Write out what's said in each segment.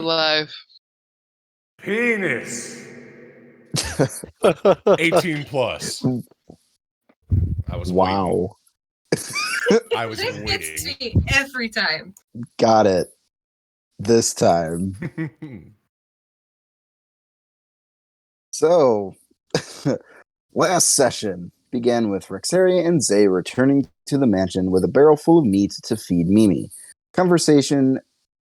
Live. Penis. 18 plus. I was Wow. waiting. I was This waiting. gets me every time. Got it. This time. So, last session began with Rexeria and Zay returning to the mansion with a barrel full of meat to feed Mimi. Conversation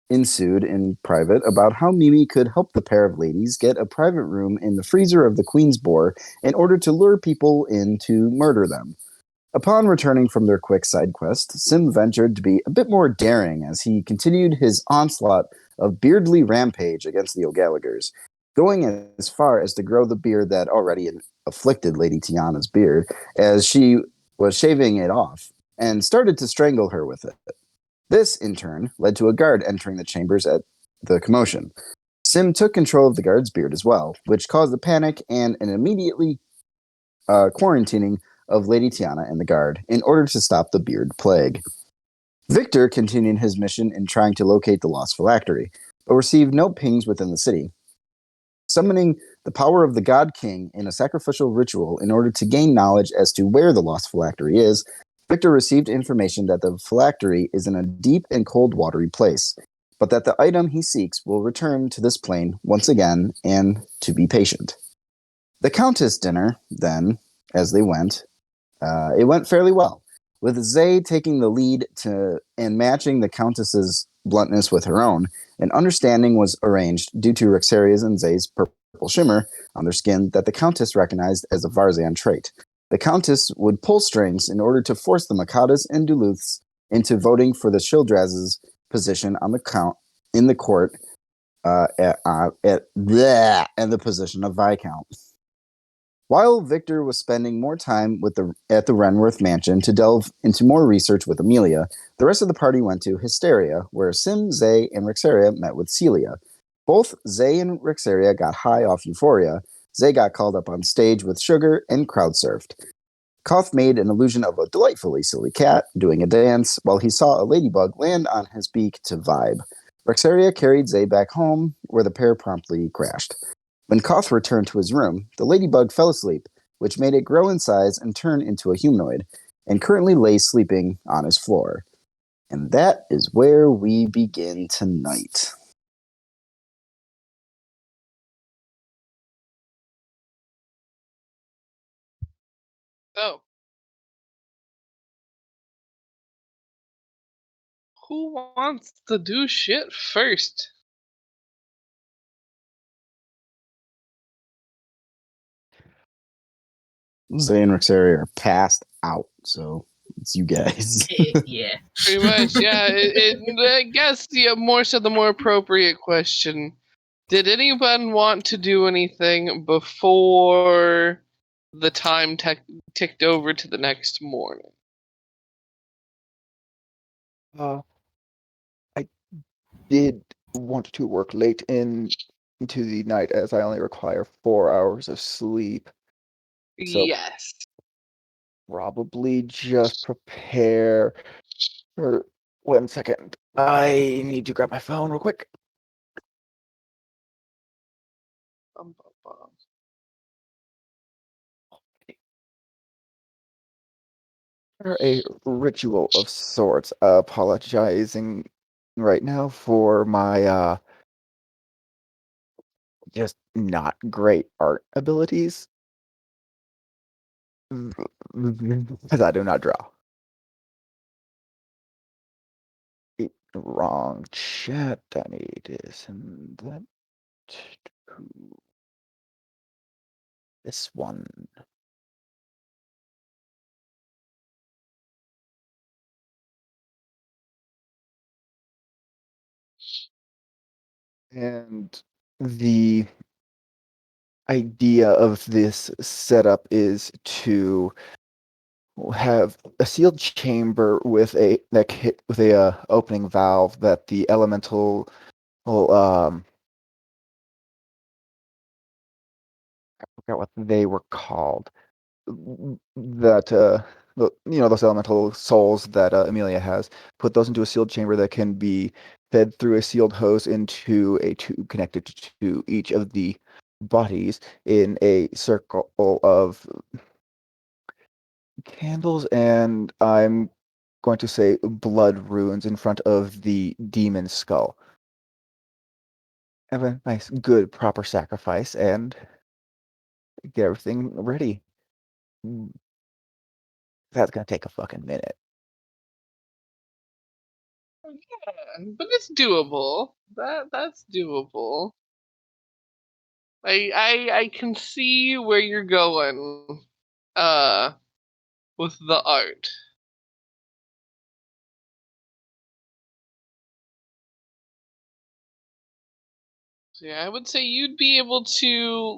ensued in private about how Mimi could help the pair of ladies get a private room in the freezer of the Queen's Boar in order to lure people in to murder them. Upon returning from their quick side quest, Sim ventured to be a bit more daring as he continued his onslaught of beardly rampage against the O'Gallaghers, going as far as to grow the beard that already afflicted Lady Tiana's beard as she was shaving it off, and started to strangle her with it. This, in turn, led to a guard entering the chambers at the commotion. Sim took control of the guard's beard as well, which caused a panic and an immediately quarantining of Lady Tiana and the guard in order to stop the beard plague. Victor continued his mission in trying to locate the lost phylactery, but received no pings within the city. Summoning the power of the God King in a sacrificial ritual in order to gain knowledge as to where the lost phylactery is, Victor received information that the phylactery is in a deep and cold watery place, but that the item he seeks will return to this plane once again and to be patient. The Countess dinner, then, as they went, it went fairly well, with Zay taking the lead and matching the Countess's bluntness with her own. An understanding was arranged due to Rexeria's and Zay's purple shimmer on their skin that the Countess recognized as a Varzan trait. The Countess would pull strings in order to force the Makadas and Duluths into voting for the Childraz's position on the in the court and the position of Viscount. While Victor was spending more time at the Renworth mansion to delve into more research with Amelia, the rest of the party went to Hysteria, where Sim, Zay, and Rexeria met with Celia. Both Zay and Rexeria got high off euphoria. Zay got called up on stage with sugar and crowd surfed. Koth made an illusion of a delightfully silly cat doing a dance while he saw a ladybug land on his beak to vibe. Rexeria carried Zay back home, where the pair promptly crashed. When Koth returned to his room, the ladybug fell asleep, which made it grow in size and turn into a humanoid, and currently lay sleeping on his floor. And that is where we begin tonight. So, who wants to do shit first? Zay and Rexeria are passed out, so it's you guys. Yeah. Pretty much, yeah. I guess more so the more appropriate question. Did anyone want to do anything before the time ticked over to the next morning? I did want to work late into the night as I only require 4 hours of sleep. So- Yes. Probably just prepare for 1 second. I need to grab my phone real quick. Bum, bum, bum. A ritual of sorts. Apologizing right now for my just not great art abilities. Because I do not draw. Wrong chat. I need this and that. This one. And the idea of this setup is to have a sealed chamber with a opening valve that the elemental will I forgot what they were called. That those elemental souls that Amelia has. Put those into a sealed chamber that can be fed through a sealed hose into a tube connected to each of the bodies in a circle of candles, and I'm going to say blood runes in front of the demon skull. Have a nice, good, proper sacrifice and get everything ready. That's gonna take a fucking minute. Yeah, but it's doable. That's doable. I can see where you're going with the art. So yeah, I would say you'd be able to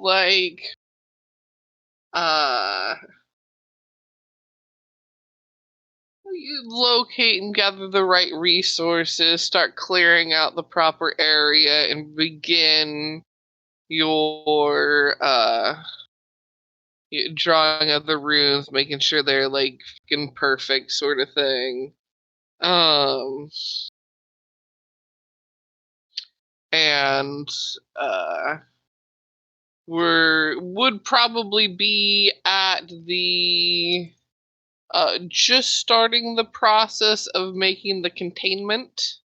you locate and gather the right resources, start clearing out the proper area, and begin your drawing of the runes, making sure they're like fucking perfect, sort of thing. And would probably be at the just starting the process of making the containment.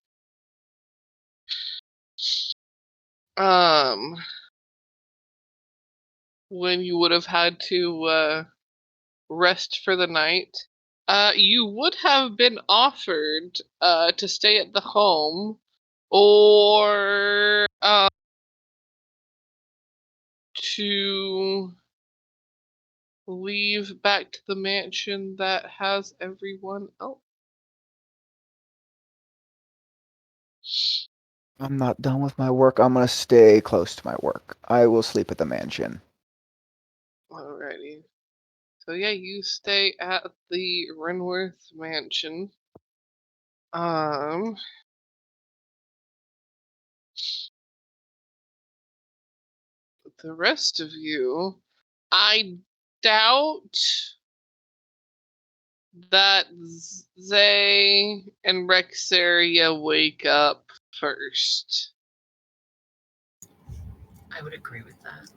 When you would have had to rest for the night. You would have been offered to stay at the home or to leave back to the mansion that has everyone else. I'm not done with my work. I'm gonna stay close to my work. I will sleep at the mansion. Alrighty. So yeah, you stay at the Renworth mansion. The rest of you, I doubt that Zay and Rexeria wake up first. I would agree with that.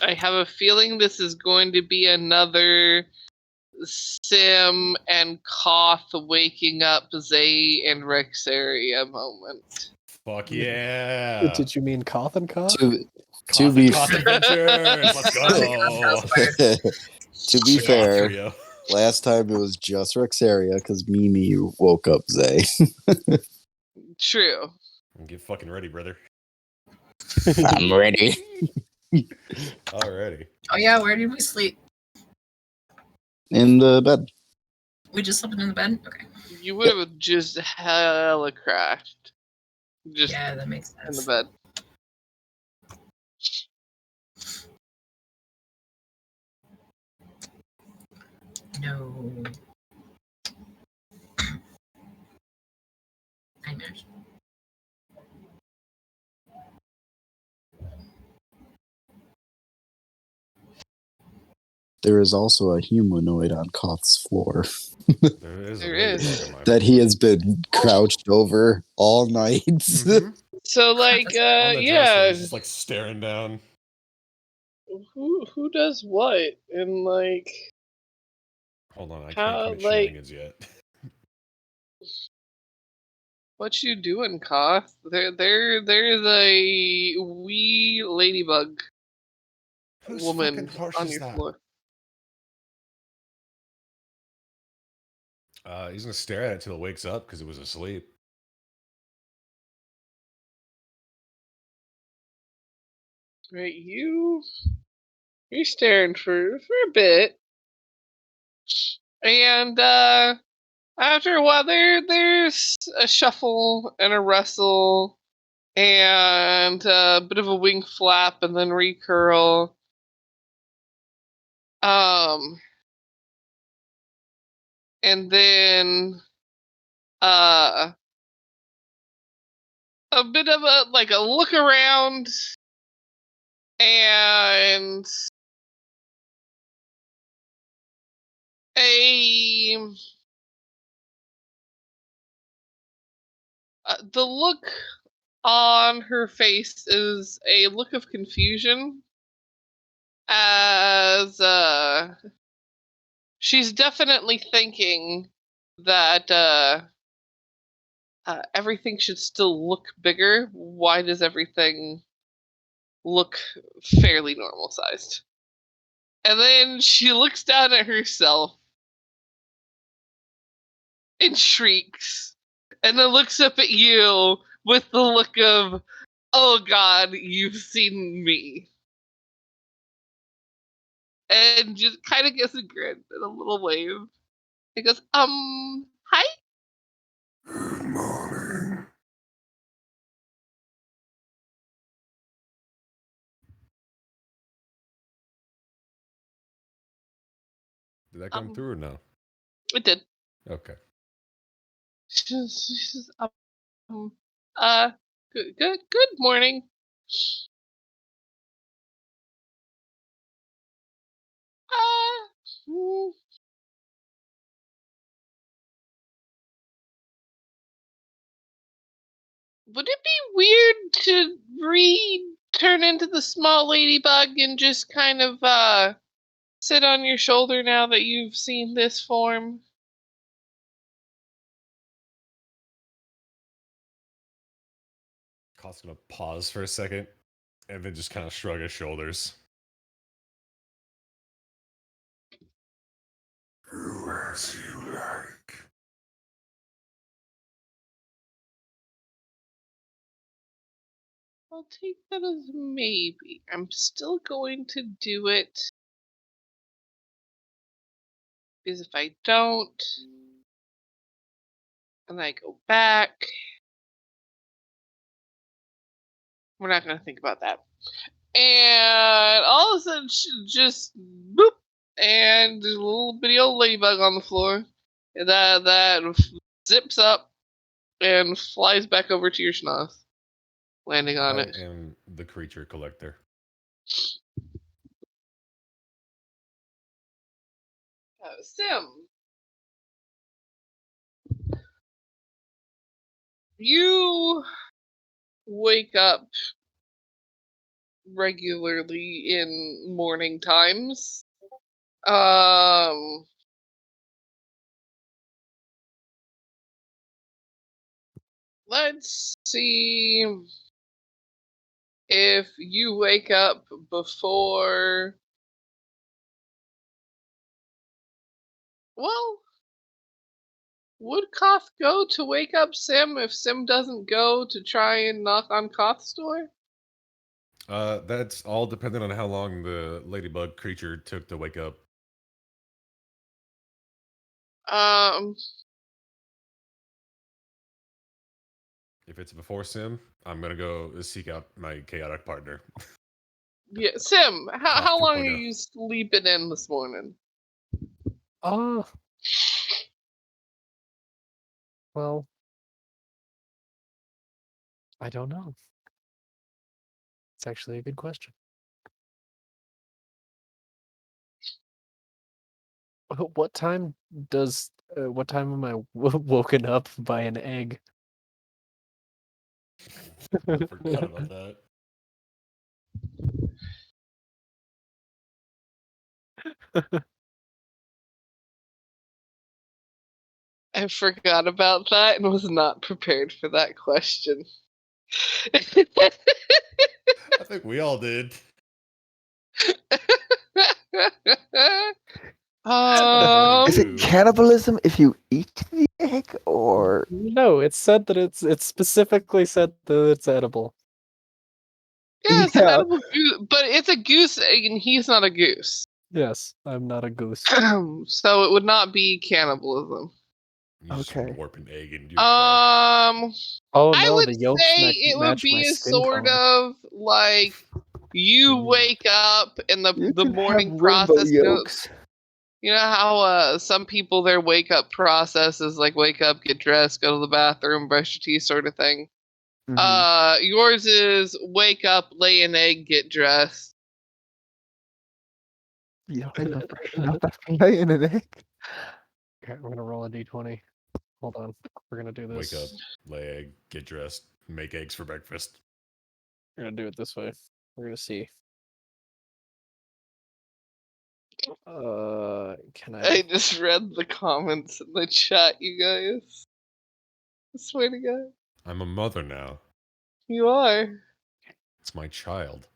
I have a feeling this is going to be another Sim and Koth waking up Zay and Rexeria moment. Fuck yeah. Did you mean Koth and Koth? To be Koth Adventures. Let's go. to be Yeah. fair, Trio. last time it was just Rexeria because Mimi woke up Zay. True. Get fucking ready, brother. I'm ready. Alrighty. Oh yeah, where did we sleep? In the bed. We just slept in the bed? Okay. You would have just hella crashed. Just Yeah, that makes in the sense. bed. No. Nightmares. There is also a humanoid on Koth's floor There is. that he has been crouched over all night. Mhm. So On the dresser, yeah. he's just like staring down. Who does what? And Hold on, I How, can't commit shenanigans yet. what you doing, Koth? There's a wee ladybug Whose woman fucking harsh on is your that? floor. He's gonna stare at it until it wakes up because it was asleep. Right, you're staring for a bit, and after a while, there's a shuffle and a rustle, and a bit of a wing flap, and then recurl. And then a bit of a look around, and The look on her face is a look of confusion, as she's definitely thinking that everything should still look bigger. Why does everything look fairly normal sized? And then she looks down at herself and shrieks, and then looks up at you with the look of, oh god, you've seen me. And just kind of gives a grin and a little wave. He goes, hi? Good morning. Did that come through or no? It did. Okay. She says, good morning. Hmm. Would it be weird to turn into the small ladybug and just kind of sit on your shoulder now that you've seen this form? Koth's gonna pause for a second and then just kind of shrug his shoulders. Do as you like. I'll take that as maybe. I'm still going to do it. Because if I don't, and I go back, we're not going to think about that. And all of a sudden, she just boop, and there's a little bitty old ladybug on the floor. And that zips up and flies back over to your schnoz, landing on I it. am the creature collector. Sim, you wake up regularly in morning times. Let's see if you wake up before. Well, would Koth go to wake up Sim if Sim doesn't go to try and knock on Koth's door? That's all dependent on how long the ladybug creature took to wake up. If it's before Sim, I'm gonna go seek out my chaotic partner. Yeah, Sim, Koth how long are 2.0. you sleeping in this morning? Well, I don't know. It's actually a good question. What time am I woken up by an egg? I forgot about that. I forgot about that and was not prepared for that question. I think we all did. Is it cannibalism if you eat the egg, or No, it said that it's specifically said that it's edible. Yeah, it's an Yeah. edible goose, but it's a goose egg, and he's not a goose. Yes, I'm not a goose. So it would not be cannibalism. You just Okay. warp an egg into your body. Oh I no, would the yolks say it would match my be a skin sort color. of like you wake up and you the can morning have rainbow process. yolks? You know how some people their wake up process is like wake up, get dressed, go to the bathroom, brush your teeth, sort of thing. Mhm. Yours is wake up, lay an egg, get dressed. You don't have enough after laying an egg. Okay, we're gonna roll a d20. Hold on. We're gonna do this. Wake up, lay egg, get dressed, make eggs for breakfast. We're gonna do it this way. We're gonna see. Can I I? just read the comments in the chat, you guys. I swear to God. I'm a mother now. You are. It's my child.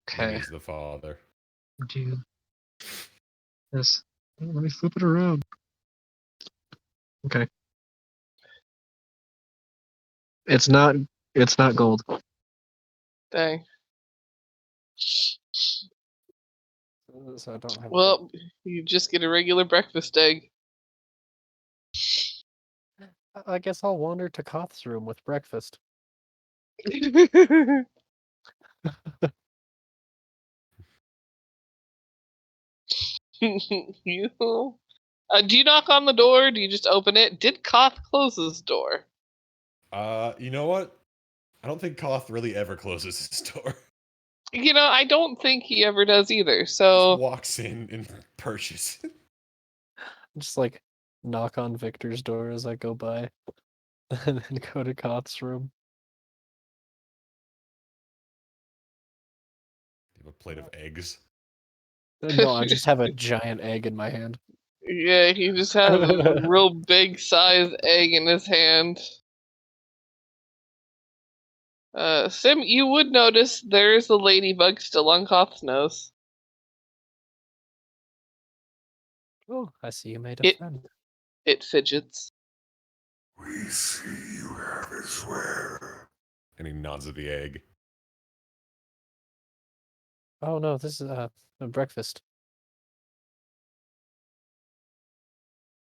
Okay. He's the father. Dude. This. Let me flip it around. Okay. It's not. It's not gold. Dang. So I don't have. Well, you just get a regular breakfast egg. I guess I'll wander to Koth's room with breakfast. you. Do you knock on the door? Do you just open it? Did Koth close his door? You know what? I don't think Koth really ever closes his door. I don't think he ever does either. Just So walks in and purchases. Just like knock on Victor's door as I go by, and then go to Koth's room. You have a plate of eggs. No, I just have a giant egg in my hand. yeah, he just has a real big size egg in his hand. Sim, you would notice there's a ladybug still on Koth's nose. Oh, I see you made a friend. It fidgets. We see you have as well. And he nods at the egg. Oh no, this is a breakfast.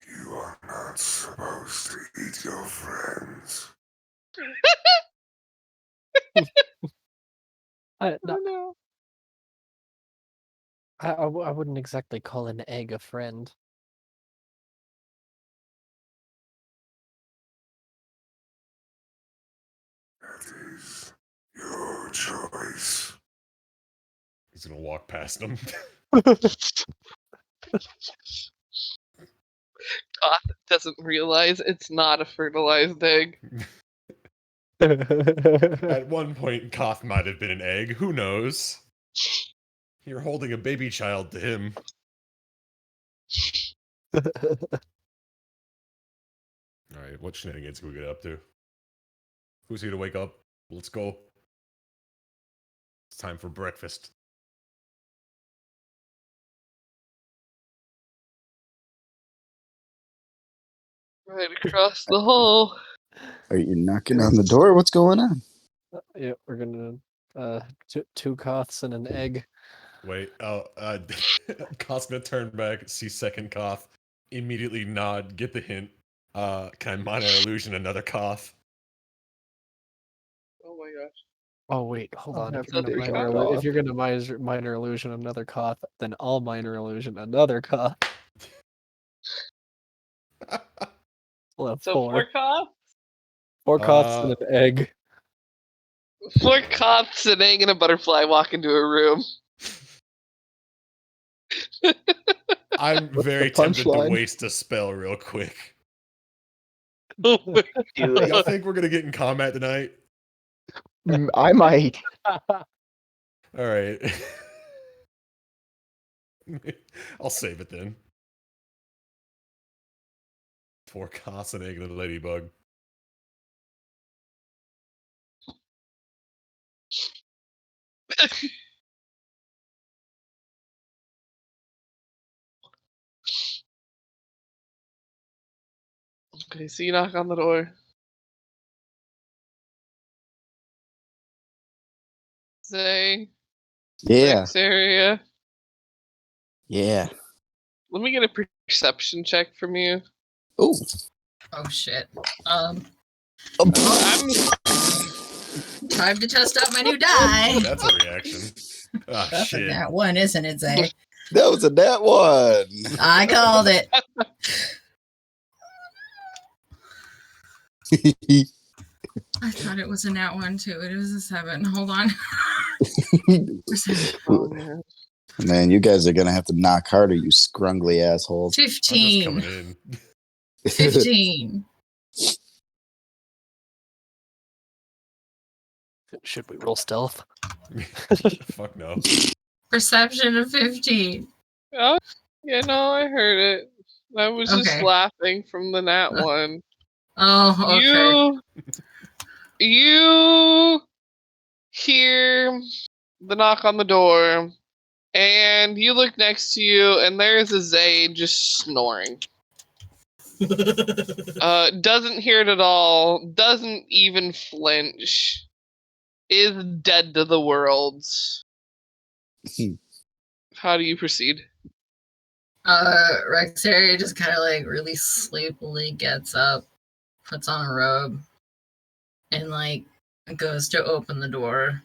You are not supposed to eat your friends. I Oh no. I wouldn't exactly call an egg a friend. That is your choice. He's gonna walk past him. Koth doesn't realize it's not a fertilized egg. At one point, Koth might have been an egg. Who knows? You're holding a baby child to him. Alright, what shenanigans can we get up to? Who's here to wake up? Let's go. It's time for breakfast. Right across the hall. Are you knocking on the door? What's going on? Yeah, we're gonna two Koths and an egg. Wait, Koth's gonna turn back, see second Koth, immediately nod, get the hint. Can I minor illusion another Koth? Oh my gosh. Oh wait, hold on. If that's you're gonna another minor, Koth. if you're gonna minor illusion another Koth, then I'll minor illusion another Koth. We'll have So four. 4 Koths? 4 Koths and an egg. 4 Koths, an egg, and a butterfly walk into a room. I'm What's very the tempted to punchline? waste a spell real quick. Oh my Do it. Y'all think we're gonna get in combat tonight? I might. Alright. I'll save it then. 4 Koths, an egg, and a ladybug. Okay, so you knock on the door. Say, Yeah, Rexeria. yeah. Let me get a perception check from you. Oh, Oh shit. I'm Time to test out my new die. That's a reaction. Ah, That's shit. a nat one, isn't it, Zay? that was a nat one. I called it. I thought it was a nat one too. It was a 7. Hold on. Oh, man. Man, you guys are gonna have to knock harder, you scrungly assholes. I'm just 15. coming in. 15. Should we roll stealth? Fuck no. Perception of 15. Oh, yeah, no, I heard it. I was just Okay. laughing from the nat one. Oh, okay. You hear the knock on the door, and you look next to you, and there's a Zay just snoring. Doesn't hear it at all, doesn't even flinch, is dead to the world. How do you proceed? Rexeria just kind of like really sleepily gets up, puts on a robe, and like goes to open the door.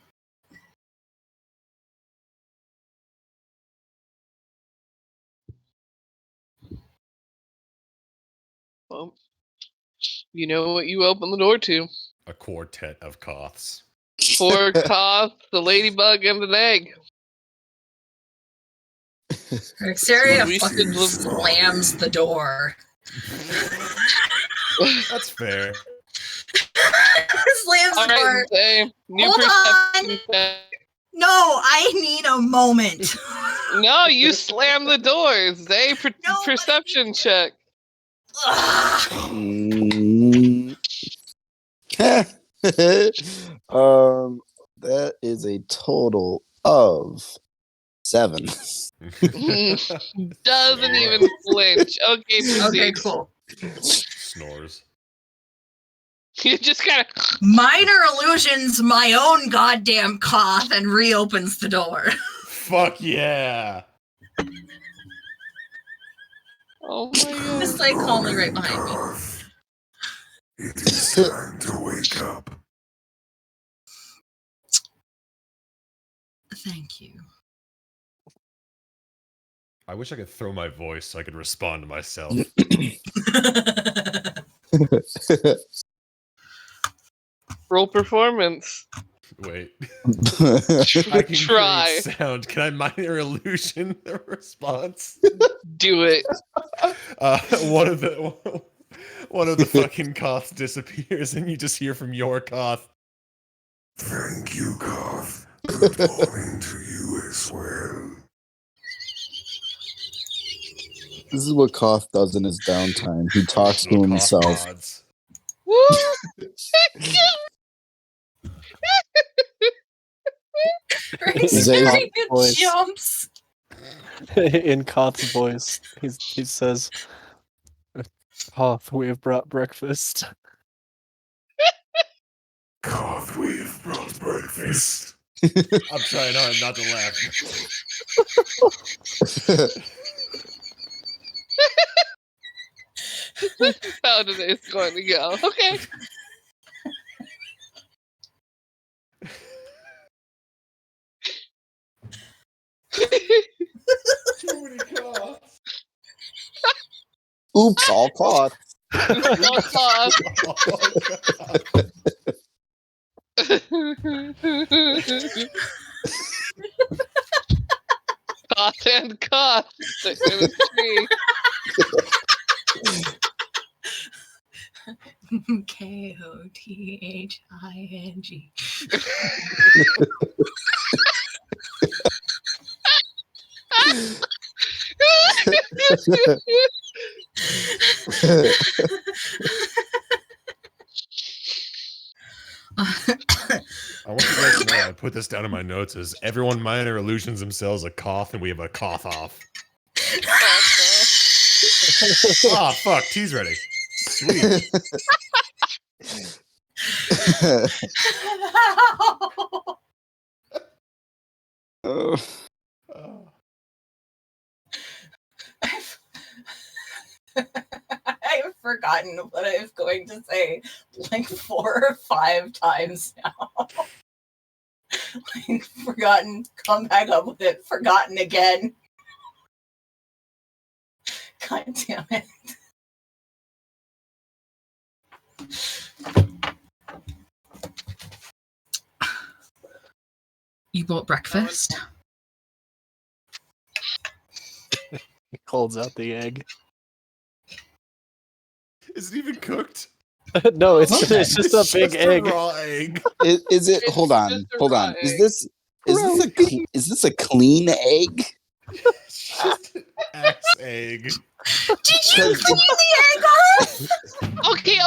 Well, you know what you open the door to. A quartet of Koths. Poor Koth, the ladybug, and an egg. Rexeria We fucking should live- slams the door. That's fair. Slams the door. Alright, Zay, new Hold perception check. No, I need a moment. No, you slam the doors. Zay, No, but- perception check. Ugh. That is a total of 7. Doesn't even flinch. Okay, Okay, proceed. cool. Snores. You just gotta. Minor illusions my own goddamn Koth and reopens the door. Fuck yeah. Oh my god. Just like calmly right behind me. Koth, it is time to wake up. Thank you. I wish I could throw my voice so I could respond to myself. Roll performance. Wait. Try. I can create sound. Can I minor illusion the response? Do it. One of the fucking Koths disappears, and you just hear from your Koth. Thank you, Koth. Good morning to you as well. This is what Koth does in his downtime. He talks to Little himself. Koth gods. Woo! Rexeria voice. jumps. In Koth's voice, he says, "Koth, we have brought breakfast." Koth, we've brought breakfast. I'm trying hard not to laugh. How today's going to go. Okay. Too many Koths. Oops, all Koth. Well, Koth. Koth and Koth. Sitting in a tree. Kothing. I want you guys to know I put this down in my notes as everyone minor illusions themselves a Koth, and we have a Koth off. Ah, fuck, tea's ready. Sweet. Oh. Oh. I've forgotten what I was going to say like 4 or 5 times now. Like, forgotten, come back up with it, forgotten again. God damn it. You bought breakfast? He holds out the egg. Is it even cooked? No, it's Okay. just a big just egg. a raw egg. Is it? It's Hold on, just a hold raw on. Is egg. this is this a clean egg? It's just an ass egg. Did you Because clean the egg off? Okay.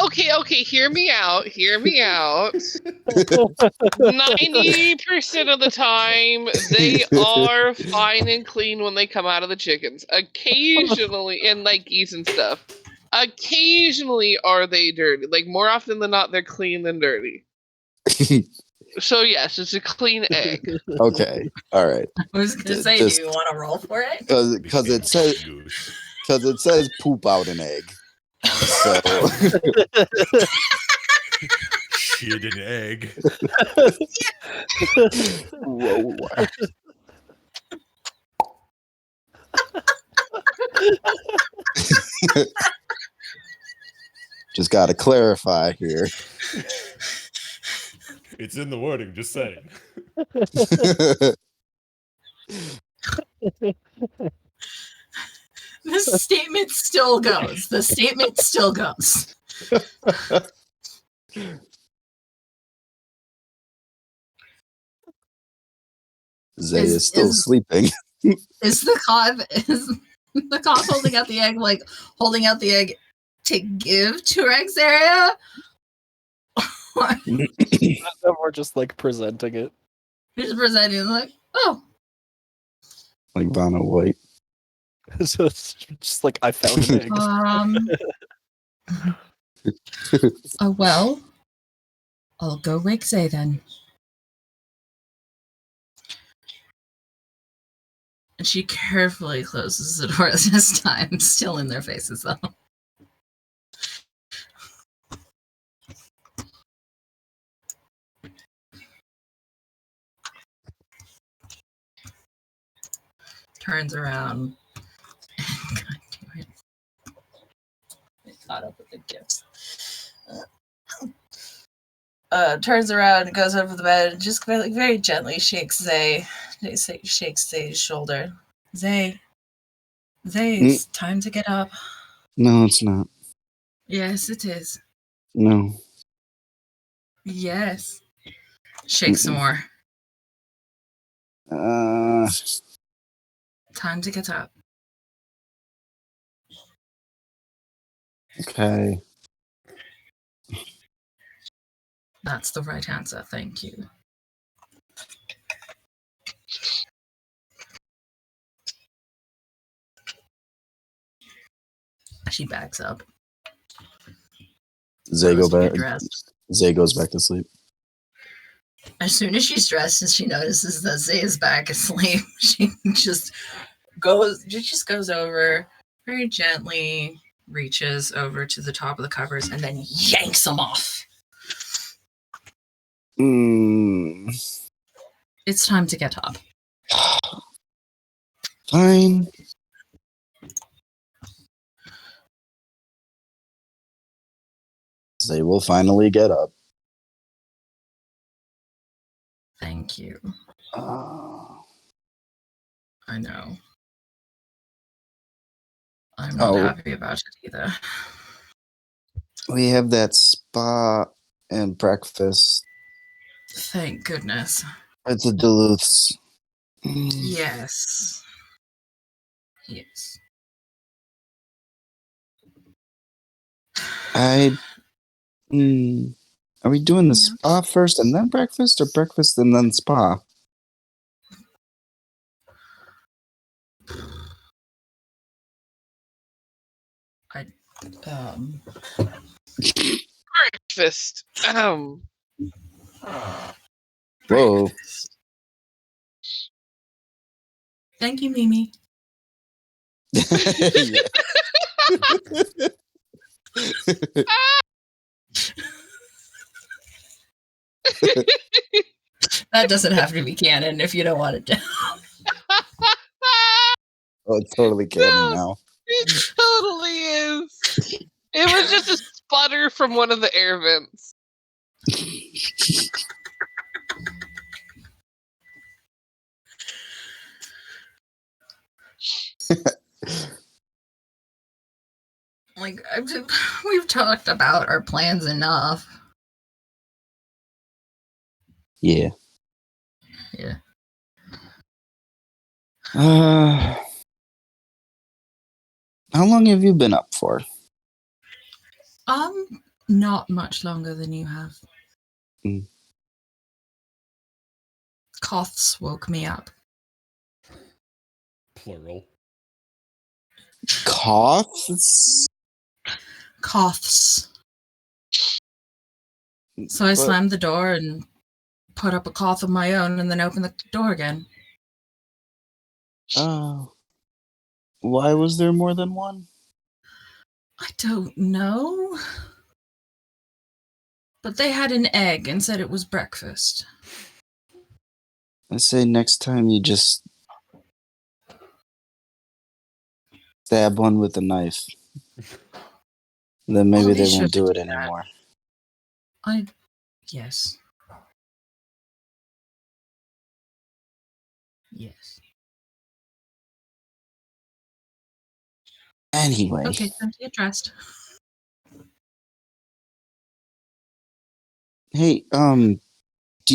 Hear me out. 90% of the time, they are fine and clean when they come out of the chickens. Occasionally, and like geese and stuff. Occasionally, are they dirty? Like more often than not, they're clean than dirty. So yes, it's a clean egg. Okay, all right. I was gonna say, Just- do you want to roll for it? Because it says Goose. poop out an egg. So Shit an egg. whoa. Just got to clarify here. It's in the wording, just saying. The statement still goes. The statement still goes. Zay is still sleeping. Is the Koth holding out the egg, like holding out the egg to give to Rexeria? We're just like presenting it. He's presenting like, oh, Like Vanna White. So it's just like I found an egg. oh well, I'll go wake Zay then. And she carefully closes the door this time, still in their faces though. Turns around. God damn it. I caught up with the gifts. Turns around and goes over the bed and just very gently shakes Zay. Shakes Zay's shoulder. Zay, it's time to get up. No, it's not. Yes, it is. No. Yes. Shake some more. Time to get up. Okay. That's the right answer. Thank you. She backs up. Zay Goes goes to get back. dressed. Zay goes back to sleep. As soon as she's dressed and she notices that Zay is back asleep, she just goes over very gently, reaches over to the top of the covers, and then yanks them off. It's time to get up. Fine. Zay will finally get up. Thank you. I know. I'm not happy about it either. We have that spa and breakfast Thank goodness. at the Duluths. Yes. Are we doing the spa first and then breakfast, or breakfast and then spa? Breakfast. Whoa. Thank you, Mimi. That doesn't have to be canon if you don't want it to. Oh, it's totally canon now. It totally is. It was just a sputter from one of the air vents. Like, we've talked about our plans enough. Yeah. Yeah. How long have you been up for? Not much longer than you have. Mm. Koths woke me up. Plural. Koths? Koths. So I But- slammed the door and put up a Koth of my own and then opened the door again. Oh. Why was there more than one? I don't know. But they had an egg and said it was breakfast. I say next time you just stab one with a knife. Then maybe Well, they they won't do shouldn't it do that. anymore. Yes. Yes. Anyway. Okay, time to get dressed. Hey, do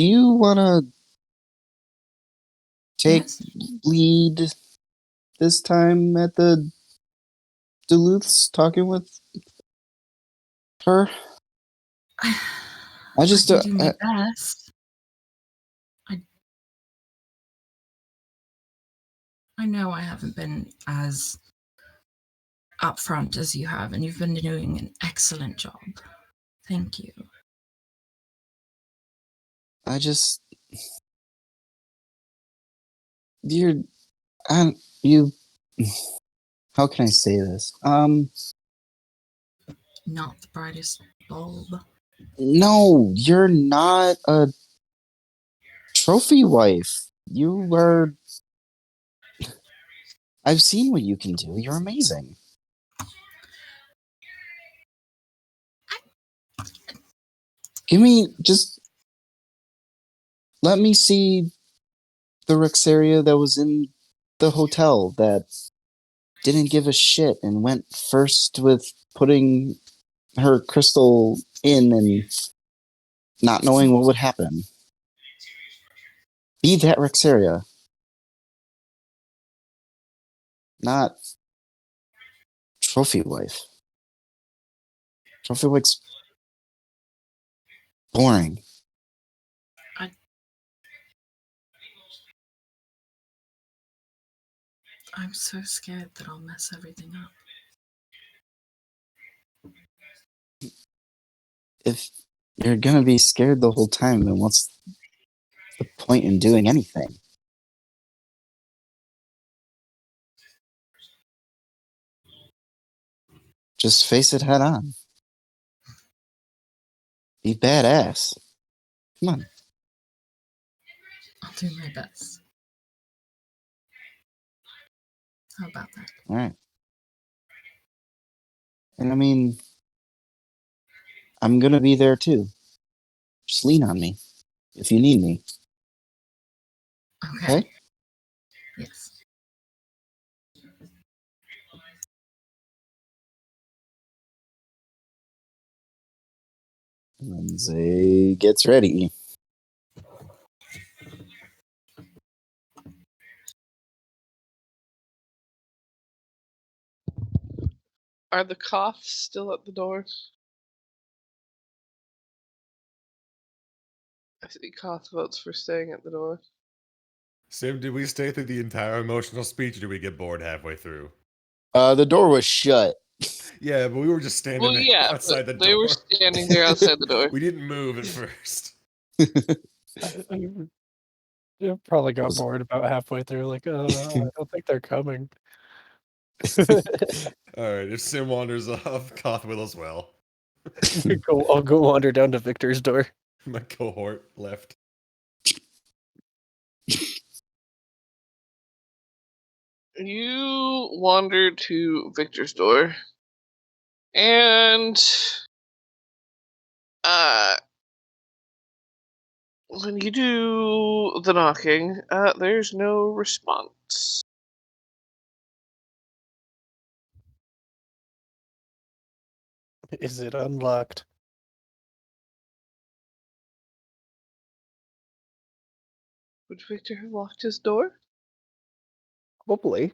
you wanna take Yes. lead this time at the Duluths talking with her? I just can do my best. I know I haven't been as upfront as you have, and you've been doing an excellent job. Thank you. I just you're you how can I say this? Not the brightest bulb. No, you're not a trophy wife. You were I've seen what you can do. You're amazing. Give me just let me see the Rexeria that was in the hotel that didn't give a shit and went first with putting her crystal in and not knowing what would happen. Be that Rexeria. Not trophy wife. Trophy wife's boring. I'm so scared that I'll mess everything up. If you're gonna be scared the whole time, then what's the point in doing anything? Just face it head on. Be badass. Come on. I'll do my best. How about that? All right. And I mean, I'm gonna be there too. Just lean on me if you need me. Okay. Okay? Yes. And then Zay gets ready. Are the Koths still at the door? I see Koth votes for staying at the door. Sim, did we stay through the entire emotional speech or did we get bored halfway through? The door was shut. Yeah, but we were just standing Well, there yeah, outside the but they door. were standing there outside the door. We didn't move at first. You probably got bored about halfway through, like, oh, I don't think they're coming. Alright, if Sim wanders off, Koth will as well. I'll go wander down to Victor's door. My cohort left. You wander to Victor's door, and when you do the knocking, there's no response. Is it unlocked? Would Victor have locked his door? Hopefully.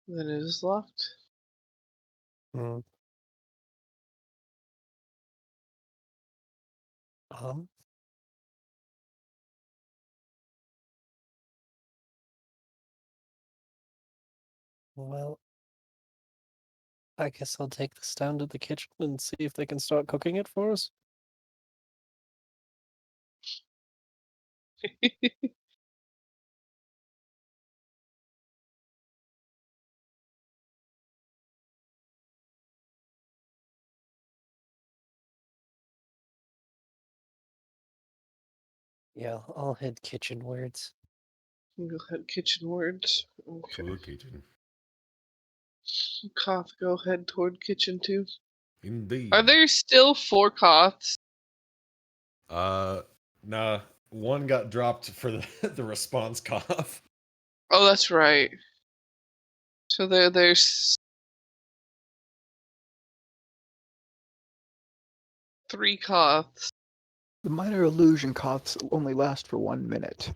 Then it is locked. Hmm. Um. Well, I guess I'll take this down to the kitchen and see if they can start cooking it for us. Yeah, I'll head kitchenwards. Go ahead, kitchen words. Okay. To the kitchen. Koth, go ahead toward kitchen too. Indeed. Are there still 4 Koths? Nah. One got dropped for the response cough. Oh, that's right. So there's 3 Koths. The minor illusion Koths only last for 1 minute.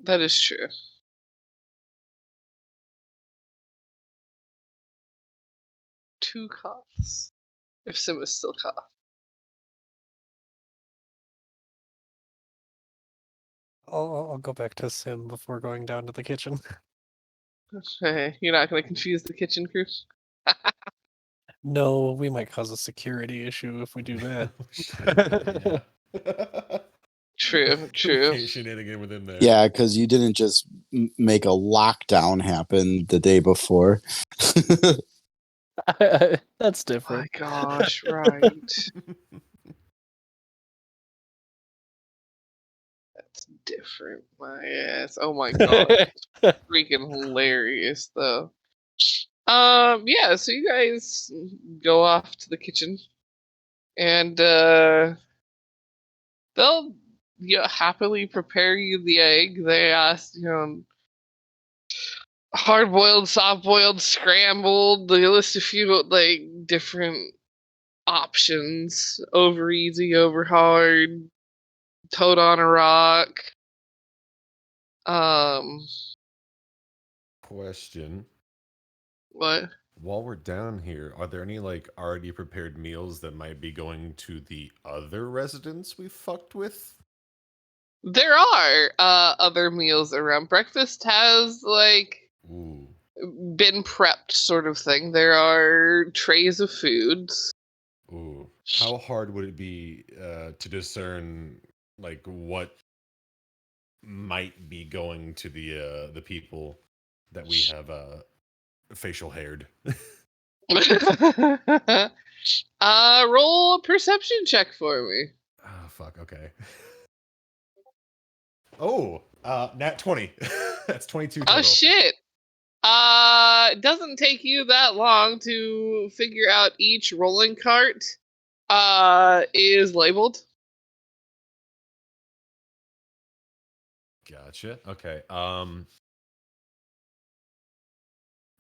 That is true. Two Koths. If Sim is still Koth. I'll go back to Sim before going down to the kitchen. Okay, you're not gonna confuse the kitchen crew? No, we might cause a security issue if we do that. Oh, shit, yeah. True, true. Okay, shenanigan with him there. Yeah, because you didn't just make a lockdown happen the day before. That's My different. gosh, right. That's different. My ass. Oh my god. Freaking hilarious though. Yeah, so you guys go off to the kitchen and they'll happily prepare you the egg. They ask, hard boiled, soft boiled, scrambled. They list a few like different options. Over easy, over hard, toad on a rock. Um Question. what? While we're down here, are there any like already prepared meals that might be going to the other residents we fucked with? There are other meals around. Breakfast has like Ooh. been prepped sort of thing. There are trays of foods. Ooh. How hard would it be to discern like what might be going to the people that we have facial haired? Roll a perception check for me. Oh fuck, okay. Oh, nat 20. That's 22 total. Oh shit. It doesn't take you that long to figure out each rolling cart is labeled. Gotcha. Okay.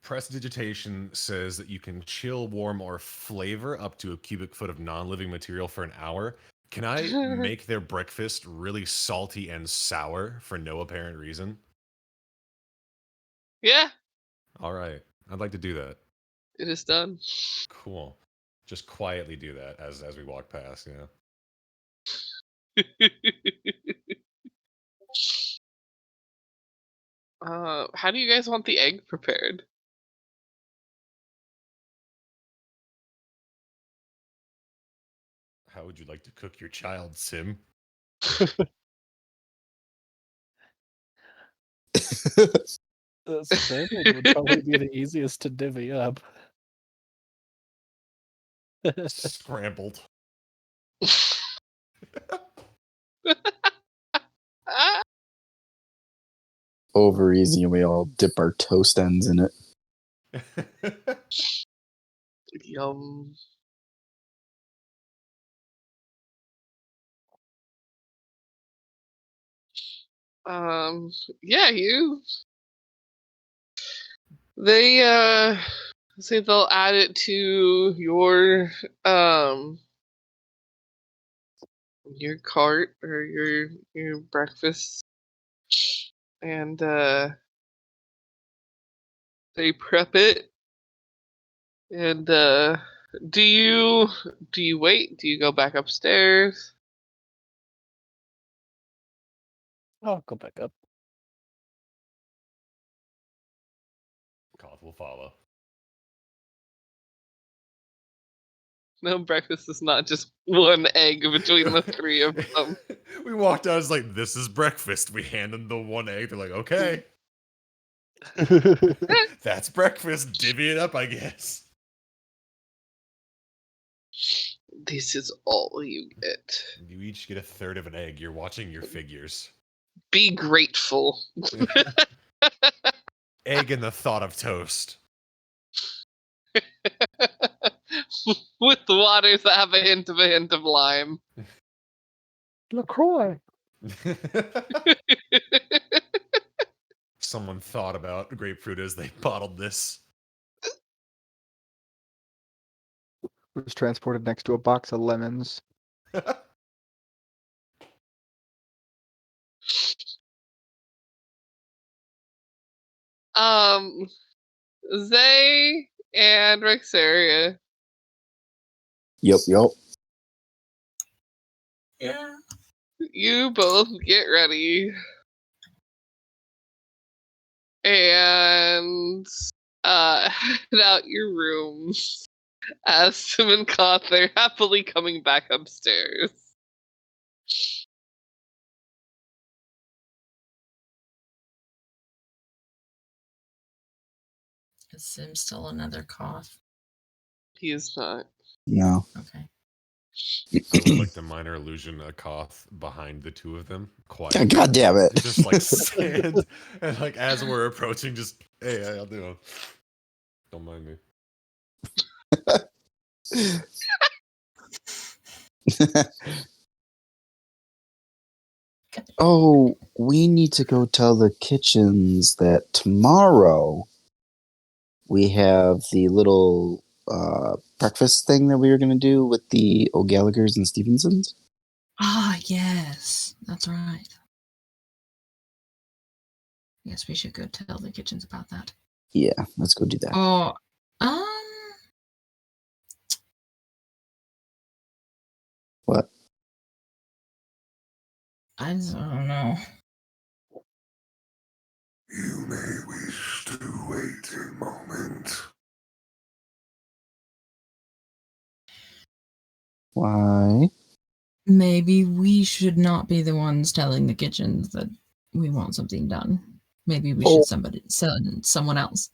Prestidigitation says that you can chill, warm, or flavor up to a cubic foot of non-living material for an hour. Can I make their breakfast really salty and sour for no apparent reason? Yeah, All right. I'd like to do that. it is done. Cool. Just quietly do that as we walk past, you know. How do you guys want the egg prepared? How would you like to cook your child, Sim? The scrambled would probably be the easiest to divvy up. Scrambled. Ah, Over easy, and we all dip our toast ends in it. yum. Yeah, they say they'll add it to your cart or your breakfast, and they prep it. And do you wait? Do you go back upstairs? I'll go back up. Koth will follow. No, breakfast is not just one egg between the three of them. We walked out, it's like, this is breakfast. We hand them the one egg. They're like, okay, that's breakfast. Divvy it up, I guess. This is all you get. You each get a third of an egg. You're watching your figures. Be grateful. Egg and the thought of toast. With waters that have a hint of lime. LaCroix. Someone thought about grapefruit as they bottled this. Was transported next to a box of lemons. Zay and Rexeria. Yup. Yeah. You both get ready. And head out your rooms. As Sim and Koth are happily coming back upstairs. Is Sim still another cough? He is not. No. Okay. I would like to minor illusion a Koth behind the two of them. Quiet. God damn it. Just like stand and like as we're approaching, just hey, I'll do it. Don't mind me. Oh, we need to go tell the kitchens that tomorrow we have the little breakfast thing that we were going to do with the O'Gallaghers and Stevensons. Ah, yes. That's right. Yes, we should go tell the kitchens about that. Yeah, let's go do that. Oh, What? I don't know. You may wish to wait a moment. Why? Maybe we should not be the ones telling the kitchens that we want something done. Maybe we should send someone else.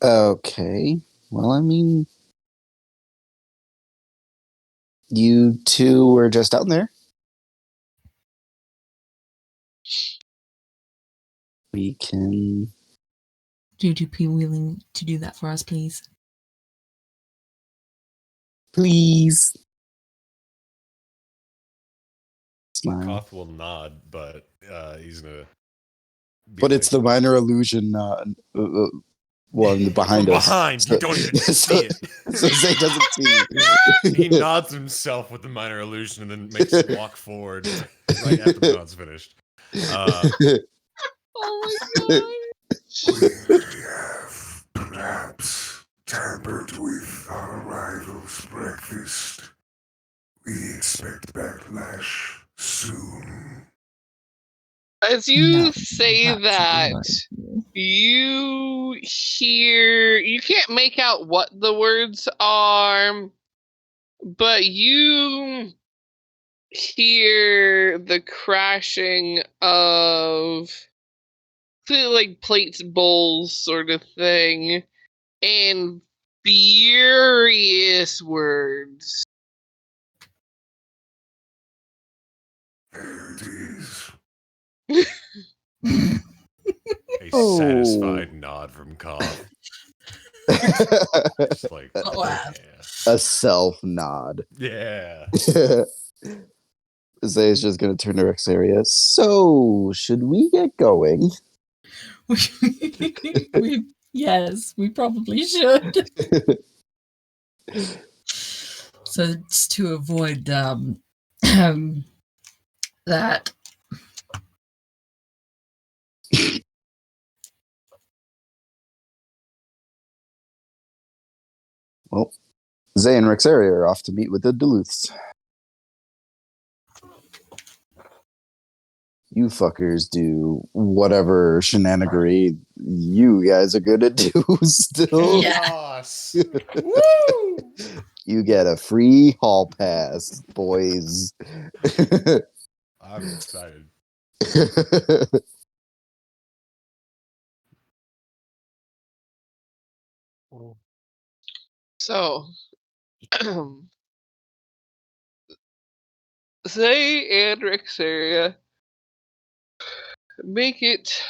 Okay. Well, I mean, you two were just out there. We can. Would you be willing to do that for us, please? Please. Smile. Koth will nod, but he's gonna. But it's the minor illusion one behind us. Behind, you don't even see it. So Zay doesn't see. He nods himself with the minor illusion and then makes him walk forward right after the nod's finished. Oh my god. We have perhaps tampered with our rival's breakfast. We expect backlash soon. As you No, say that's that, right. you hear. You can't make out what the words are, but you hear the crashing of like plates, bowls, sort of thing, and furious words. There it is. A satisfied nod from Koth. Just like, Laugh. A self nod. yeah. Zay is just going to turn to Rexeria. So, should we get going? we Yes, we probably should. So it's to avoid that. Well, Zay and Rexeria are off to meet with the Duluths. You fuckers do whatever shenanigery you guys are good at do still. Yeah. Chaos. Woo! You get a free hall pass, boys. I'm excited. Oh, So, Zay and Rexeria make it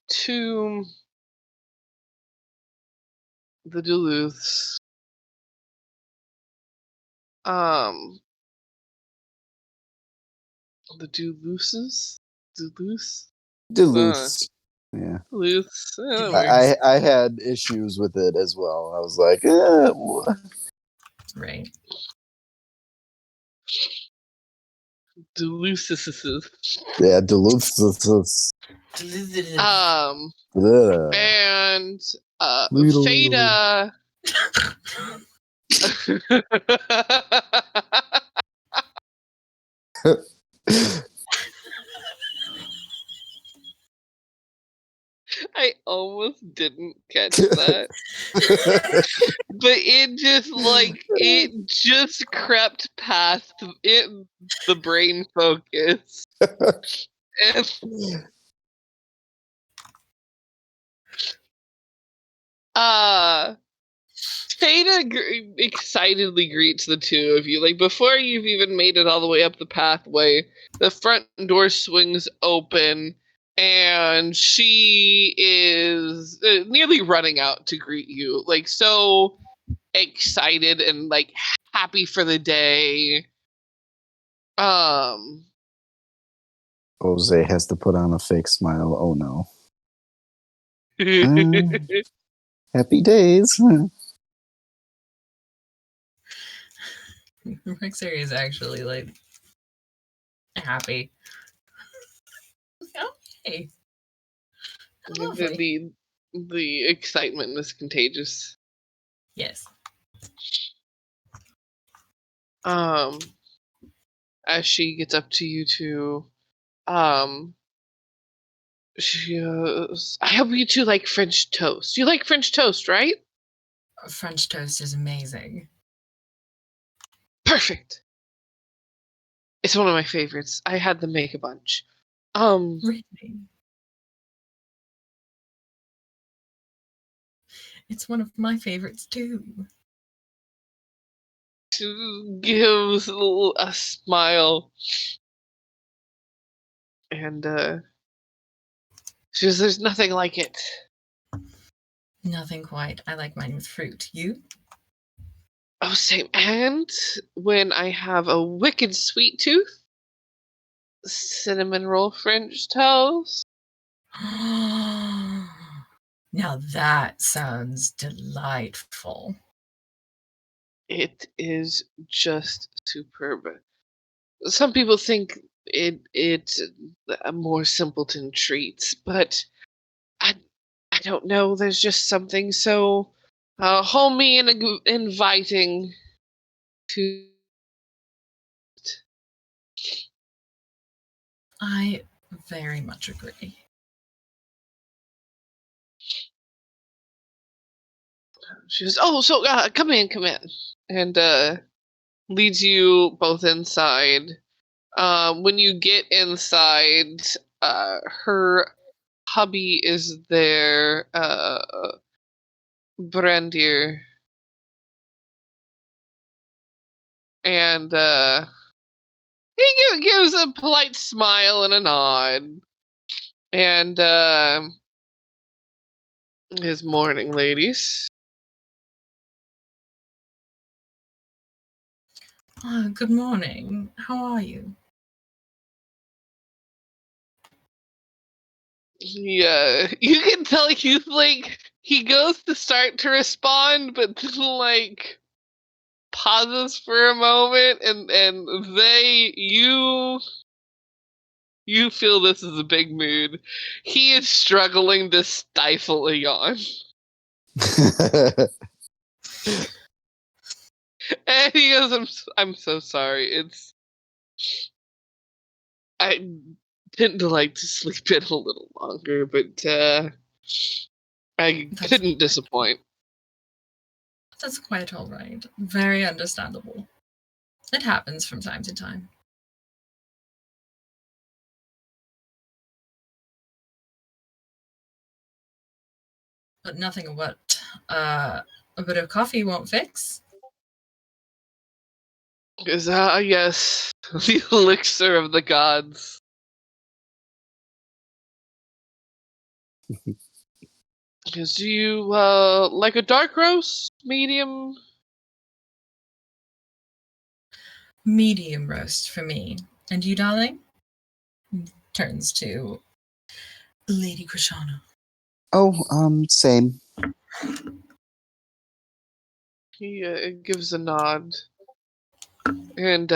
to the Duluths. The Duluths? Duluths? Duluths. Yeah. Duluths. That I- works. I had issues with it as well. I was like, Right. Duluths. yeah, Duluths. And Little- Theta. I almost didn't catch that. But it just crept past the brain focus. And, Theta excitedly greets the two of you. Like, before you've even made it all the way up the pathway, the front door swings open, and she is nearly running out to greet you. Like, so excited and, like, happy for the day. Jose has to put on a fake smile. Oh no. Happy days. Rexeria is actually like happy. Okay. Lovely. The excitement is contagious. Yes. As she gets up to you two, she goes, I hope you two like French toast. You like French toast, right? French toast is amazing. Perfect. It's one of my favorites. I had them make a bunch. Really? It's one of my favorites too. She gives a smile. And she goes, there's nothing like it. Nothing quite. I like mine with fruit. You? Oh, same. And when I have a wicked sweet tooth, cinnamon roll French toast. Now that sounds delightful. It is just superb. Some people think it's a more simpleton treats, but I don't know. There's just something so homey and inviting to. I very much agree. She goes, oh, so come in, and leads you both inside. When you get inside, her hubby is there, Brandir, and he gives a polite smile and a nod, and his morning, ladies. Good morning. How are you? Yeah, you can until you like he goes to start to respond, but then like pauses for a moment, and you feel this is a big mood. He is struggling to stifle a yawn. And he goes, I'm so sorry. I tend to like to sleep in a little longer, but I couldn't disappoint. That's quite all right. Very understandable. It happens from time to time. But nothing what a bit of coffee won't fix. Because, yes, the elixir of the gods. Because do you, like a dark roast? Medium? Medium roast for me. And you, darling? Turns to Lady Krishana. Oh, same. He gives a nod. And,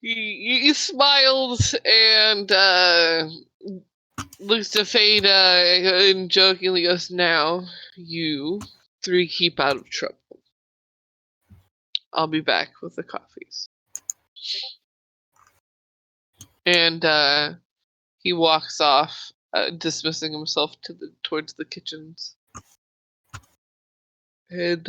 he smiles and, looks to Fada and jokingly goes, now, you three keep out of trouble. I'll be back with the coffees. And, he walks off, dismissing himself towards the kitchens. And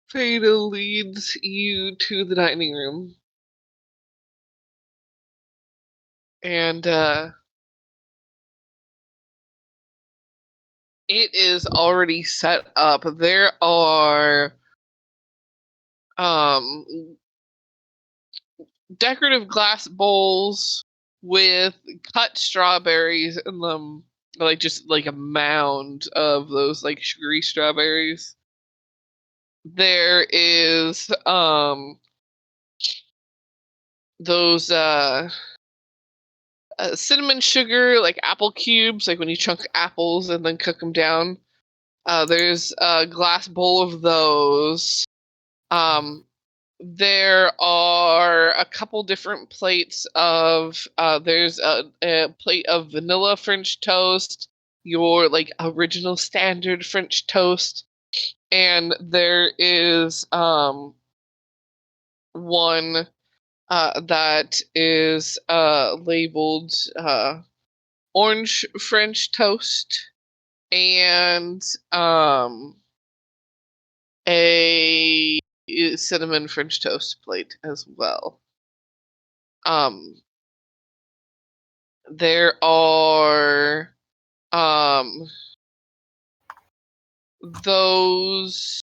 Fada leads you to the dining room. And it is already set up. There are decorative glass bowls with cut strawberries in them, like just like a mound of those like sugary strawberries. There is those cinnamon sugar like apple cubes, like when you chunk apples and then cook them down. There's a glass bowl of those. There are a couple different plates of there's a plate of vanilla French toast, your like original standard French toast, and there is one that is labeled orange French toast, and a cinnamon French toast plate as well. There are those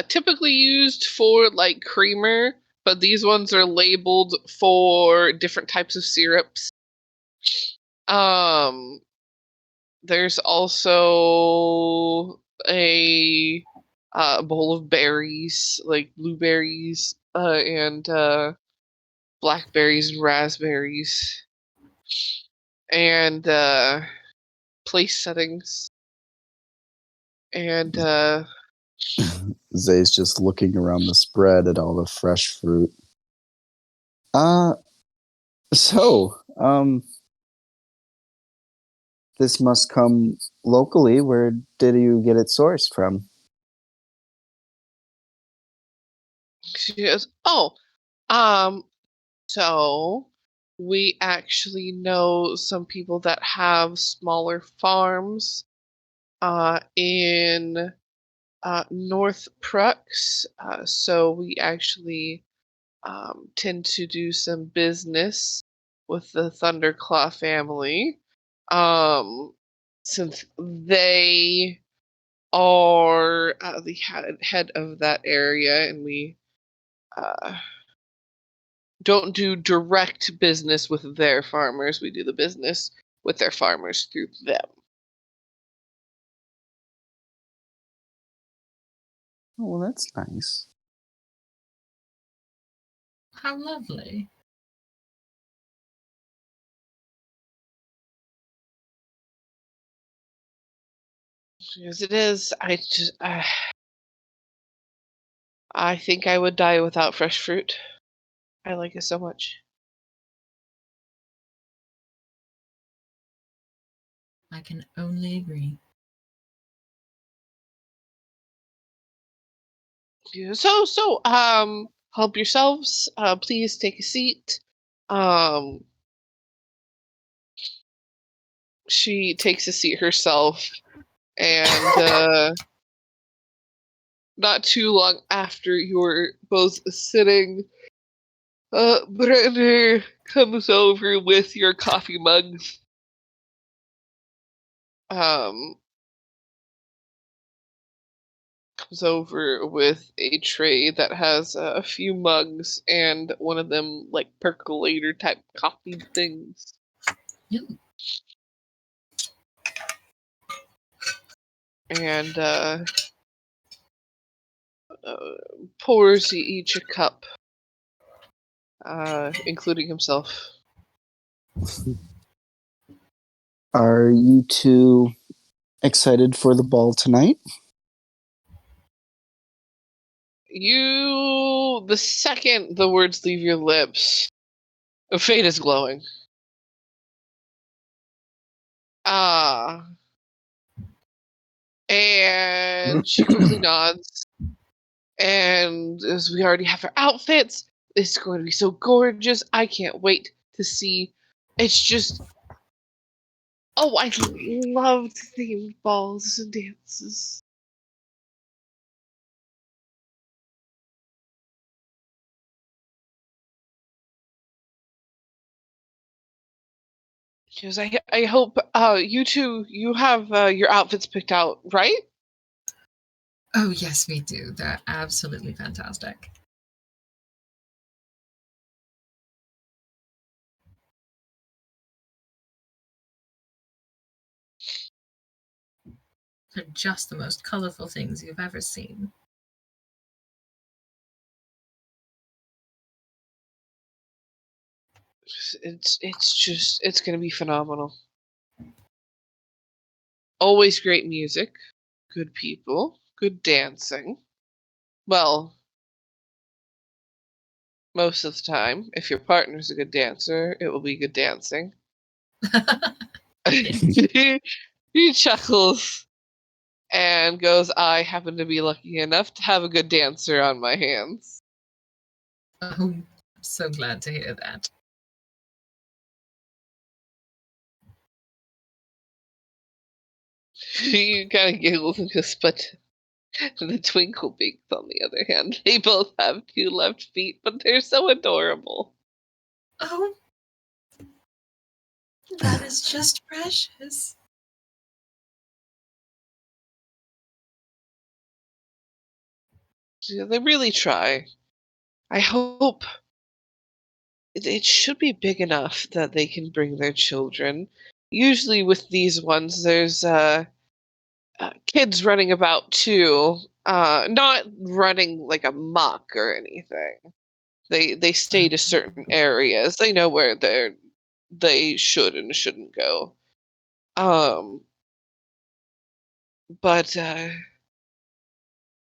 typically used for like creamer, but these ones are labeled for different types of syrups. There's also a bowl of berries, like blueberries and blackberries and raspberries, and place settings. And Zay's just looking around the spread at all the fresh fruit. So, this must come locally. Where did you get it sourced from? she goes, oh, so we actually know some people that have smaller farms in North Prux. So we actually tend to do some business with the Thunderclaw family. Since they are the head of that area, and we don't do direct business with their farmers. We do the business with their farmers through them. Oh, well, that's nice. How lovely. As it is, I think I would die without fresh fruit. I like it so much. I can only agree. Yeah, help yourselves. Please take a seat. She takes a seat herself, and not too long after you're both sitting, Brenner comes over with your coffee mugs. Comes over with a tray that has a few mugs and one of them like percolator type coffee things. Yep. And pours each a cup, including himself. Are you two excited for the ball tonight? The second the words leave your lips, fate is glowing. And she quickly nods. And as we already have our outfits, it's going to be so gorgeous. I can't wait to see. It's just, oh, I love themed balls and dances. Because I hope you two, you have your outfits picked out, right? Oh, yes, we do. They're absolutely fantastic. They're just the most colorful things you've ever seen. It's going to be phenomenal. Always great music, good people, good dancing. Well, most of the time, if your partner's a good dancer, it will be good dancing. He chuckles and goes, I happen to be lucky enough to have a good dancer on my hands. Oh, I'm so glad to hear that. He kind of giggles and goes, but the twinkle beaks, on the other hand, they both have 2 left feet, but they're so adorable. Oh, that is just precious. Yeah, they really try. I hope it should be big enough that they can bring their children. Usually with these ones, there's kids running about too, not running like amok or anything. They stay to certain areas. They know where they should and shouldn't go. But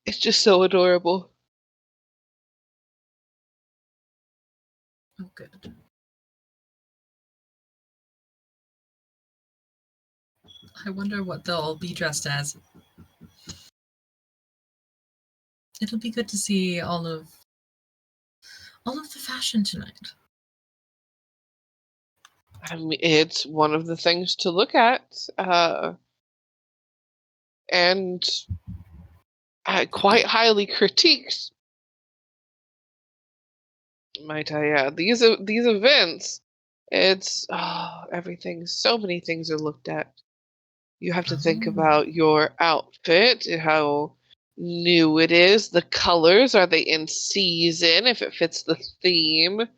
it's just so adorable. Oh, good. I wonder what they'll all be dressed as. It'll be good to see all of the fashion tonight. I mean, it's one of the things to look at, and quite highly critiqued. Might I add, these events, it's everything. So many things are looked at. You have to think Oh. about your outfit, how new it is, the colors, are they in season, if it fits the theme.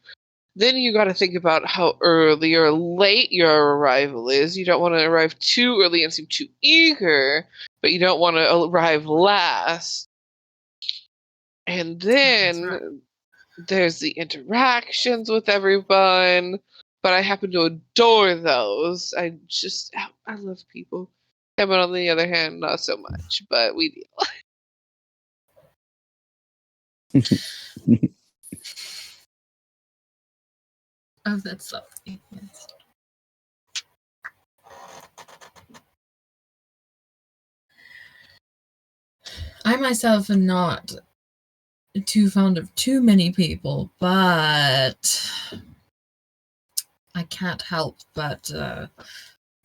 Then you got to think about how early or late your arrival is. You don't want to arrive too early and seem too eager, but you don't want to arrive last. And That's then right. there's the interactions with everyone, but I happen to adore those. I love people. Kevin, on the other hand, not so much, but we deal. Oh, that's lovely. Yes. I myself am not too fond of too many people, but I can't help but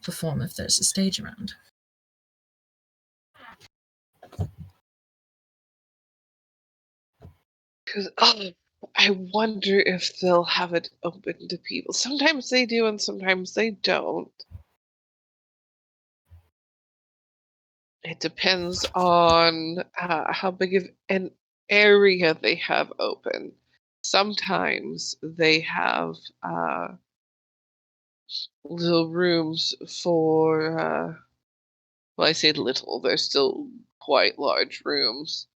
perform if there's a stage around. Because I wonder if they'll have it open to people. Sometimes they do, and sometimes they don't. It depends on how big of an area they have open. Sometimes they have little rooms for, well, I say little, they're still quite large rooms,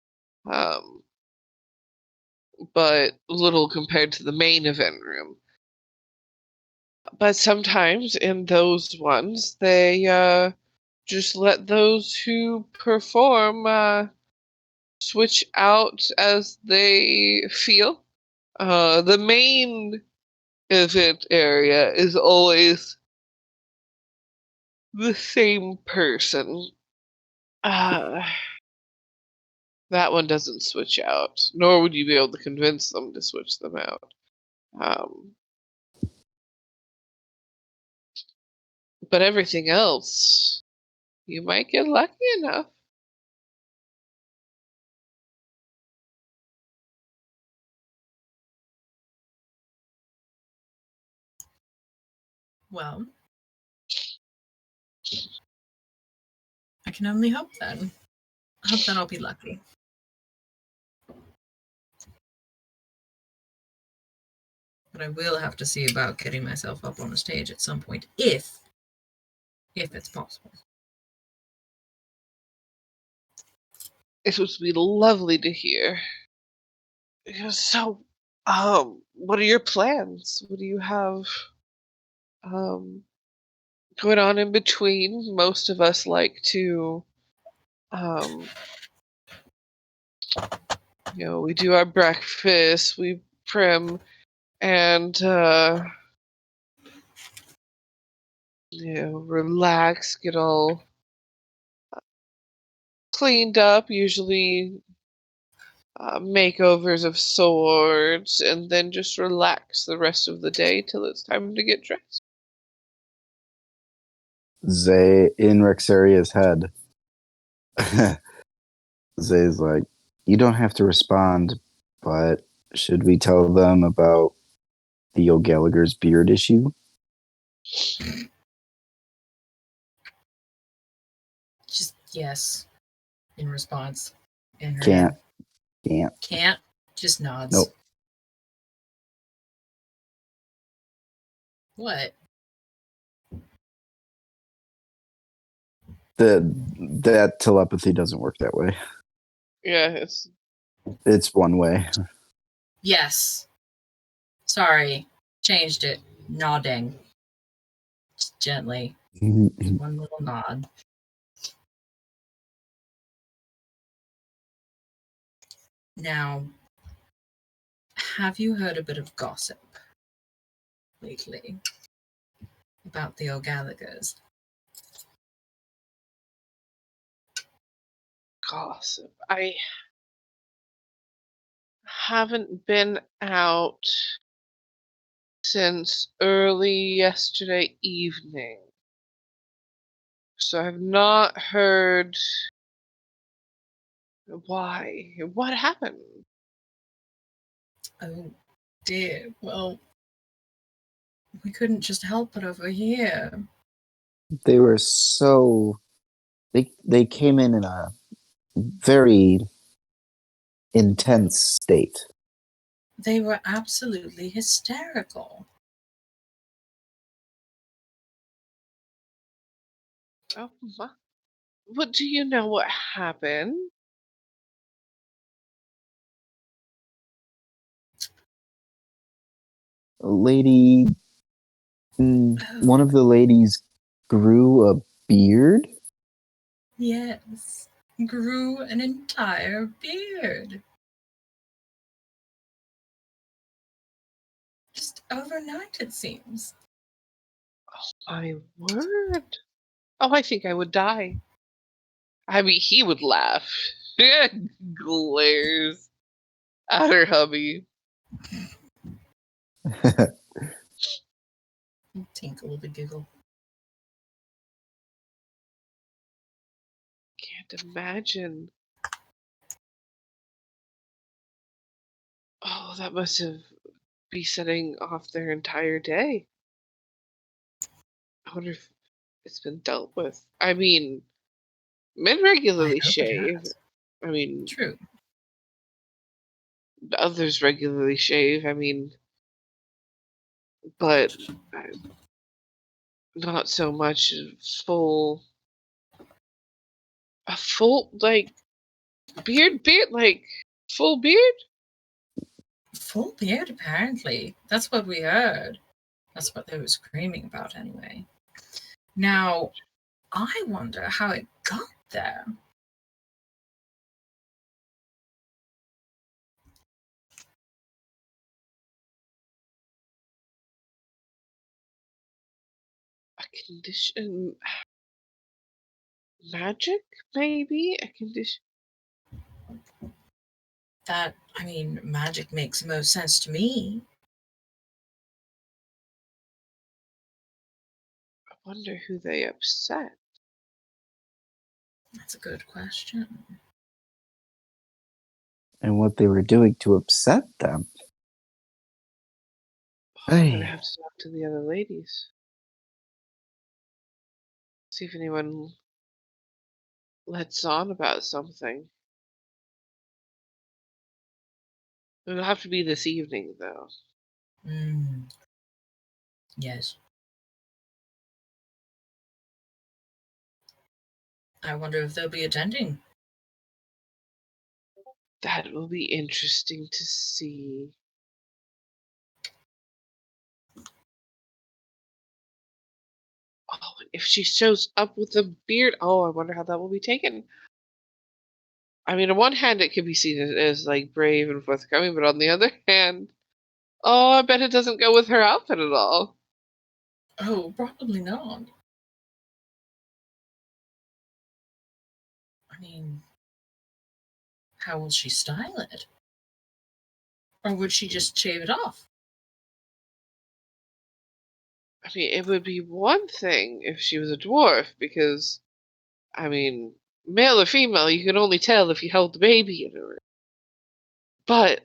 but little compared to the main event room. But sometimes in those ones, they just let those who perform switch out as they feel. The main event area is always the same person. That one doesn't switch out, nor would you be able to convince them to switch them out. But everything else, you might get lucky enough. Well, I can only hope then. I hope that I'll be lucky. But I will have to see about getting myself up on a stage at some point, if it's possible. It would be lovely to hear. So, what are your plans? What do you have going on in between? Most of us like to, we do our breakfast, we prim, and relax, get all cleaned up, usually makeovers of swords, and then just relax the rest of the day till it's time to get dressed. Zay in Rexeria's head. Zay's like, you don't have to respond, but should we tell them about Theo Gallagher's beard issue? Just yes, in response. In her Can't. head. Can't. Just nods. Nope. What? That telepathy doesn't work that way. Yeah, It's one way. Yes. Sorry. Changed it. Nodding. Just gently. One little nod. Now, have you heard a bit of gossip lately about the O'Gallaghers? gossip. I haven't been out since early yesterday evening, so I've not heard why. What happened? Oh dear. Well, we couldn't just help it over here. They were so they came in a very intense state. They were absolutely hysterical. Oh, what do you know what happened? a lady. One of the ladies grew a beard. Yes. Grew an entire beard. Just overnight, it seems. My word. Oh, I think I would die. I mean, he would laugh. Glares at her hubby. Tinkle the giggle. Can't imagine. Oh, that must have be setting off their entire day. I wonder if it's been dealt with. I mean, men regularly I hope it shave. has. I mean, True. others regularly shave. I mean, but not so much full. A full like beard, like full beard. Full beard, apparently. That's what we heard. That's what they were screaming about, anyway. Now, I wonder how it got there. A condition. Magic, maybe a condition. That, I mean, magic makes the most sense to me. I wonder who they upset. That's a good question. And what they were doing to upset them. I'm gonna Hey. have to talk to the other ladies. See if anyone lets on about something. It'll have to be this evening, though. Yes. I wonder if they'll be attending. That will be interesting to see. Oh, and if she shows up with a beard, oh, I wonder how that will be taken. I mean, on one hand, it could be seen as like brave and forthcoming, but on the other hand, oh, I bet it doesn't go with her outfit at all. Oh, probably not. I mean, how will she style it? Or would she just shave it off? I mean, it would be one thing if she was a dwarf, because, I mean, male or female, you can only tell if you held the baby in her. But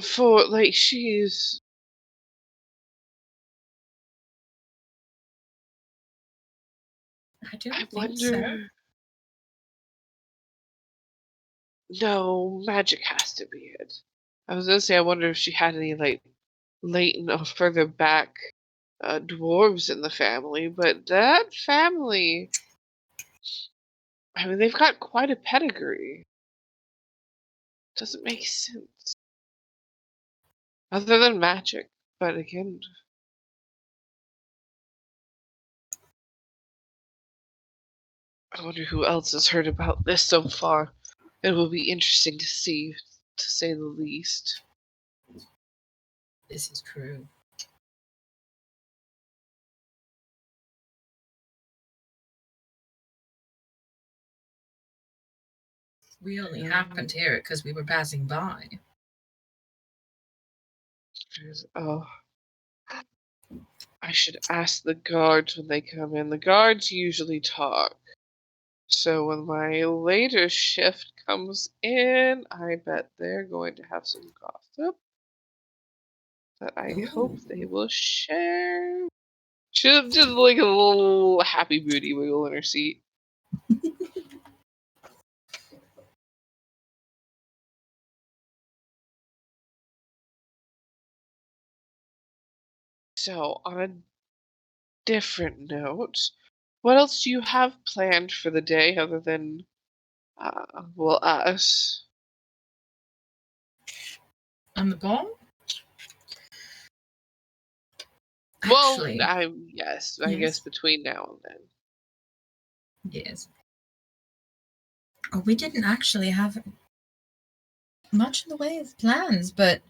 for like, she's. I don't I think wonder. so. No, magic has to be it. I was gonna say, I wonder if she had any like latent or further back dwarves in the family, but that family, I mean, they've got quite a pedigree. Doesn't make sense. Other than magic, but again, I wonder who else has heard about this so far. It will be interesting to see, to say the least. This is true. We only happened to hear it because we were passing by. Oh, I should ask the guards when they come in. The guards usually talk. So when my later shift comes in, I bet they're going to have some gossip that I hope they will share. She'll just like a little happy booty wiggle in her seat. So on a different note, what else do you have planned for the day other than, well, us? On the ball? actually, Well, yes, I guess Yes. between now and then. yes. Oh, we didn't actually have much in the way of plans, but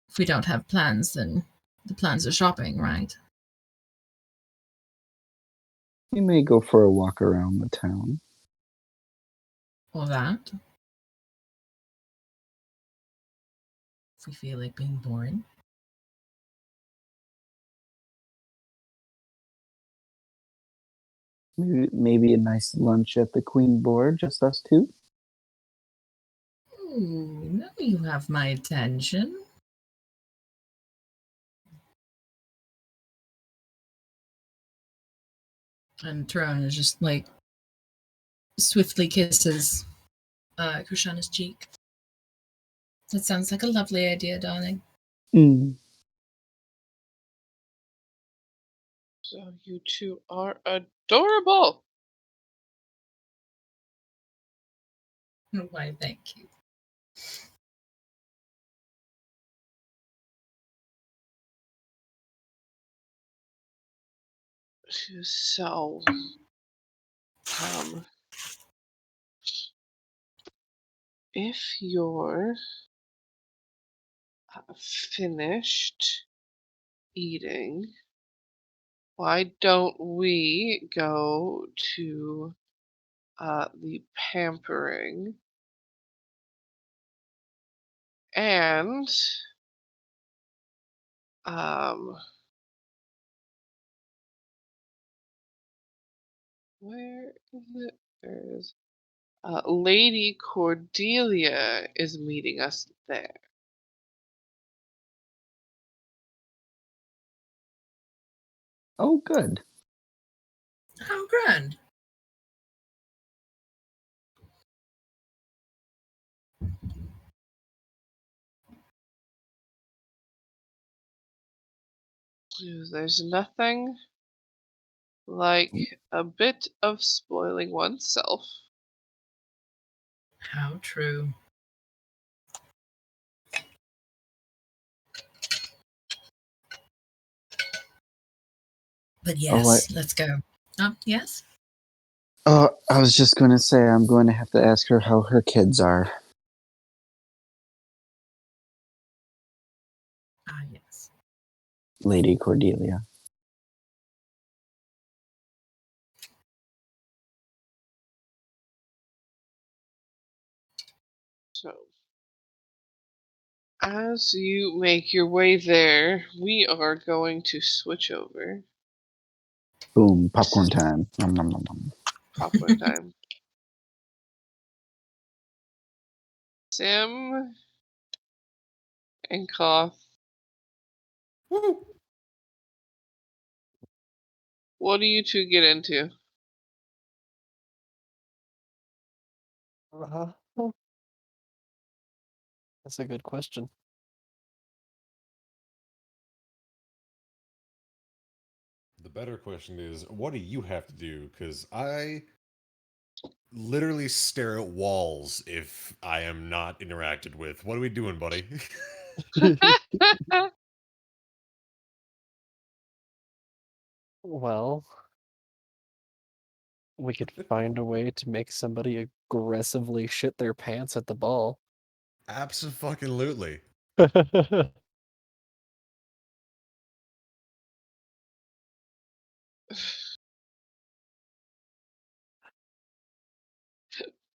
if we don't have plans, then the plans are shopping, right? We may go for a walk around the town. Or that. If we feel like being boring. Maybe a nice lunch at the Queen board, just us two. Ooh, now you have my attention. And Tyrone is just like swiftly kisses Krishana's cheek. That sounds like a lovely idea, darling. Mm. So you two are adorable. Why, thank you. So, if you're finished eating, why don't we go to the pampering and where is it? There's Lady Cordelia is meeting us there. Oh, good. How grand. There's nothing like a bit of spoiling oneself. How true. But yes, let's go. Yes? Oh, I was just going to say I'm going to have to ask her how her kids are. Yes. Lady Cordelia. So, as you make your way there, we are going to switch over. Boom, popcorn time. Nom, nom, nom, nom. Popcorn time. Sim and Koth. What do you two get into? Uh, that's a good question. The better question is, what do you have to do? Because I literally stare at walls if I am not interacted with. What are we doing, buddy? Well, we could find a way to make somebody aggressively shit their pants at the ball. Abso-fucking-lutely. But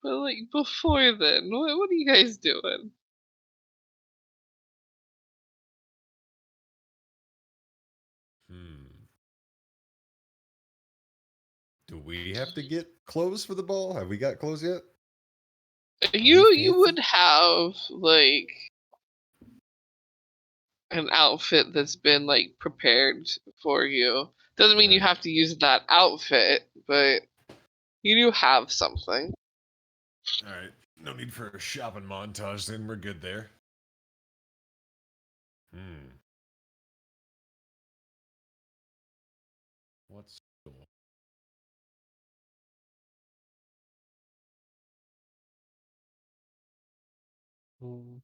like before then, what are you guys doing? Do we have to get clothes for the ball? Have we got clothes yet? You would have like an outfit that's been like prepared for you. Doesn't mean you have to use that outfit, but you do have something. Alright, no need for a shopping montage then, we're good there. What's cool? Mm.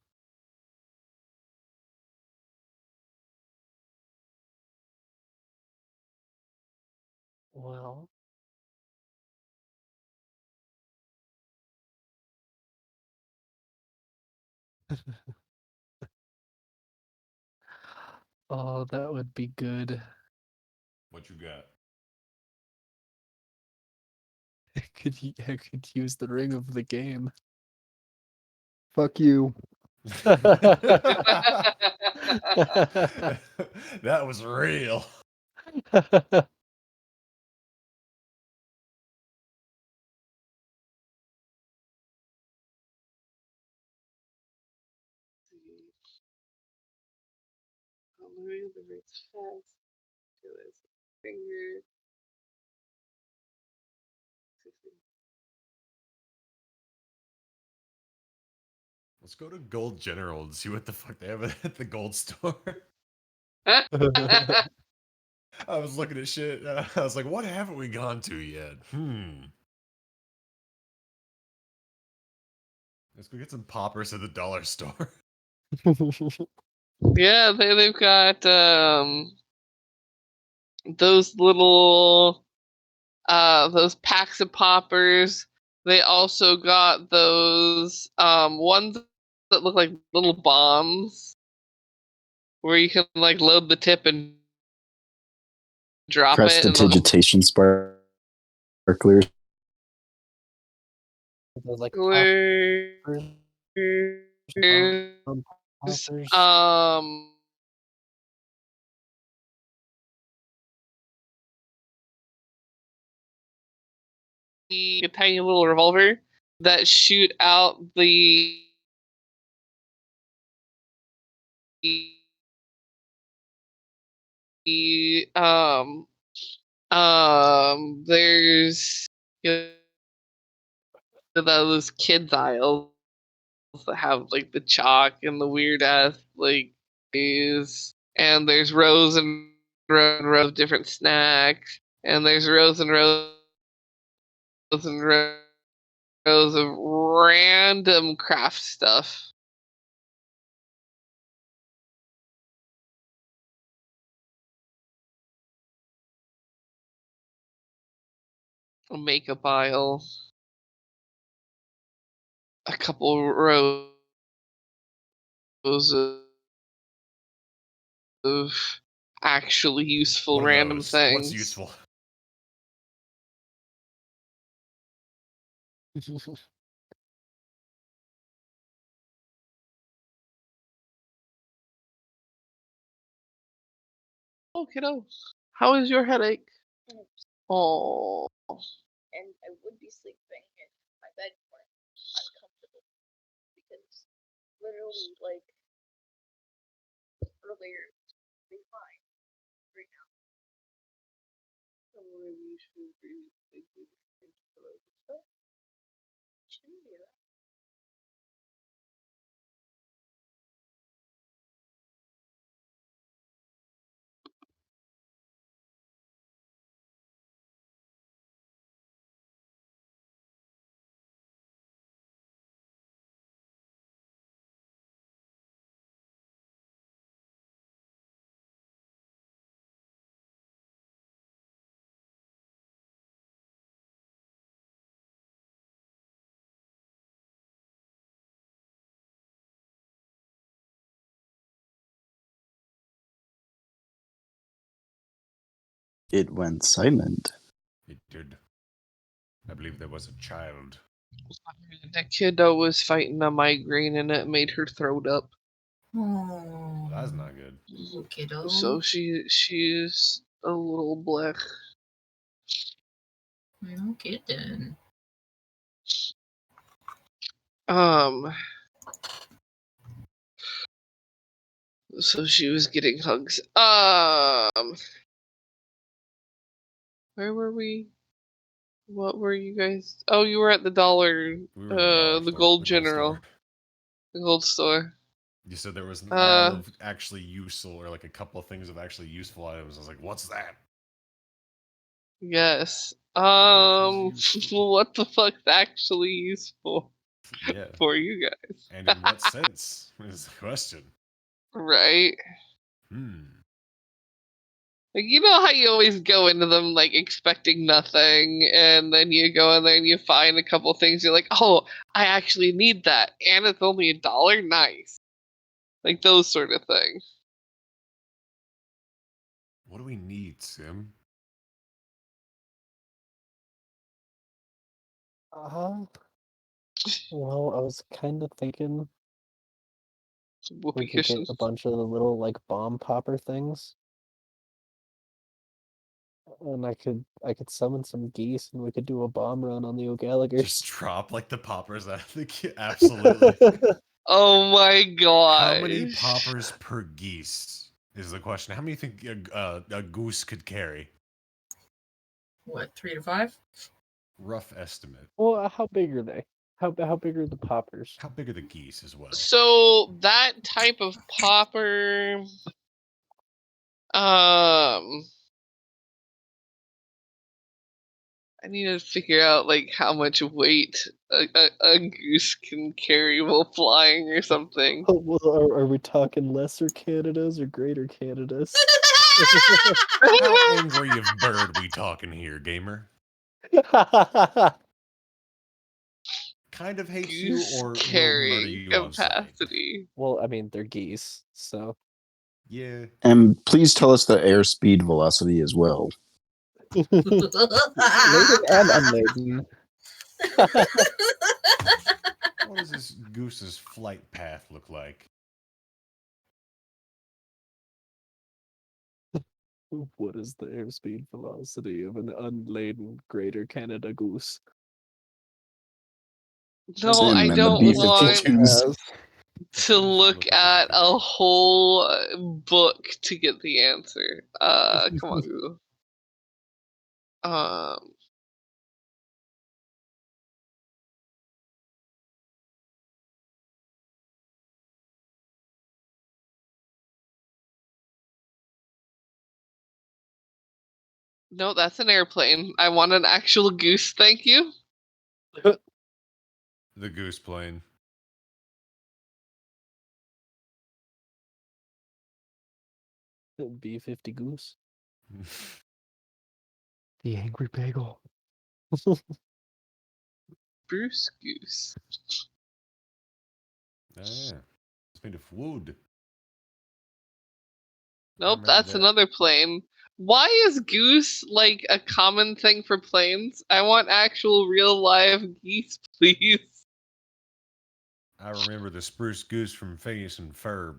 Well. Oh, that would be good. What you got? I could use the ring of the game. Fuck you. That was real. Move the wrist fast to his finger. Let's go to Gold General and see what the fuck they have at the gold store. I was looking at shit. I was like, what haven't we gone to yet? Let's go get some poppers at the dollar store. Yeah, they've got those little those packs of poppers. They also got those ones that look like little bombs where you can like load the tip and drop it. And Prestidigitation sparklers. Those, like, there's poppers. A tiny little revolver that shoot out the there's those kids aisles that have like the chalk and the weird ass like these, and there's rows and rows and rows of different snacks, and there's rows and rows and rows of random craft stuff. A makeup aisle, a couple rows of actually useful What are random those? things. What's useful? Oh, kiddo, how is your headache? Oh, And I would be sleeping if my bed weren't uncomfortable. Because literally, like, earlier, be fine. Right now. Shouldn't be that. It went silent. It did. I believe there was a child. that kiddo was fighting a migraine and it made her throw up. Oh, That's not good. little kiddo. So she's a little black. No kidding. So she was getting hugs. Where were we? What were you guys? Oh, you were at the dollar, We were at the dollar the store, Gold the General, store. the Gold Store. You said there was an aisle of actually useful, or like a couple of things of actually useful items. I was like, what's that? Yes. useful? What the fuck's actually useful Yeah. for you guys? And in what sense is the question. Right. Like, you know how you always go into them, like, expecting nothing, and then you go in there and you find a couple things, you're like, oh, I actually need that, and it's only $1? Nice. Like, those sort of things. What do we need, Sim? Well, I was kind of thinking Some we whoopee could get cushions. a bunch of the little like bomb popper things, and I could summon some geese, and we could do a bomb run on the Just O'Gallagher's. drop like the poppers out of the Absolutely. Oh my How many gosh. poppers per geese is the question? How many you think a goose could carry? What, 3 to 5? Rough estimate. Well, how big are they? How big are the poppers? How big are the geese as well? So, that type of popper... I need to figure out, like, how much weight a goose can carry while flying or something. Oh, well, are we talking lesser Canadas or greater Canadas? How angry of bird we talking here, gamer? Kind of hates you Goose or will murder carrying you on sight? capacity. Well, I mean, they're geese, so. Yeah. And please tell us the airspeed velocity as well. Laden and unladen. What does this goose's flight path look like? What is the airspeed velocity of an unladen Greater Canada goose? No, Sim I and the don't want B-52s. to look at a whole book to get the answer. Come on, Google. No, that's an airplane. I want an actual goose, thank you. The goose plane. B-50 goose. The angry bagel. Bruce Goose. Yeah. It's made of wood. Nope, remember that's that. another plane. Why is goose like a common thing for planes? I want actual real live geese, please. I remember the spruce goose from Phineas and Ferb.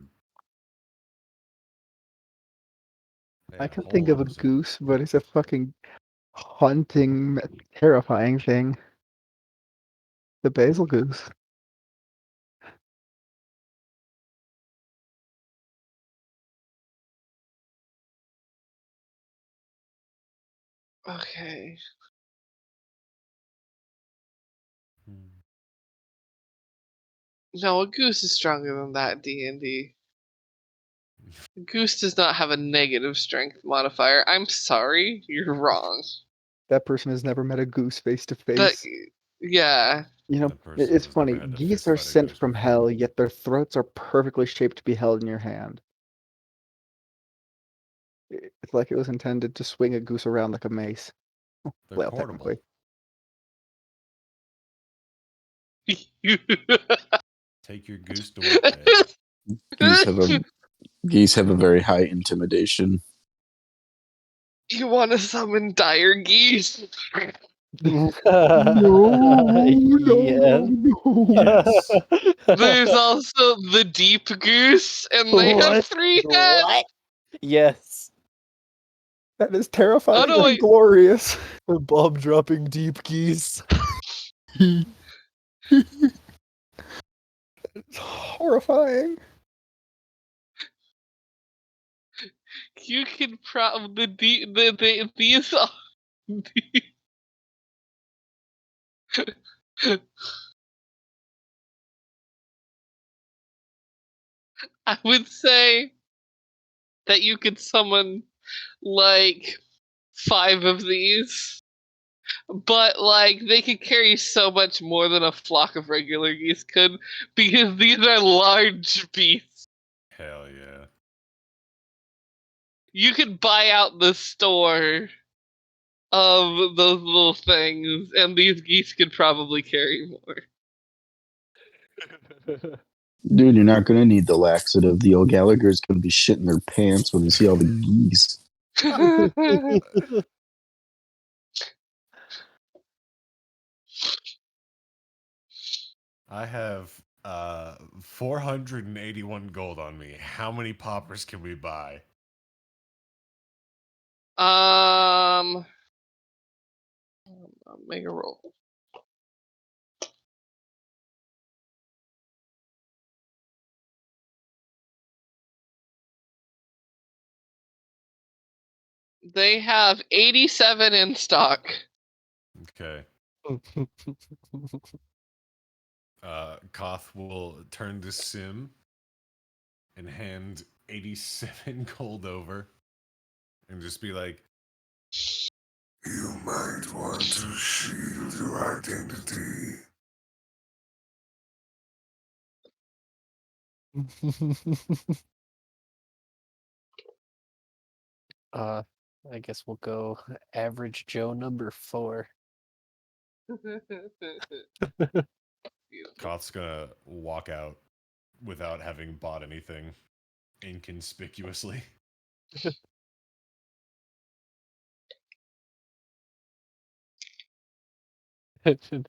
They I had can whole think of a episode. goose, but it's a fucking haunting, terrifying thing. The basil goose. Okay. Hmm. No, a goose is stronger than that, D&D. Goose does not have a negative strength modifier. I'm sorry, you're wrong. That person has never met a goose face to That, face. yeah. You know, That person it's has never funny. had to Geese fist are fight a sent goose from before. hell, yet their throats are perfectly shaped to be held in your hand. It's like it was intended to swing a goose around like a mace. They're Well, portable. technically. Take your goose to work day. Geese have a very high intimidation. You want to summon dire geese? No, Yes. Yes. There's also the deep goose, and they have What? 3 heads. What? Yes. that is terrifying Oh no, and wait. glorious. Bomb dropping deep geese. It's horrifying. You can probably these are I would say that you could summon like 5 of these, but like they could carry so much more than a flock of regular geese could because these are large beasts. Hell yeah. You could buy out the store of those little things, and these geese could probably carry more. Dude, you're not gonna need the laxative. The old Gallagher's gonna be shitting their pants when they see all the geese. I have 481 gold on me. How many poppers can we buy? I'll make a roll. They have 87 in stock. Okay. Koth will turn to Sim and hand 87 gold over and just be like, You might want to shield your identity. I guess we'll go average Joe number 4. Koth's gonna walk out without having bought anything inconspicuously.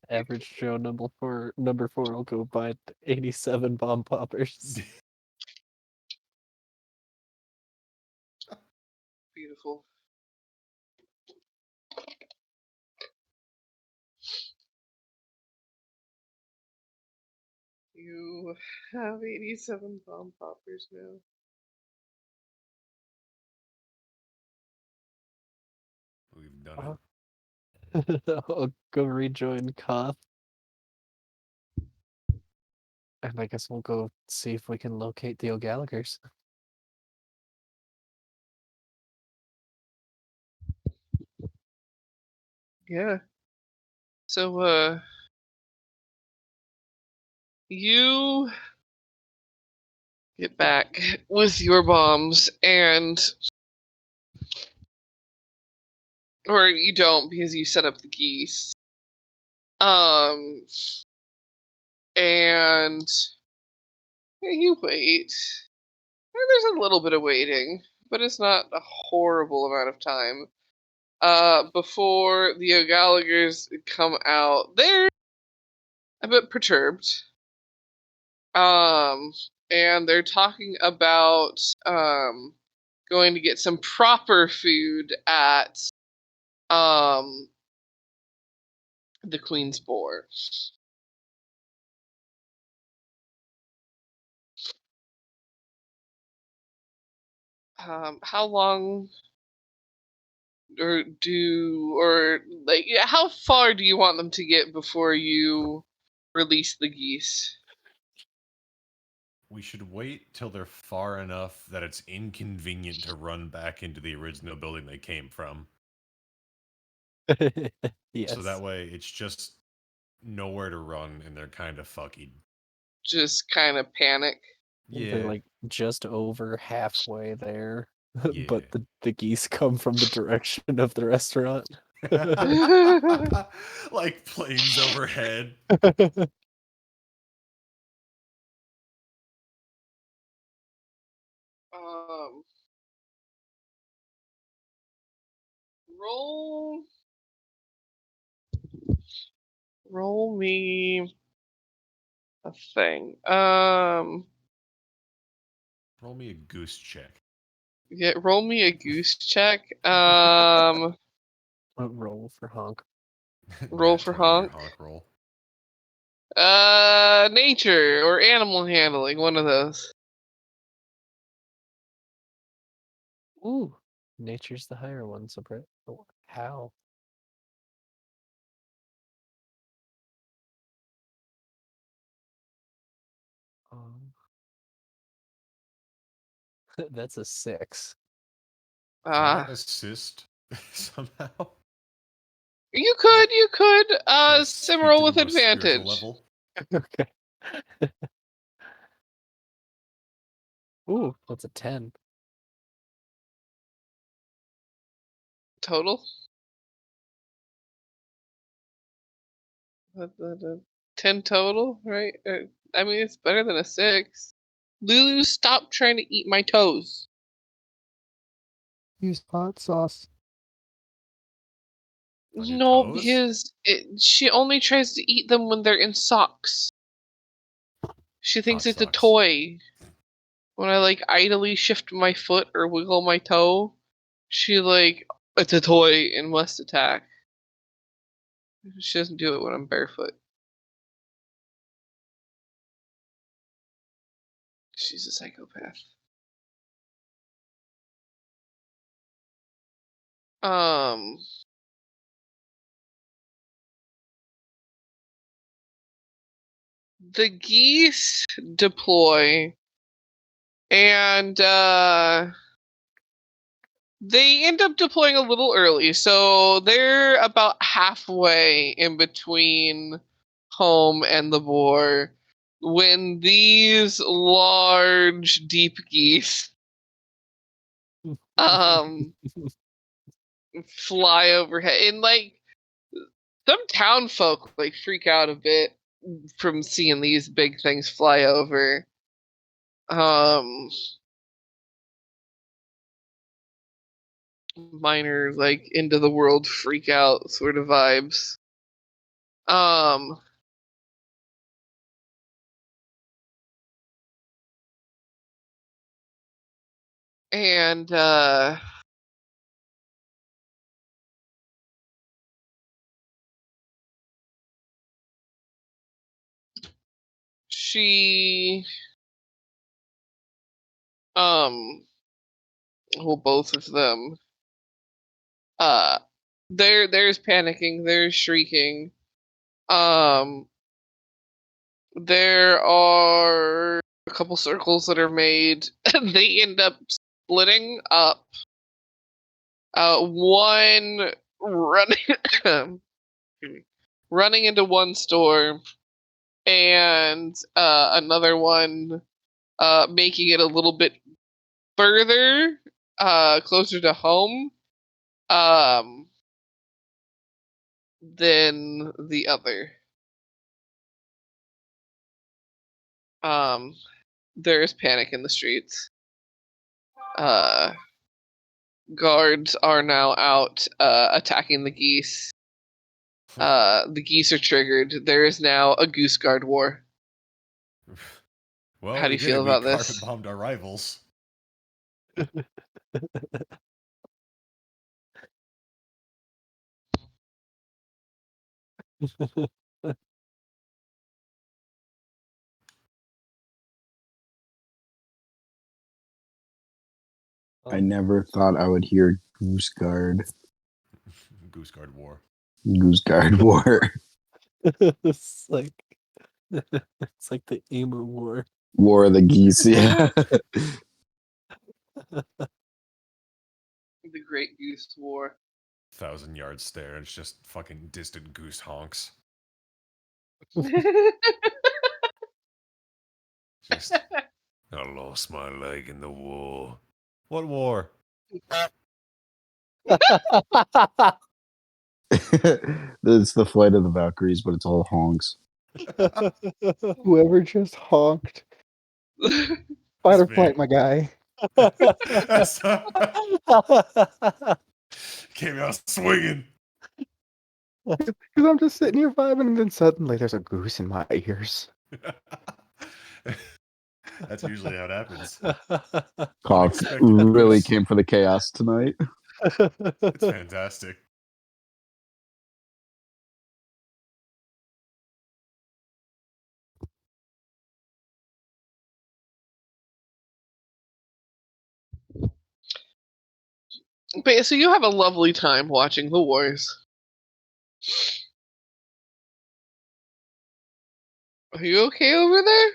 Average Joe number 4 will go buy 87 bomb poppers. Beautiful. You have 87 bomb poppers now. We've done it. I'll go rejoin Koth. And I guess we'll go see if we can locate the O'Gallagher's. Yeah. So, you get back with your bombs or you don't because you set up the geese. And you wait. And there's a little bit of waiting, but it's not a horrible amount of time. Before the O'Gallagher's come out, they're a bit perturbed. And they're talking about going to get some proper food at the Queen's Boar. How long how far do you want them to get before you release the geese? We should wait till they're far enough that it's inconvenient to run back into the original building they came from. Yes. So that way it's just nowhere to run and they're kind of fucking. Just kind of panic. Yeah. They're like just over halfway there. Yeah. But the geese come from the direction of the restaurant. Like planes overhead. Roll me a thing. Roll me a goose check. Yeah, roll me a goose check. Roll for honk. Roll Nat for 20 on your honk. roll. Nature or animal handling, one of those. Ooh, nature's the higher one, so Brett. Oh, how? That's a 6. Can I assist somehow? You could. Can I Sim speak roll to with the more spiritual advantage. level? Okay. Ooh, that's a 10. total. 10 total, right? I mean, it's better than a 6. Lulu, stop trying to eat my toes. Use hot sauce. On your No, toes? because she only tries to eat them when they're in socks. She thinks Hot it's a socks. toy. When I like idly shift my foot or wiggle my toe, she like, it's a toy and must attack. She doesn't do it when I'm barefoot. She's a psychopath. The geese deploy, and they end up deploying a little early, so they're about halfway in between home and the boar when these large deep geese um fly overhead, and like some town folk like freak out a bit from seeing these big things fly over. Minor like into the world freak out sort of vibes. And she well, both of them there's panicking, there's shrieking. There are a couple circles that are made. They end up splitting up. One running running into one store, and another one making it a little bit further, closer to home, than the other. There's panic in the streets. Guards are now out attacking the geese. The geese are triggered. There is now a goose guard war. Well, How do we you did feel it. We about this? carpet bombed our rivals. I never thought I would hear Goose Guard. Goose Guard War. Goose Guard War. It's like it's like the Emu War. War of the Geese, yeah. The Great Goose War. 1,000-yard stare. It's just fucking distant goose honks. Just, I lost my leg in the war. What war? It's the flight of the Valkyries, but it's all honks. Whoever just honked. Fight or flight, my guy. Came out swinging. Because I'm just sitting here vibing, and then suddenly there's a goose in my ears. That's usually how it happens. Koth Unexpected really goose. came for the chaos tonight. It's fantastic. But yeah, so you have a lovely time watching the wars. Are you okay over there?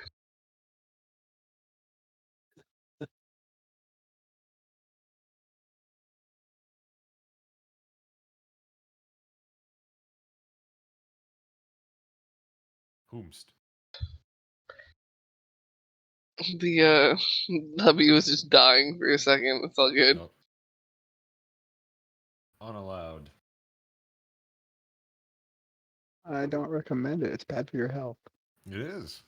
Whomst. The hubby was just dying for a second. It's all good. Oh. unallowed. I don't recommend it. It's bad for your health. It is.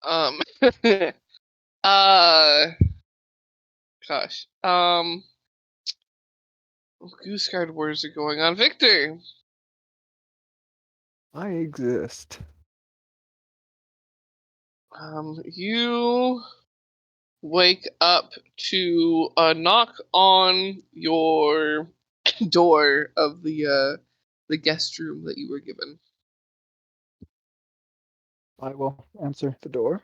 Um. uh. Gosh. Goose Guard wars are going on. Victor. I exist. You wake up to a knock on your door of the guest room that you were given. I will answer the door.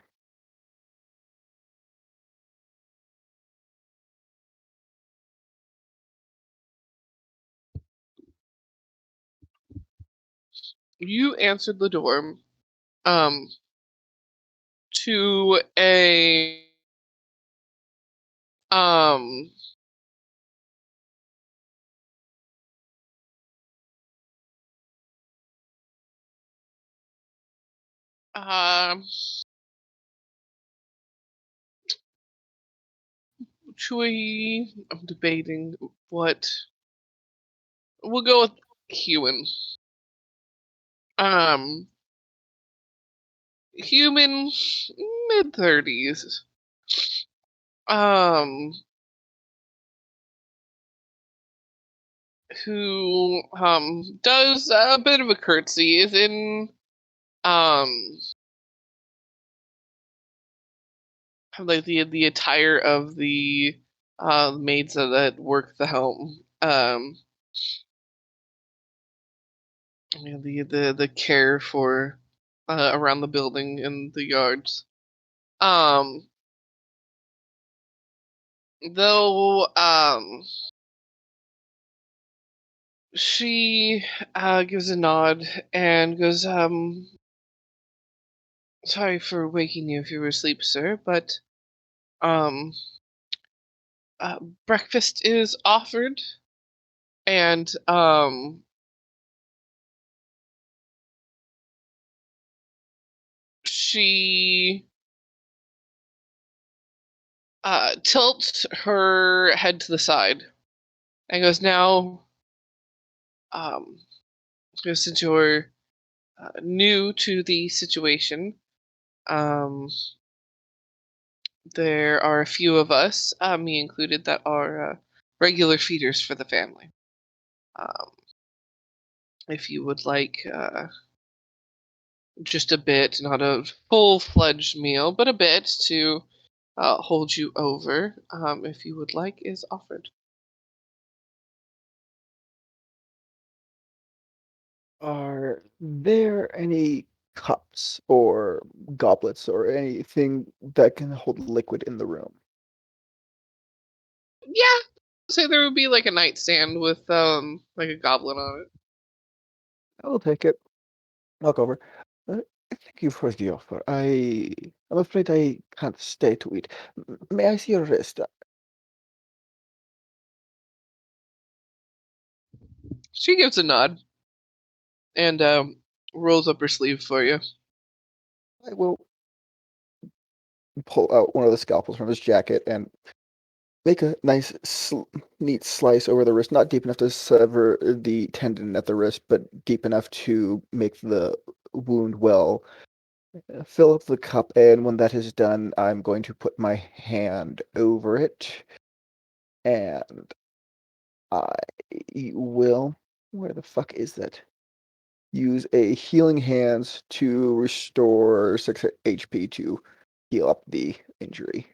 You answered the door um to a um um to a I'm debating what we'll go with human. Um human mid-30s. Um who does a bit of a curtsy, is in um like the attire of the maids that work the home. The care for around the building and the yards. Um though she gives a nod and goes, sorry for waking you if you were asleep, sir, but um breakfast is offered, and she tilts her head to the side and goes, now um since you're new to the situation, um there are a few of us, me included, that are regular feeders for the family. Um, if you would like just a bit, not a full-fledged meal, but a bit to hold you over, if you would like, is offered. Are there any cups or goblets or anything that can hold liquid in the room? Yeah, so there would be like a nightstand with like a goblet on it. I will take it. Walk over. Uh, Thank you for the offer. I'm afraid I can't stay to eat. May I see your wrist? She gives a nod and rolls up her sleeve for you. I will pull out one of the scalpels from his jacket and make a nice, neat slice over the wrist, not deep enough to sever the tendon at the wrist, but deep enough to make the wound well. Fill up the cup, and when that is done, I'm going to put my hand over it, and I will. Where the fuck is that? Use a healing hands to restore 6 HP to heal up the injury.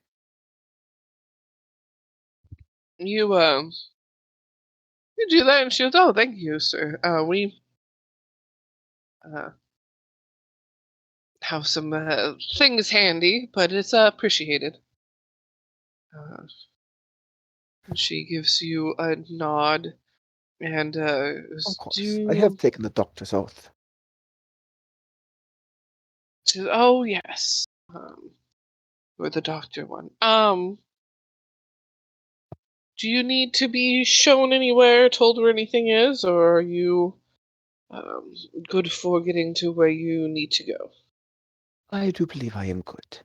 You do that, and she goes, oh, thank you, sir. We uh, have some things handy, but it's appreciated. She gives you a nod and Of course, I have do. taken the doctor's oath. She says, oh yes, you're the doctor one. Do you need to be shown anywhere, told where anything is, or are you um, good for getting to where you need to go? I do believe I am good.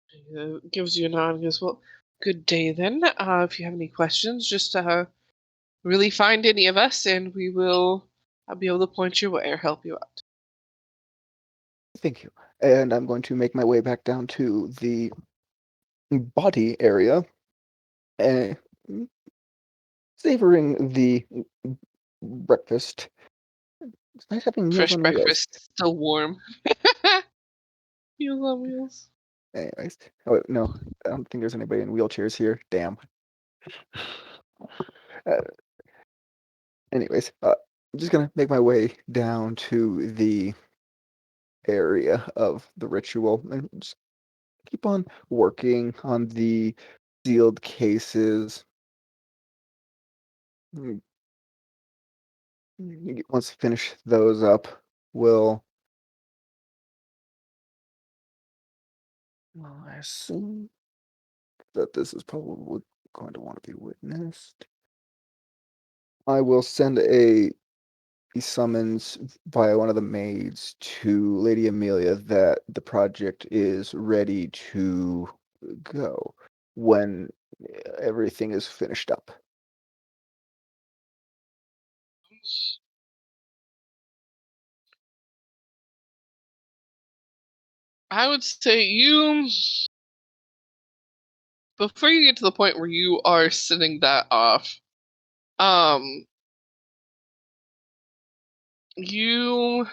He gives you a nod and goes, well, good day then. If you have any questions, just really find any of us and I'll be able to point your way or help you out. Thank you. And I'm going to make my way back down to the body area, uh, savoring the breakfast. It's nice having meals Fresh on wheels. breakfast, still warm. Meals on wheels. Anyways, oh no, I don't think there's anybody in wheelchairs here. Damn. Uh, anyways, I'm just gonna make my way down to the area of the ritual and just keep on working on the sealed cases. Mm, Once I finish those up, we'll. Well, I assume that this is probably going to want to be witnessed. I will send a summons via one of the maids to Lady Amelia that the project is ready to go when everything is finished up. I would say before you get to the point where you are sending that off, you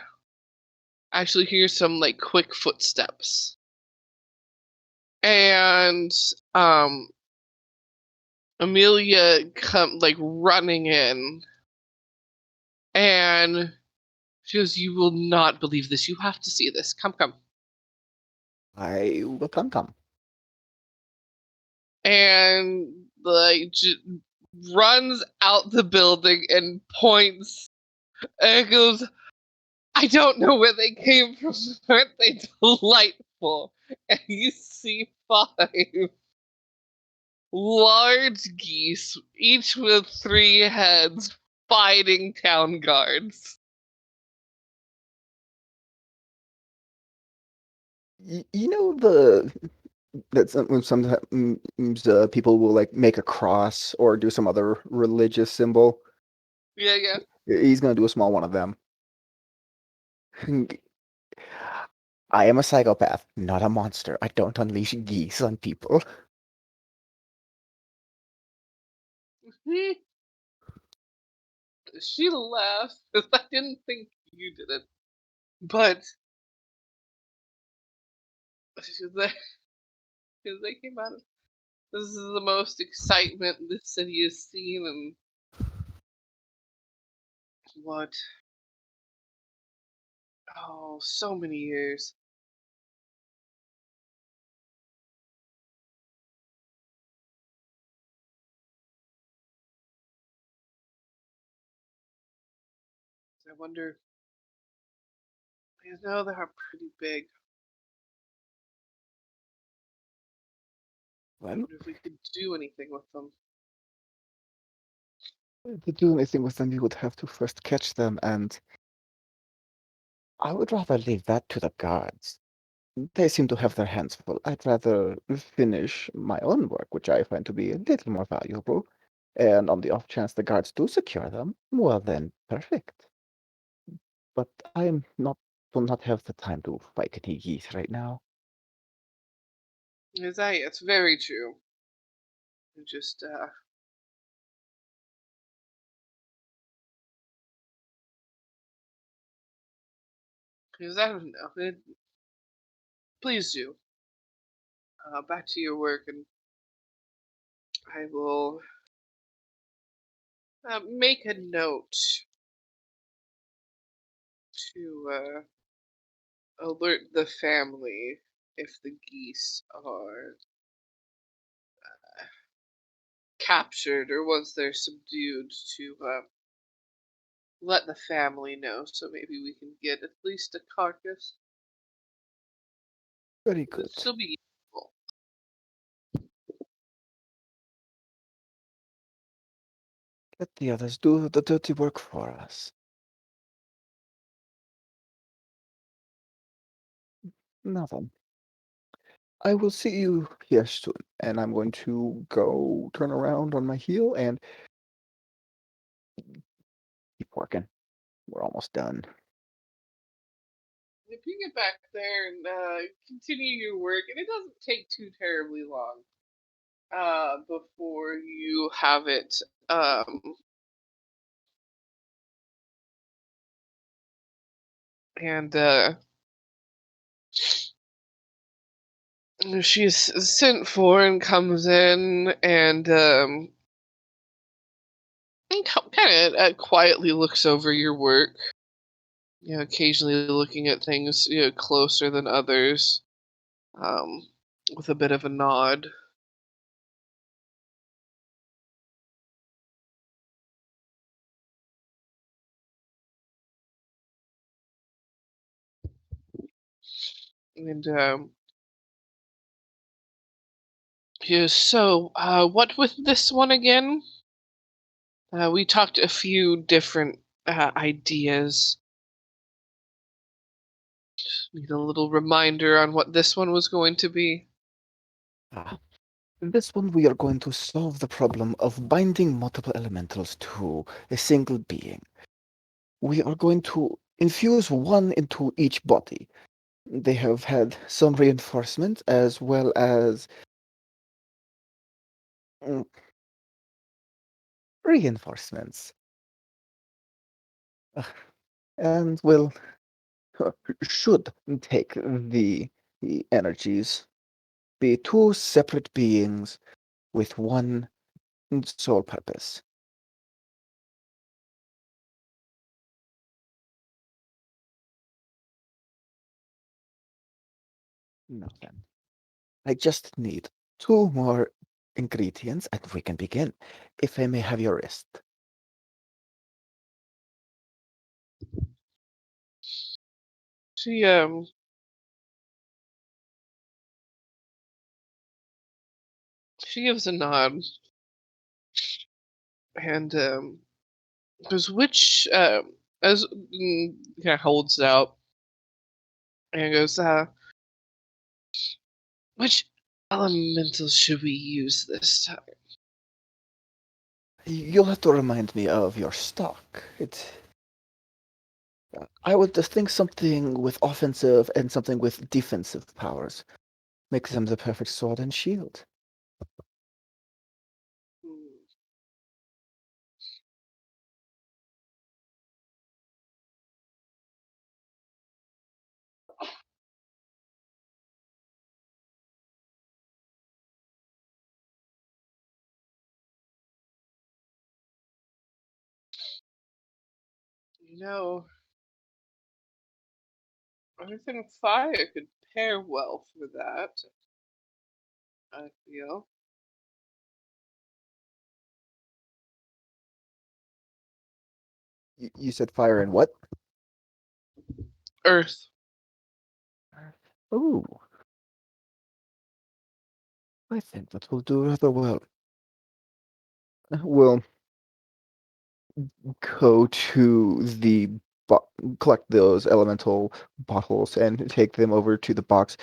actually hear some like quick footsteps. And Amelia come like running in and she goes, you will not believe this. You have to see this. Come. I will come. And like runs out the building and points and goes, I don't know where they came from. Aren't they delightful? And you see 5 large geese, each with 3 heads, fighting town guards. You know that sometimes people will like make a cross or do some other religious symbol. Yeah. He's gonna do a small one of them. I am a psychopath, not a monster. I don't unleash geese on people. She laughed because I didn't think you did it. But they came out of this is the most excitement this city has seen in what? Oh, so many years. I wonder. You know, they are pretty big. I Well, wonder if we could do anything with them. to do anything with them, you would have to first catch them, and I would rather leave that to the guards. They seem to have their hands full. I'd rather finish my own work, which I find to be a little more valuable. And on the off chance the guards do secure them, well then, perfect. But will not have the time to fight any geese right now. It's very true. Just because I don't know. Please do. Back to your work, and I will make a note to alert the family if the geese are captured or once they're subdued to let the family know so maybe we can get at least a carcass. Very It'd good. still be useful. Let the others do the dirty work for us. Now then, I will see you here soon, and I'm going to go turn around on my heel and keep working. We're almost done. If you get back there and continue your work, and it doesn't take too terribly long before you have it and she's sent for and comes in and kind of quietly looks over your work. Occasionally looking at things closer than others, with a bit of a nod. And so, what with this one again? We talked a few different ideas. Need a little reminder on what this one was going to be. This one we are going to solve the problem of binding multiple elementals to a single being. We are going to infuse one into each body. They have had some reinforcement as well as reinforcements. And will should take the energies, be two separate beings with one sole purpose. Now then, I just need two more ingredients and we can begin. If I may have your wrist. She she gives a nod and goes, which as kind of holds it out and goes, which elementals should we use this time? You'll have to remind me of your stock. I would just think something with offensive and something with defensive powers. Makes them the perfect sword and shield. I think fire could pair well for that. I feel. You said fire and what? Earth. Ooh. I think that will do rather well. We'll go to the collect those elemental bottles and take them over to the box.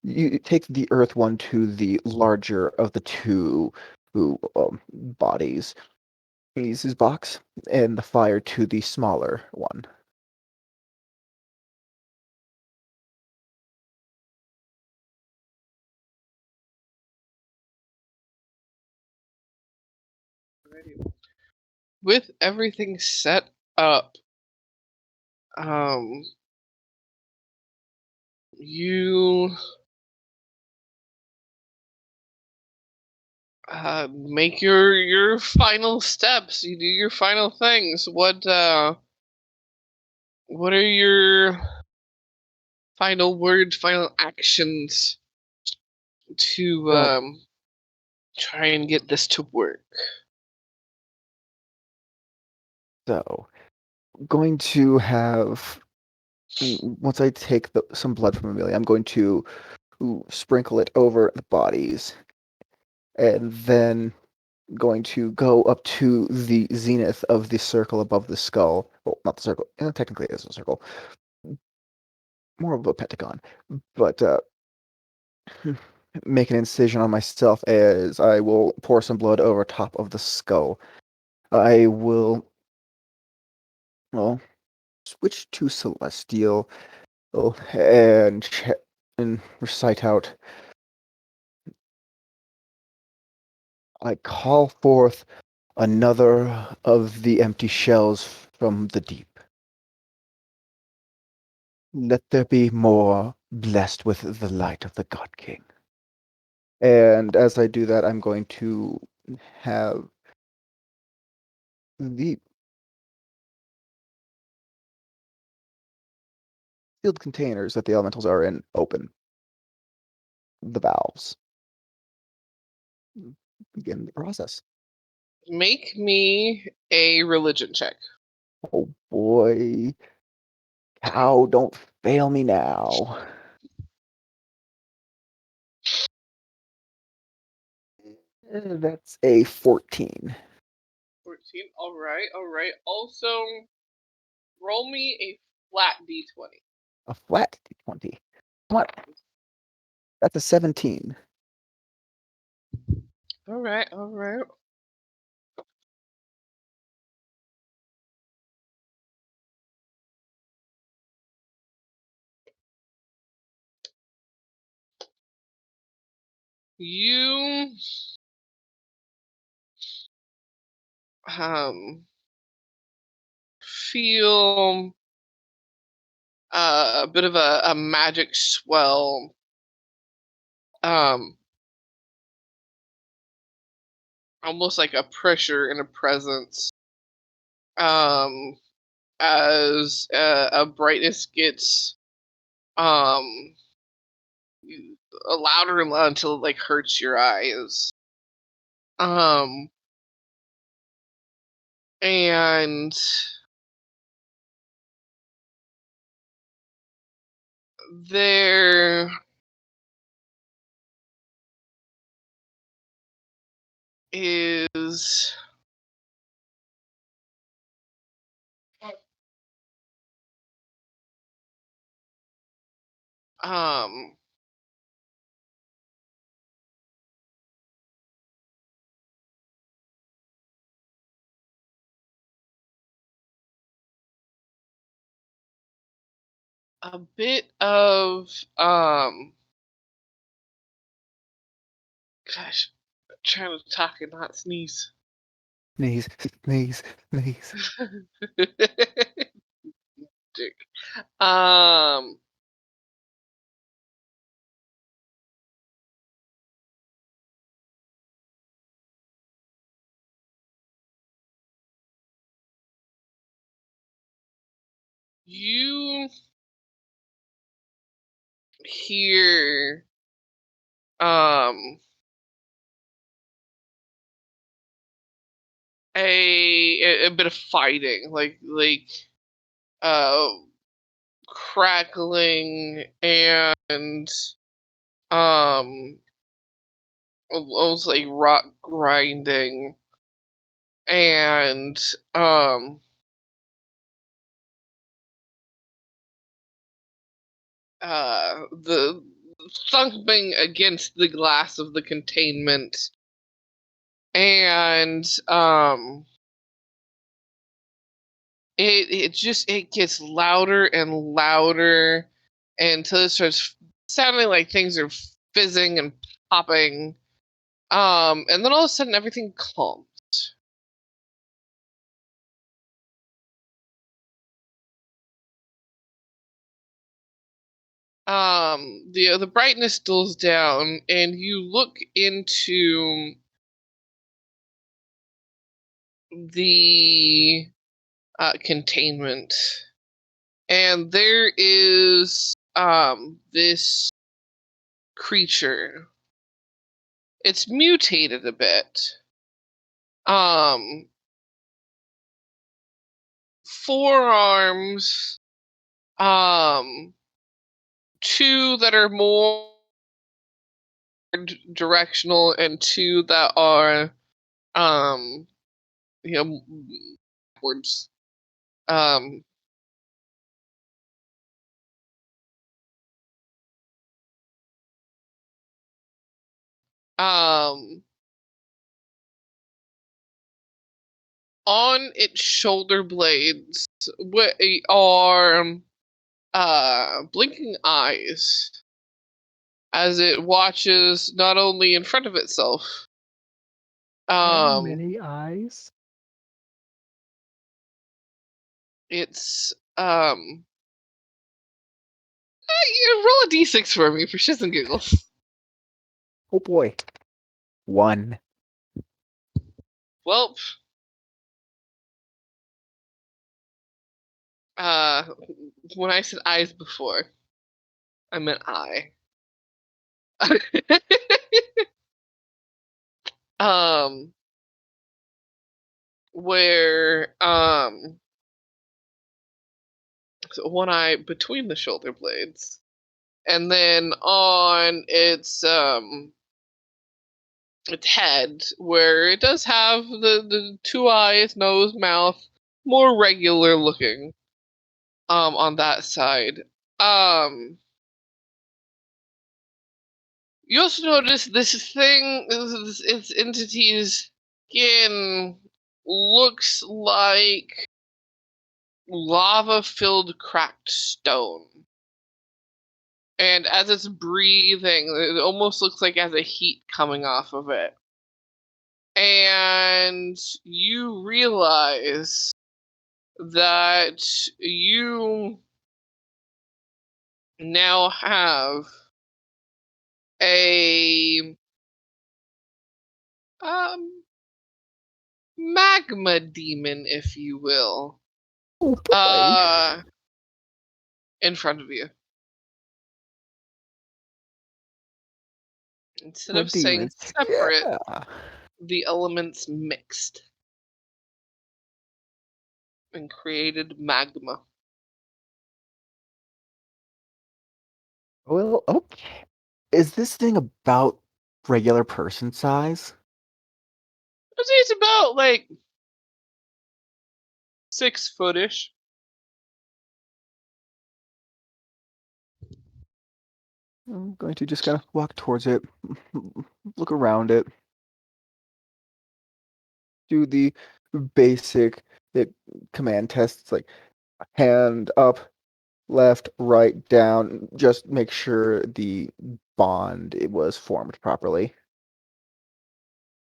You take the earth one to the larger of the two bodies. He uses box, and the fire to the smaller one. With everything set up, you make your final steps. You do your final things. What are your final words, final actions to try and get this to work? So, going to have once I take some blood from Amelia, I'm going to sprinkle it over the bodies, and then going to go up to the zenith of the circle above the skull. Well, not the circle. Technically, it is a circle. More of a pentagon, but make an incision on myself as I will pour some blood over top of the skull. I will, well, switch to Celestial and recite out. I call forth another of the empty shells from the deep. Let there be more blessed with the light of the God King. And as I do that, I'm going to have the sealed containers that the elementals are in open. The valves. Begin the process. Make me a religion check. Oh boy. Cow, don't fail me now. That's a 14. 14. All right, all right. Also, roll me a flat d20. A flat d20. What? That's a 17. All right, all right. You feel a bit of a magic swell almost like a pressure and a presence as a brightness gets um louder and louder until it like hurts your eyes and there is um a bit of gosh, I'm trying to talk and not sneeze. Sneeze, sneeze, sneeze. Dick. Um you hear a bit of fighting, like uh crackling and um almost like rock grinding and the thumping against the glass of the containment and it gets louder and louder until it starts sounding like things are fizzing and popping. And then all of a sudden everything calms. The brightness dulls down and you look into the containment, and there is this creature. It's mutated a bit. Um, 4 arms, um, 2 that are more directional, and 2 that are you know backwards. Um, on its shoulder blades are blinking eyes as it watches not only in front of itself. How many eyes? It's you roll a d6 for me for shits and giggles. Oh boy. 1. Well, when I said eyes before, I meant eye. Where so one eye between the shoulder blades, and then on its head, where it does have the 2 eyes, nose, mouth, more regular looking. On that side. You also notice this thing, its entity's skin looks like lava-filled cracked stone. And as it's breathing, it almost looks like it has a heat coming off of it. And you realize that you now have a magma demon, if you will, Oh boy. in front of you. Instead More of saying demons. separate, Yeah. the elements mixed and created magma. Well, okay. Is this thing about regular person size? I'd say it's about like 6 foot-ish. I'm going to just kind of walk towards it, look around it, do the basic command tests like hand up, left, right, down, just make sure the bond it was formed properly.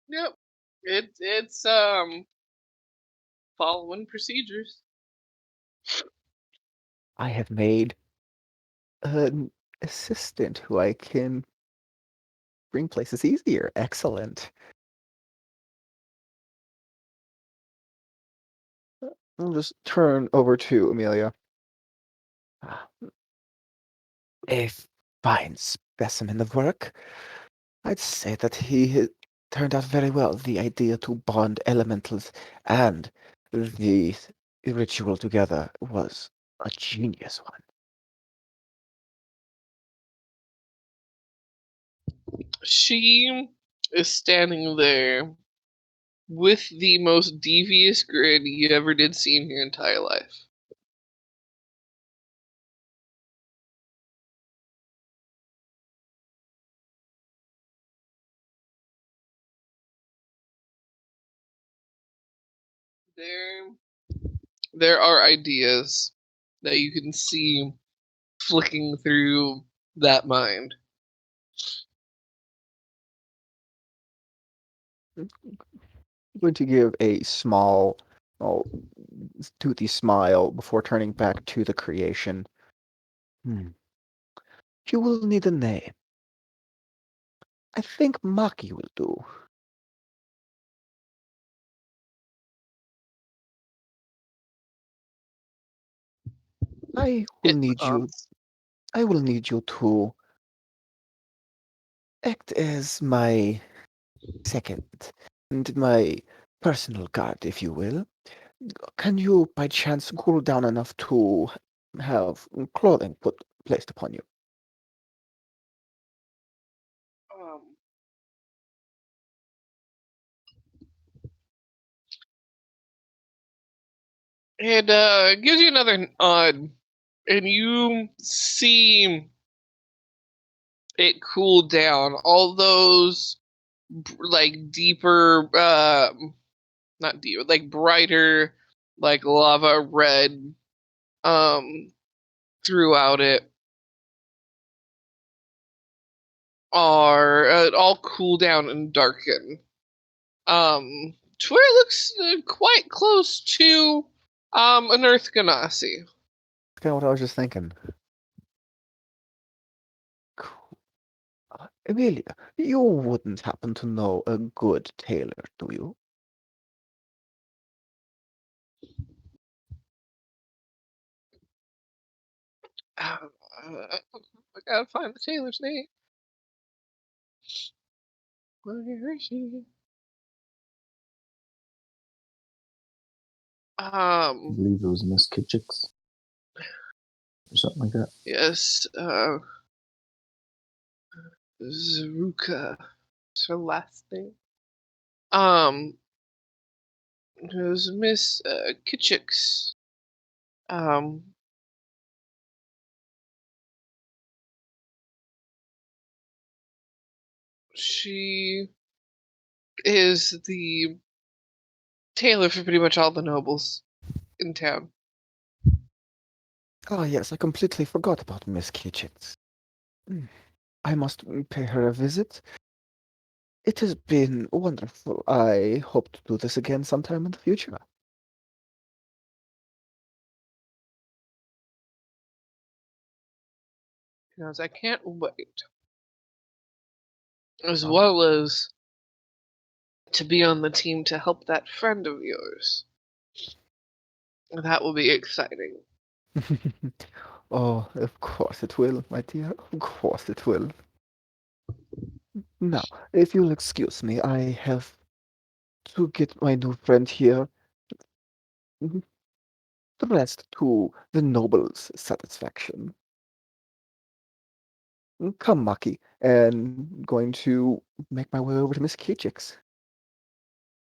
Yep. It's following procedures. I have made an assistant who I can bring places easier. Excellent. I'll just turn over to Amelia. Ah, a fine specimen of work. I'd say that he turned out very well. The idea to bond elementals and the ritual together was a genius one. She is standing there with the most devious grin you ever did see in your entire life. There are ideas that you can see flicking through that mind. I'm going to give a small, oh, toothy smile before turning back to the creation. You will need a name. I think Maki will do. I will It need you. nods. I will need you to act as my second and my personal guard, if you will. Can you, by chance, cool down enough to have clothing placed upon you? Um, it gives you another nod, and you see it cool down. All those like deeper, not deeper, like brighter, like lava red, throughout it are all cool down and darken. To where it looks quite close to an Earth Ganassi. That's kind of what I was just thinking. Cool. Amelia, you wouldn't happen to know a good tailor, do you? I gotta find the tailor's name. Where is she? I believe it was Miss Kitchix or something like that. Yes, Zaruka. What's her last name? It was Miss Kitchix. She is the tailor for pretty much all the nobles in town. Ah, yes, I completely forgot about Miss Kitchens. I must pay her a visit. It has been wonderful. I hope to do this again sometime in the future. Because I can't wait. As Oh. well as to be on the team to help that friend of yours. That will be exciting. Oh, of course it will, my dear. Of course it will. Now, if you'll excuse me, I have to get my new friend here dressed to the noble's satisfaction. Come, Maki, and going to make my way over to Miss Kitchix.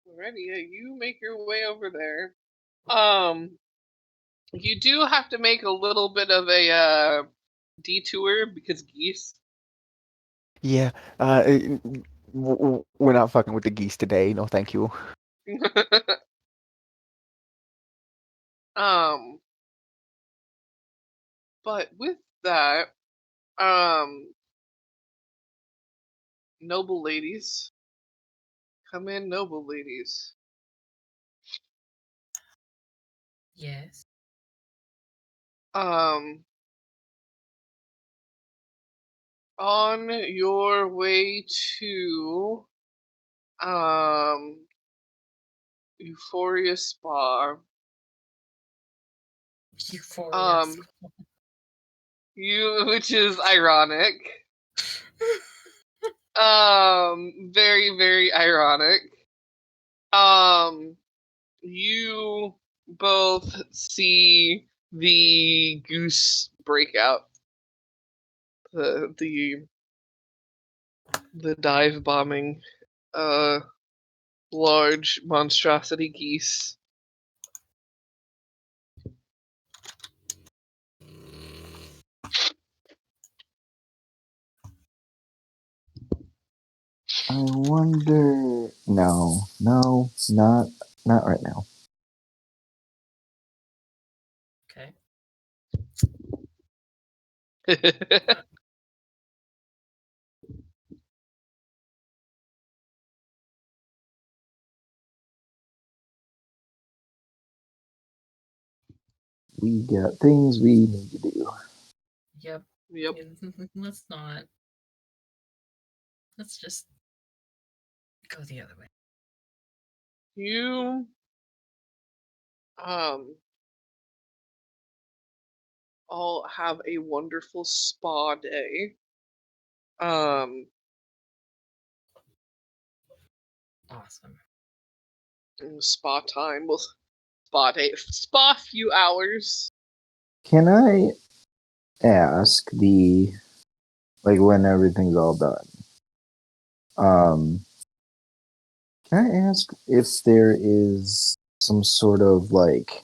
Alrighty, you make your way over there. You do have to make a little bit of a detour because geese. Yeah, we're not fucking with the geese today. No, thank you. um, but with that, noble ladies, come in, noble ladies. Yes. On your way to Euphoria Spa. Euphoria. Which is ironic. Very, very ironic. You both see the goose breakout. The dive bombing large monstrosity geese. I wonder. No, not right now. Okay. We got things we need to do. Yep. Yep. Let's not. Let's just go the other way. You all have a wonderful spa day. Awesome. Spa time. Well, spa day. Spa few hours. Can I ask when everything's all done? Can I ask if there is some sort of like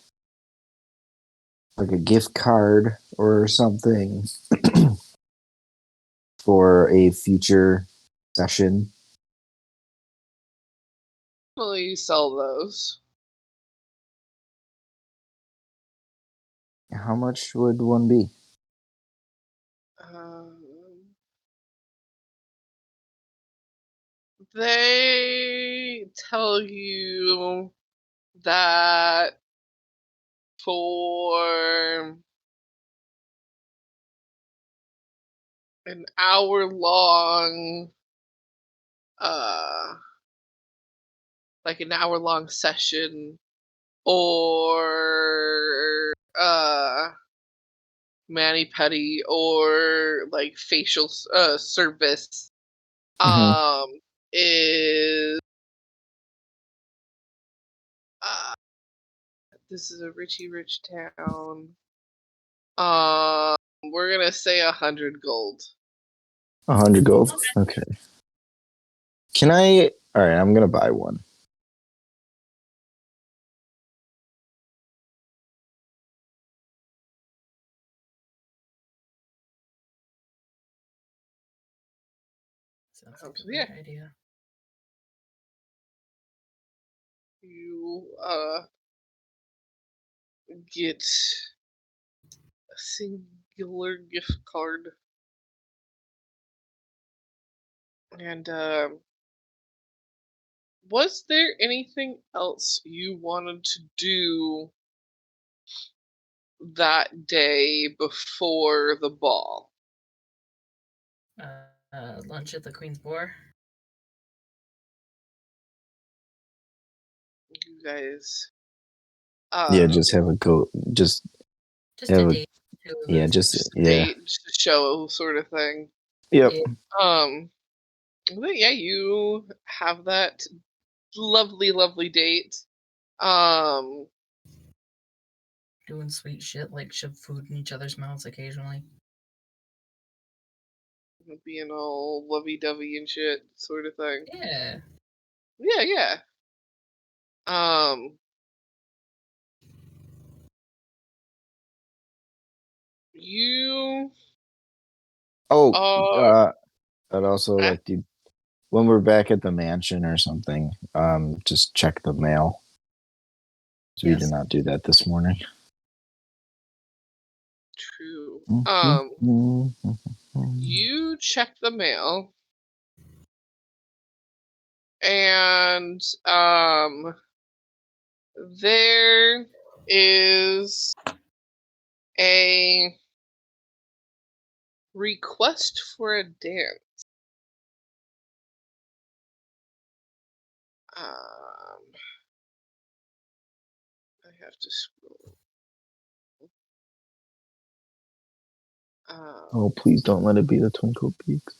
a gift card or something for a future session? definitely sell those. How much would one be? Um, they tell you that for an hour long, like an hour long session, or mani pedi, or like facial service, is this is a richy rich town. We're gonna say 100 gold. 100 gold. Okay. Can I? All right, I'm gonna buy one. Sounds like a Yeah. great idea. You get a singular gift card, and was there anything else you wanted to do that day before the ball? Lunch at the Queen's Boar. You guys, Yeah, just have a go. Just Just have a a date. Two of yeah. us. Just yeah. date, just a show sort of thing. Yep. Yeah. But yeah, you have that lovely date. Um, Doing sweet shit like shove food in each other's mouths occasionally. being all lovey-dovey and shit, sort of thing. Yeah. Yeah. You Oh, are I'd also like to, when we're back at the mansion or something, just check the mail. So we did Yes. not do that this morning. true. Mm-hmm. You check the mail, and there is a request for a dance. I have to scroll. Oh, please don't let it be the Twinkle Peaks.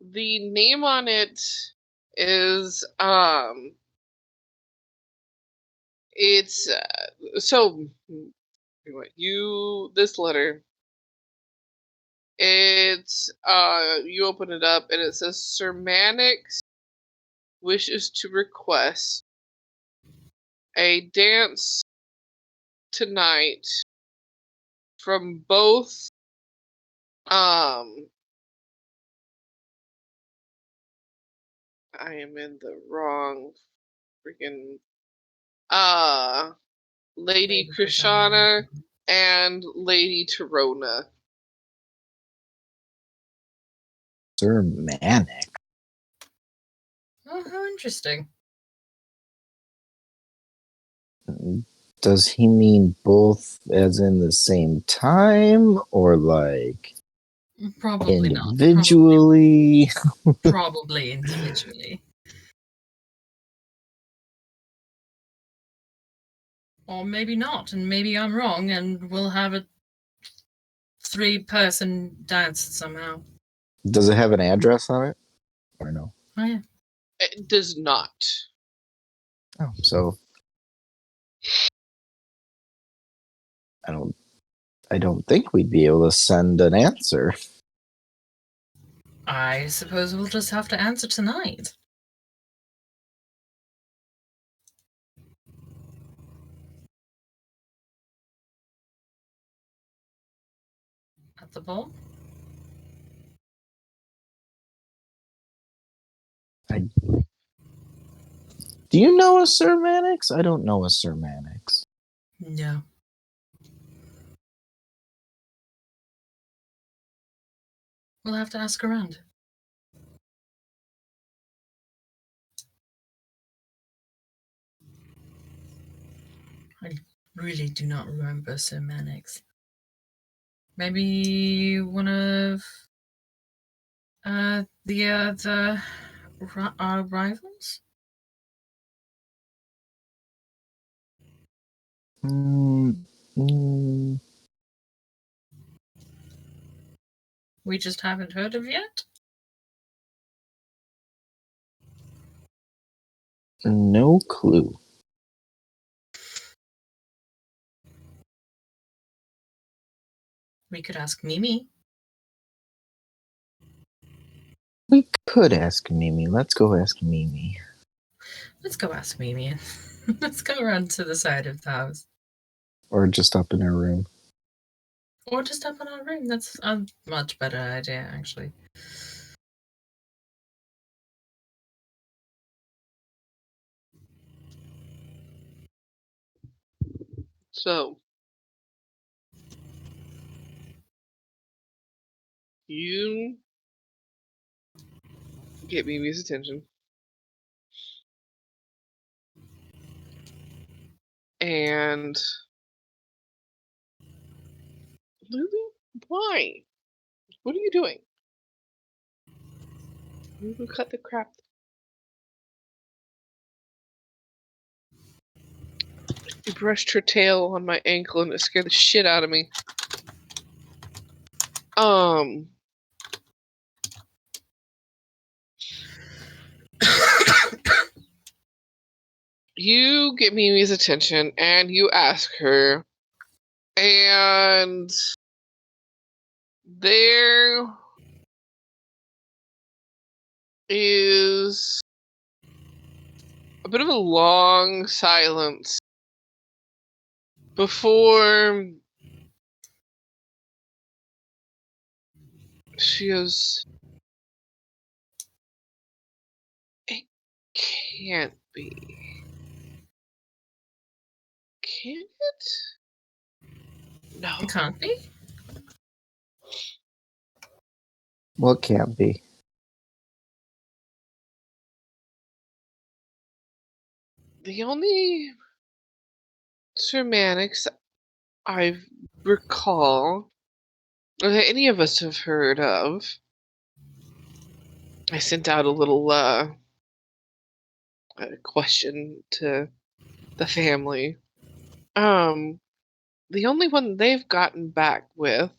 The name on it is it's so you this letter, it's you open it up and it says Sir Mannix wishes to request a dance tonight from both I am in the wrong freaking Lady Krishana and Lady Torona. Sir Manic. Oh, how interesting. Does he mean both as in the same time or like Probably not. individually? Probably individually. Or maybe not, and maybe I'm wrong, and we'll have a 3-person dance somehow. Does it have an address on it? Or no? Oh yeah. It does not. Oh, so I don't think we'd be able to send an answer. I suppose we'll just have to answer tonight. At the ball? Do you know a Sir Mannix? I don't know a Sir Mannix. No. We'll have to ask around. I really do not remember Sir Mannix. Maybe one of the our rivals? We just haven't heard of yet? No clue. We could ask Mimi. We could ask Mimi. Let's go ask Mimi. Let's go ask Mimi. Let's go around to the side of the house. Or just up in her room. Or just up in our room. That's a much better idea, actually. So, you get Mimi's attention. And Lulu, why? What are you doing? Lulu, cut the crap. She brushed her tail on my ankle and it scared the shit out of me. You get Mimi's attention and you ask her, and there is a bit of a long silence before she goes, "It can't be. Can it? No. It can't be. What can't be? The only Sir Mannix I recall, or that any of us have heard of, I sent out a little question to the family. The only one they've gotten back with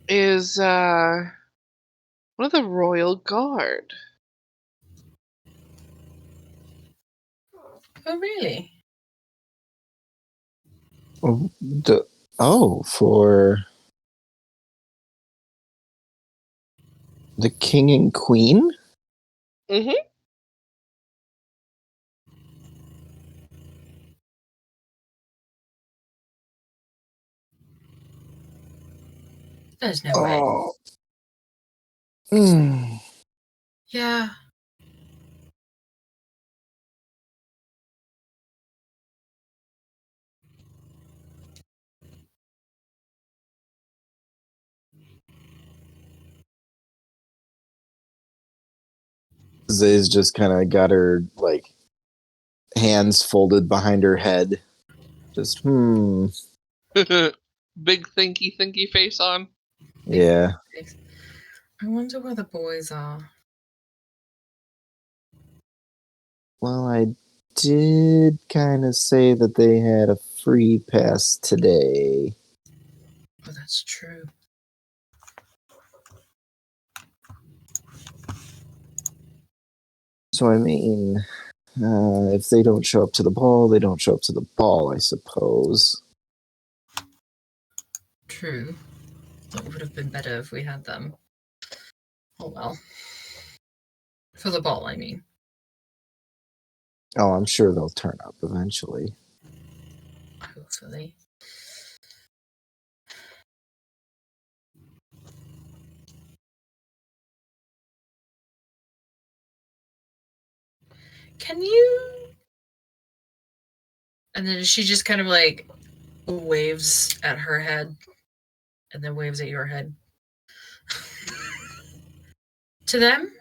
is one of the Royal Guard. Oh, really? For the king and queen? Mm-hmm. There's no way. Oh. Mm. Yeah. Zay's just kind of got her like hands folded behind her head. Just Big thinky face on. Yeah. I wonder where the boys are. Well, I did kind of say that they had a free pass today. Oh, that's true. So I mean, if they don't show up to the ball, they don't show up to the ball, I suppose. True. That would have been better if we had them. Oh well. For the ball, I mean. Oh, I'm sure they'll turn up eventually. Hopefully. Can you? And then she just kind of like waves at her head and then waves at your head. To them?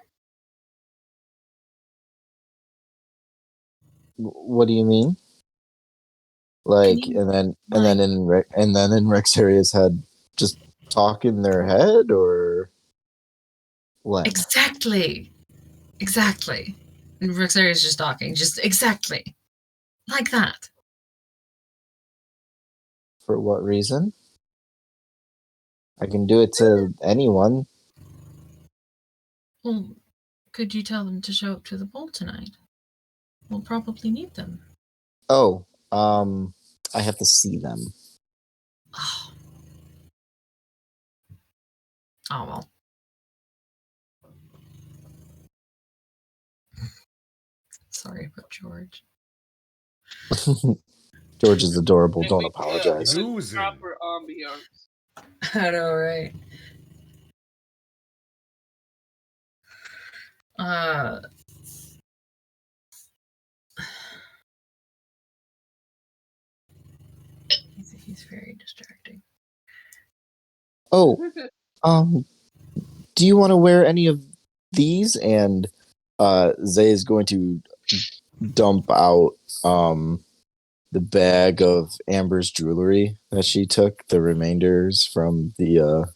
What do you mean? Like, you- and then in Rexeria's head, just talk in their head, or when? Exactly. Exactly. And Rexeria's just talking. Just exactly. Like that. For what reason? I can do it to anyone. Well, could you tell them to show up to the ball tonight? We'll probably need them. Oh, I have to see them. Oh. Oh well. Sorry about George. George is adorable. And Don't we apologize. put Losing. proper ambiance. I know, right? He's very distracting. Oh, do you want to wear any of these? And Zay is going to dump out the bag of Amber's jewelry that she took, the remainders from the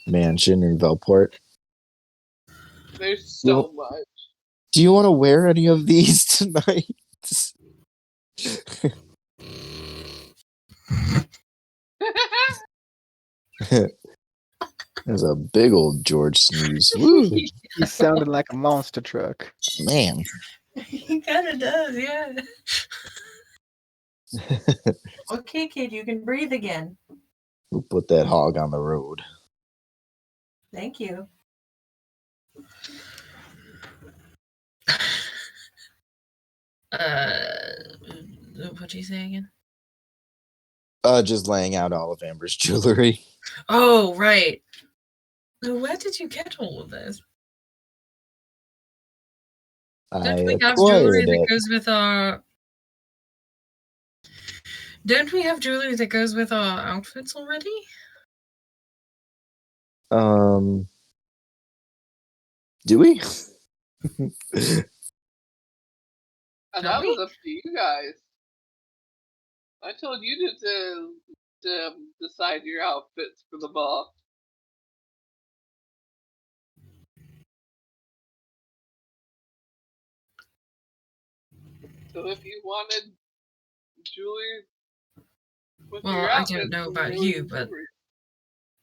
mansion in Velport. There's so much. Do you want to wear any of these tonight? There's a big old George sneeze. Woo, He sounded like a monster truck. man. He kind of does, yeah. Okay, kid, you can breathe again. We'll put that hog on the road. Thank you. What do you say again? Just laying out all of Amber's jewelry. Oh, right. Where did you get all of this? I Don't we have jewelry acquired that it. goes with our? Don't we have jewelry that goes with our outfits already? Do we? And Don't that we? was up to you guys. I told you to decide your outfits for the ball. So if you wanted jewelry with Well, your I outfits, don't know then about there was you, but jewelry.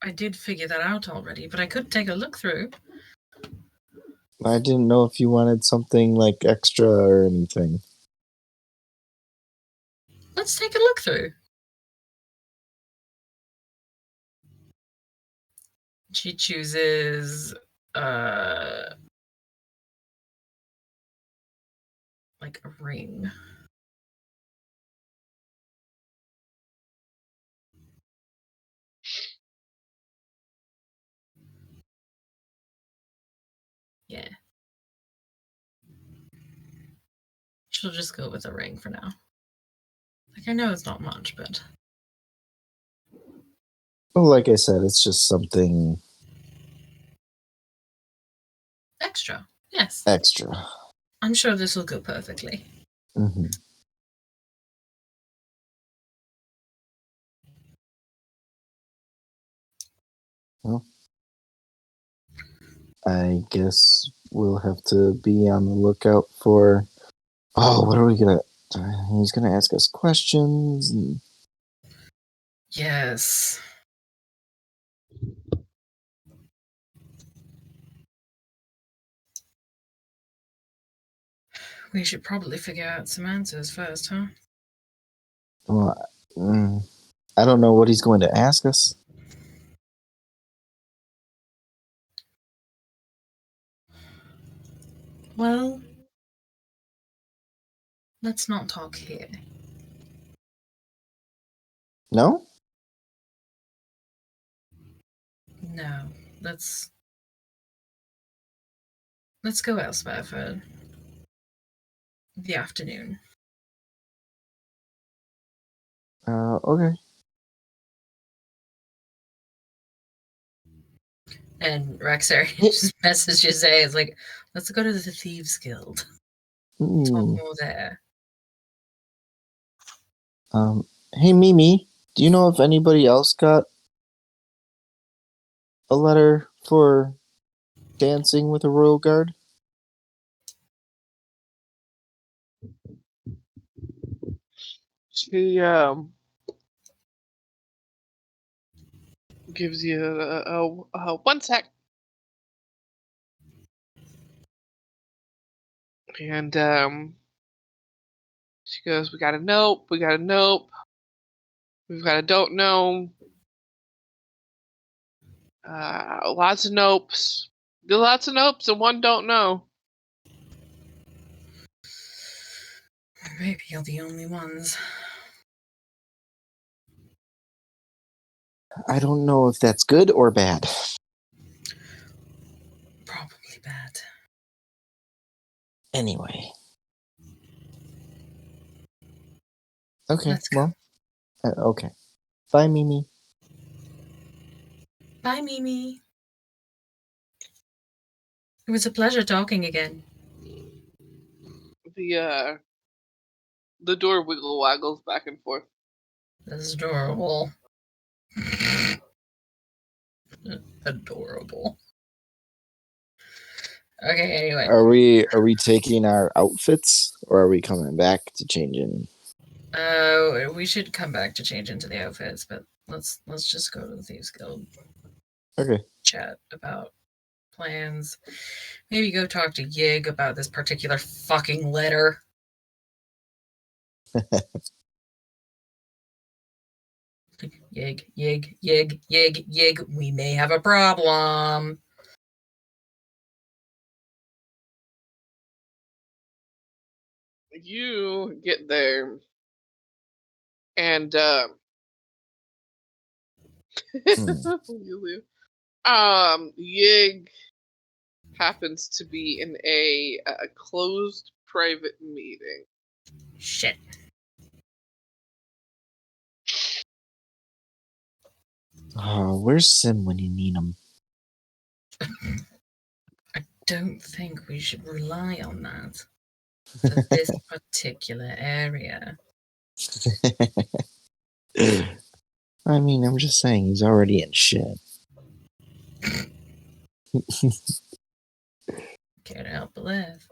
I did figure that out already. But I could take a look through. I didn't know if you wanted something like extra or anything. Let's take a look through. She chooses like a ring. Yeah. She'll just go with a ring for now. Like, I know it's not much, but Well, like I said, it's just something extra. Yes. extra. I'm sure this will go perfectly. Hmm. Well, I guess we'll have to be on the lookout for. Oh, what are we gonna? He's gonna ask us questions. And... Yes. We should probably figure out some answers first, huh? Well, I don't know what he's going to ask us. Well, let's not talk here. No? No, let's go elsewhere for the afternoon. Okay. And Rexeria just messages A. It's like, let's go to the Thieves Guild. Talk Ooh. more there. Hey Mimi, do you know if anybody else got a letter for dancing with a royal guard? She gives you a 1 sec. And she goes, we got a nope, we've got a don't know. Lots of nopes. Lots of nopes and one don't know. Maybe you're the only ones. I don't know if that's good or bad. Probably bad. Anyway. Okay, Let's go. well, okay. Bye, Mimi. Bye, Mimi. It was a pleasure talking again. The door wiggle waggles back and forth. This is adorable. Adorable. Okay, anyway. Are we taking our outfits or are we coming back to change in? We should come back to change into the outfits, but let's just go to the Thieves Guild. Okay. Chat about plans. Maybe go talk to Yig about this particular fucking letter. Yig. We may have a problem. You get there, and Yig happens to be in a closed private meeting. Shit. Where's Sim when you need him? I don't think we should rely on that for this particular area. I mean, I'm just saying he's already in shit. Can't help but laugh.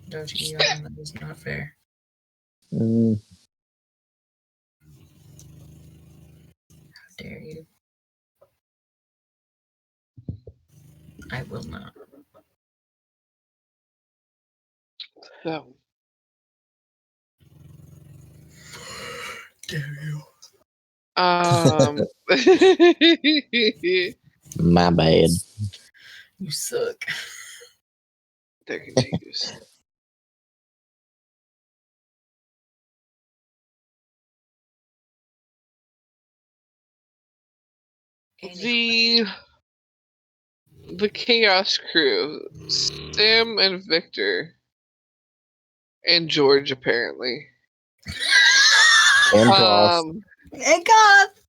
Don't you yawn, that is not fair. Mm, How dare you? I will not. So, Dare you? my bad. You suck. There continues. The Chaos Crew, Sam and Victor, and George apparently. And Koth. And Koth!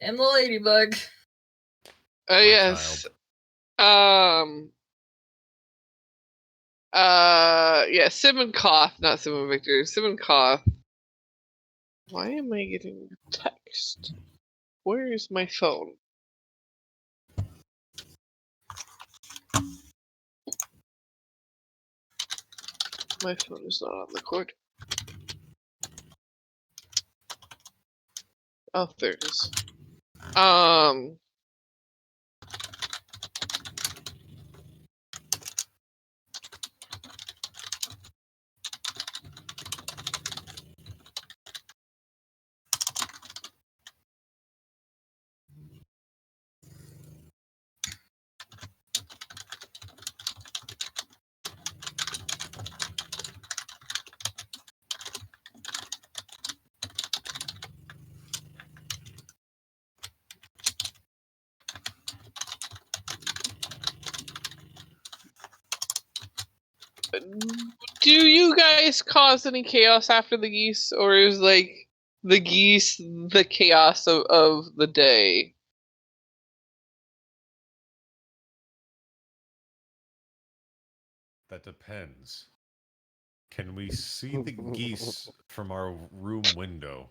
And the ladybug. Yes. Yeah, Sim and Koth, not Sim and Victor. Sim and Koth. Why am I getting a text? Where is my phone? My phone is not on the cord. Oh, there it is. Do you guys cause any chaos after the geese, or is like the geese the chaos of the day? That depends. Can we see the geese from our room window?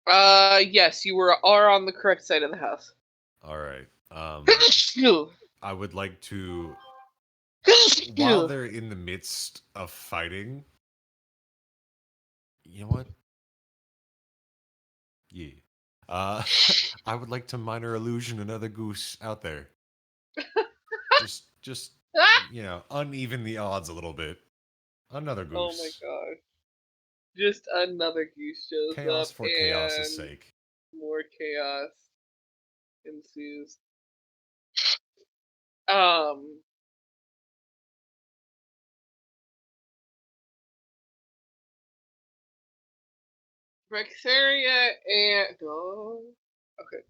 Yes, you are on the correct side of the house. All right. Ew. I would like to, Ew. while they're in the midst of fighting, you know what? Yeah. I would like to minor illusion another goose out there. Just uneven the odds a little bit. Another goose. Oh my god. Just another goose shows Chaos up for chaos' and sake. more chaos ensues. Um Rexeria and okay.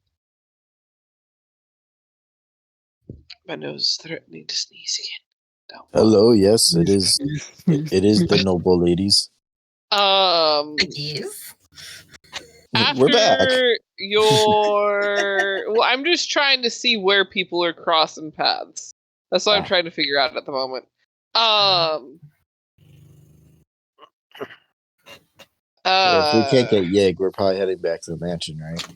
My nose is threatening to sneeze again. Hello, yes, it is. It is the noble ladies. Yes. We're back. After your well, I'm just trying to see where people are crossing paths. That's what I'm trying to figure out at the moment. Well, if we can't get Yig, we're probably heading back to the mansion, right?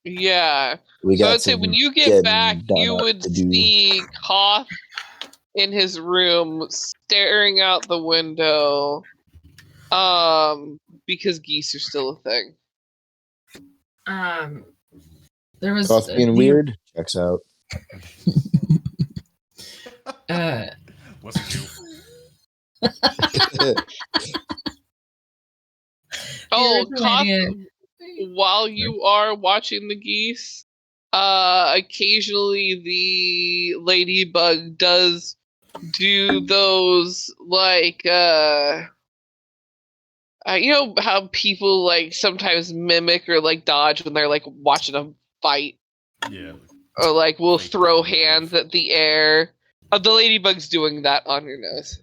Yeah. We So got I'd say when some you get getting back, done you up would to do. see Koth in his room staring out the window. Because geese are still a thing. There was Koth being weird. Checks out. Wasn't you? Oh, original Koth, idea- while you are watching the geese, occasionally the ladybug does do those like you know how people like sometimes mimic or like dodge when they're like watching a fight, Yeah. or like will Fake throw body hands move. at the air. The ladybug's doing that on your nose.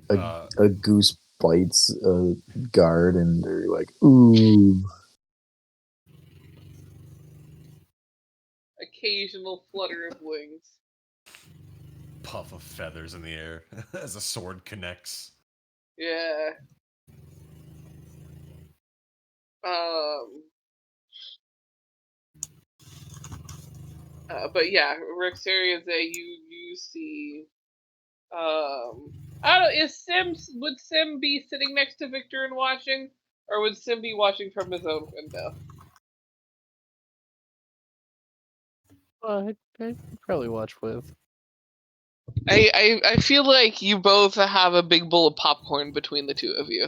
A goose bites a guard, and they're like, "Ooh." Occasional flutter of wings. Puff of feathers in the air as a sword connects. Yeah. But yeah, Rexeria, you see. I don't know. Would Sim be sitting next to Victor and watching, or would Sim be watching from his own window? I'd probably watch with. I feel like you both have a big bowl of popcorn between the two of you.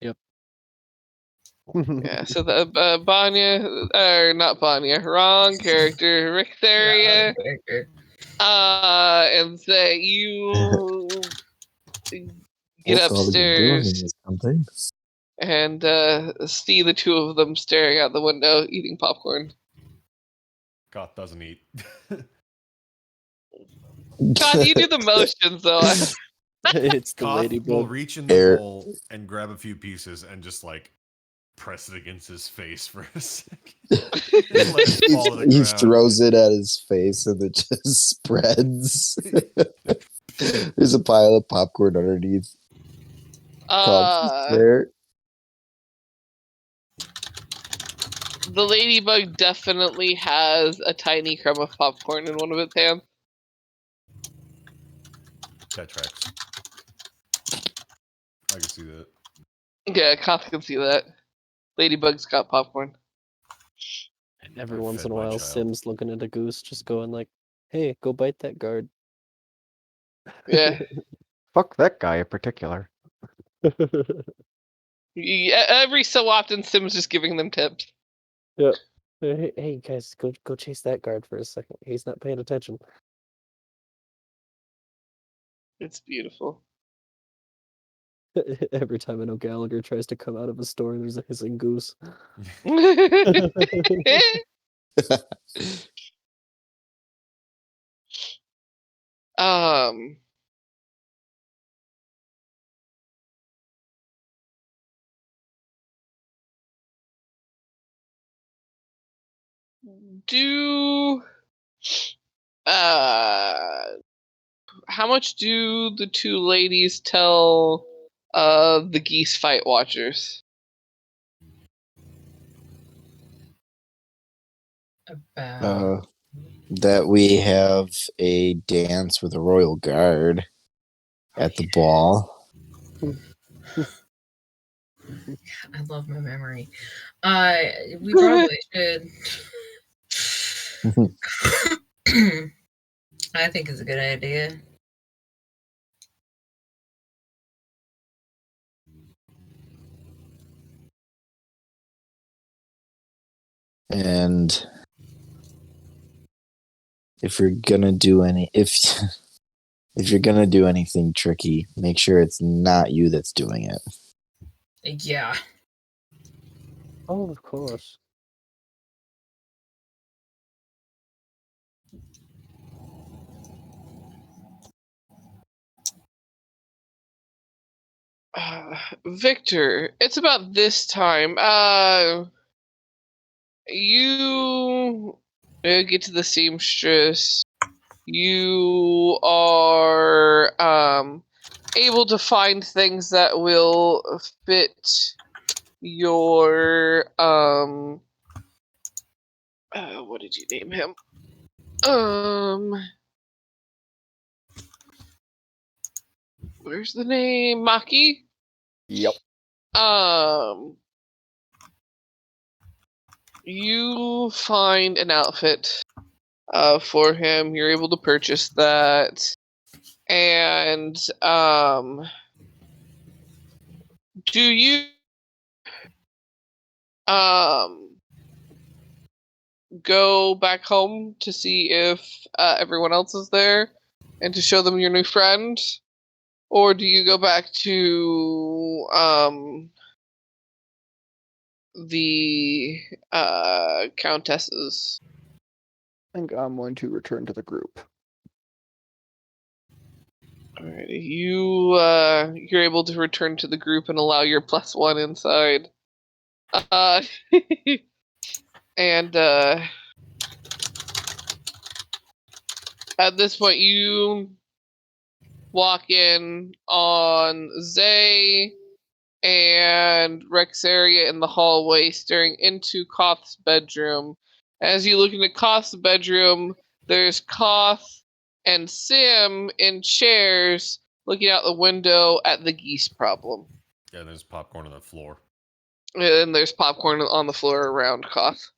Yep. Yeah, so the Banya, or not Banya, wrong character, Rexeria, and say you get What's all you doing upstairs or something? and see the two of them staring out the window eating popcorn. Koth doesn't eat. God, you do the motions though. It's the Koth will ladybug. reach in the bowl and grab a few pieces and just like press it against his face for a second. Just let it fall to the He ground. throws it at his face, and it just spreads. There's a pile of popcorn underneath. There. The ladybug definitely has a tiny crumb of popcorn in one of its hands. That tracks. I can see that. Yeah, Koth can see that. Ladybug's got popcorn. Every I once fed in a my while, child. Sim's looking at a goose, just going like, "Hey, go bite that guard." Yeah. Fuck that guy in particular. Every so often, Sim's just giving them tips. Yep. Hey guys, go chase that guard for a second. He's not paying attention. It's beautiful. Every time I know Gallagher tries to come out of a store, there's a hissing goose. Um. Do how much do the two ladies tell the geese fight watchers? About That we have a dance with a royal guard at the ball. I love my memory. We probably should. I think it's a good idea. And if you're gonna do if you're gonna do anything tricky, make sure it's not you that's doing it. Yeah. Oh, of course. Victor, it's about this time. You get to the seamstress. You are able to find things that will fit your what did you name him? Where's the name? Maki? Yep. You find an outfit for him. You're able to purchase that. And do you go back home to see if everyone else is there and to show them your new friend? Or do you go back to the countesses? I think I'm going to return to the group. Alright, you're able to return to the group and allow your +1 inside. And at this point, you walk in on Zay and Rexeria in the hallway, staring into Koth's bedroom. As you look into Koth's bedroom, there's Koth and Sim in chairs, looking out the window at the geese problem. Yeah, there's popcorn on the floor. And there's popcorn on the floor around Koth.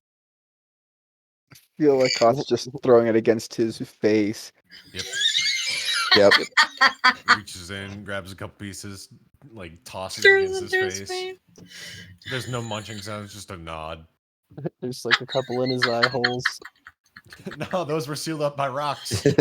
Feel like Koth's just throwing it against his face. Yep. Yep. Reaches in, grabs a couple pieces, like tosses it against his face. There's no munching sound, it's just a nod. There's like a couple in his eye holes. No, those were sealed up by rocks. He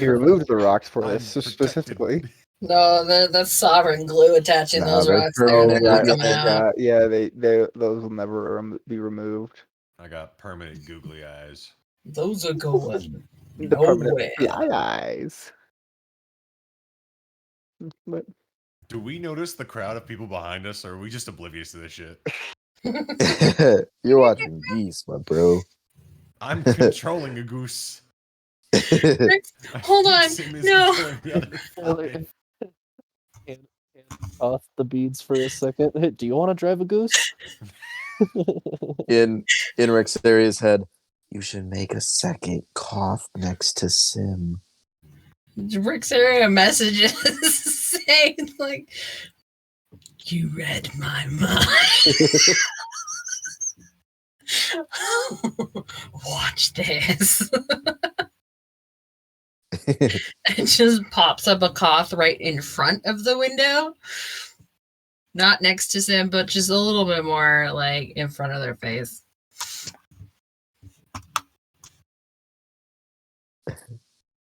removed the rocks for I'm this protected. specifically. No, that's sovereign glue attaching No, those they're rocks. They're permanent. not Yeah, coming out. Yeah, they those will never be removed. I got permanent googly eyes. Those are going The permanent nowhere. fly eyes. But Do we notice the crowd of people behind us, or are we just oblivious to this shit? You're watching geese, my bro. I'm controlling a goose. Hold on, Sim is no. controlling the other fly. And off the beads for a second. Hey, do you want to drive a goose? In Rexeria's head, you should make a second cough next to Sim. Rexeria messages saying like, "You read my mind." Watch this. It just pops up a Koth right in front of the window. Not next to Sim, but just a little bit more like in front of their face.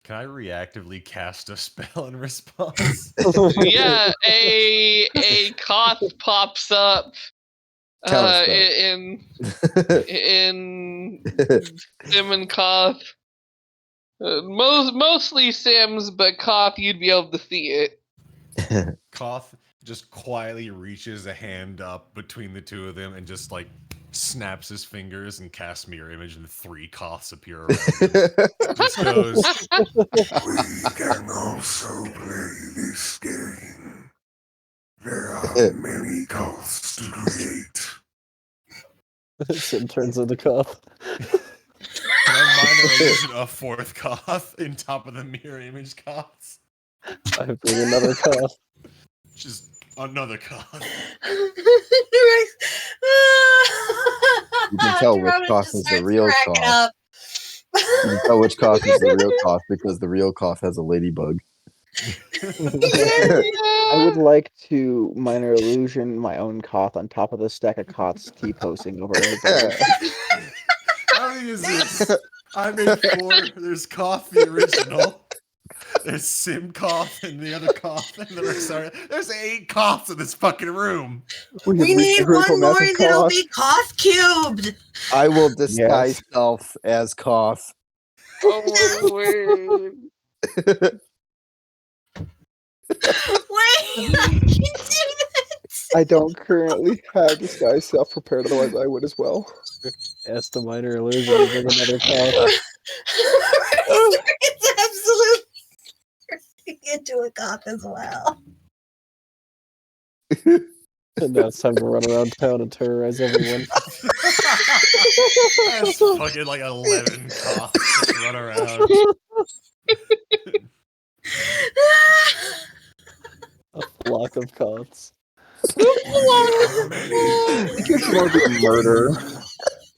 Can I reactively cast a spell in response? Yeah, a Koth pops up Counterspell. in Sim and Koth. Mostly Sims, but Koth, you'd be able to see it. Koth just quietly reaches a hand up between the two of them and just like snaps his fingers and casts mirror image, and 3 Koths appear around him. Just goes, We can also play this game. There are many Koths to create. Sim turns into Koth. can I minor illusion a 4th Koth in top of the mirror image Koths? I bring another Koth. Just another Koth. You can tell which Koth is the real Koth. You can tell which Koth is the real Koth because the real Koth has a ladybug. I would like to minor illusion my own Koth on top of the stack of Koths T-posing over everybody. How many is this? I made 4. There's Koth the original. There's Sim Koth and the other Koth and the Rexeria. There's 8 Koths in this fucking room. We need one more and it'll be Koth cubed. I will disguise self as Koth. Oh my word. Wait, I can do this. I don't currently have disguise self prepared, otherwise I would as well. Ask the minor illusion to bring another Koth. It's absolute into a Koth as well. And now it's time to run around town and terrorize everyone. That's fucking like 11 Koths just run around. A flock of Koths. It's more of a murder.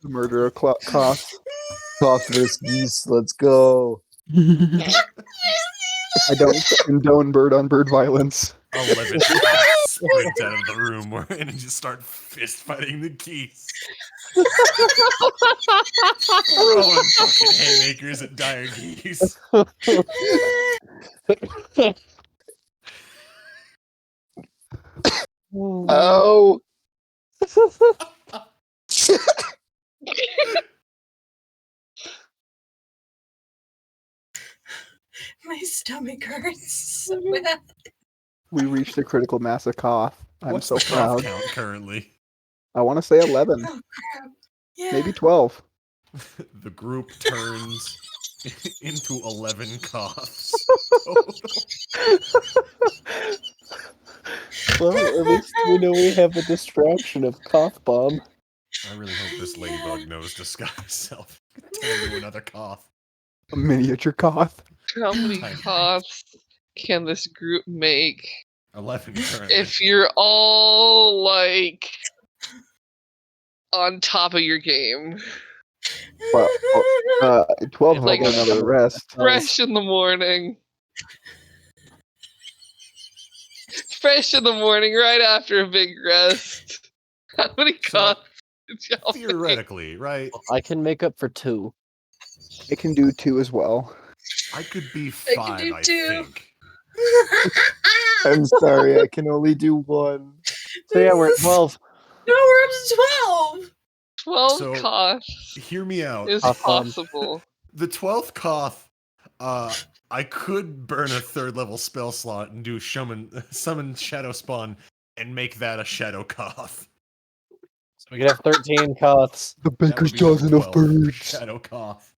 Murder of Koth. Koth versus geese, let's go. I don't condone bird-on-bird violence. 11 Koths sprint out of the room and just start fist fighting the geese. Throwing fucking haymakers at dire geese. Oh. My stomach hurts so bad. We reached a critical mass of Koth. I'm What's so the Koth proud. count currently? I want to say 11, Oh crap. Yeah. maybe 12. The group turns into 11 Koths. Well, at least we know we have a distraction of Koth Bomb. I really hope this ladybug knows disguise self. Turn into another Koth. A miniature Koth. How many Tiny. Koths can this group make? 11 currently. If you're all like on top of your game, Well, 12 Like like another rest. fresh in the morning. Fresh in the morning, right after a big rest. How many Koths did y'all make? Theoretically, right? I can make up for 2. It can do 2 as well. I could be I 5, can do I 2. think. I'm sorry, I can only do 1. So yeah, we're at 12. No, we're up to 12. 12 So- Koths Hear me out. is Koth bomb. possible. The 12th Koth, I could burn a 3rd level spell slot and do summon Shadow Spawn and make that a Shadow Koth. So we can have 13 Koths. The That baker's would be the dozen of 12th birds. Shadow Koth.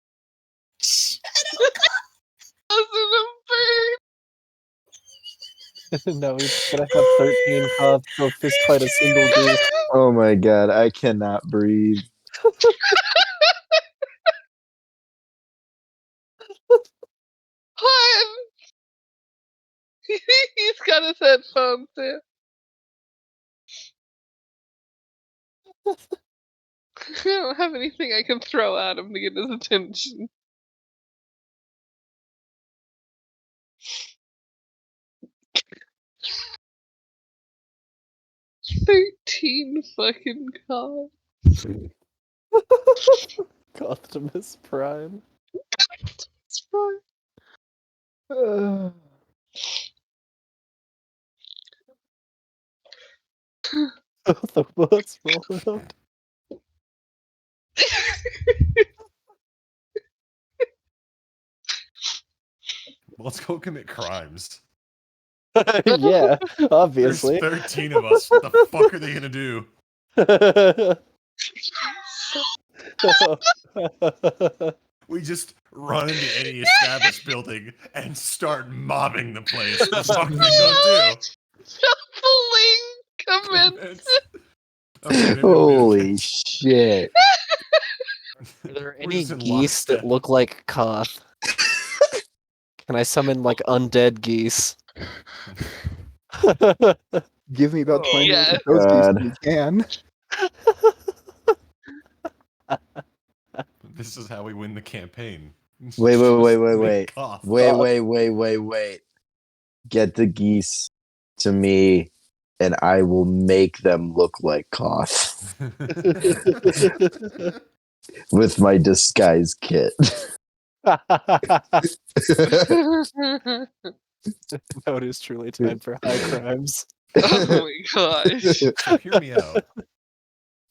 No, we're gonna have 13 Koths go fist fight a single goose. Oh my god, I cannot breathe. What? He's got his headphones in. I don't have anything I can throw at him to get his attention. $13 fucking Koth. Optimus Prime. It's fine. The bullets roll out. Let's go commit crimes. Yeah, There's obviously. 13 of us. What the fuck are they gonna do? We just run into any established building and start mobbing the place. What the fuck are they gonna do? Shuffling commence. Okay, maybe Holy shit. Are there We're any just in geese that lockstep. look like Koth? Can I summon like undead geese? Give me about 20 minutes Yes. with those geese God. if you can. This is how we win the campaign. Wait. Just make Koth. Wait. Get the geese to me, and I will make them look like Koth with my disguise kit. Now it is truly time for high crimes. Oh my gosh. So hear me out.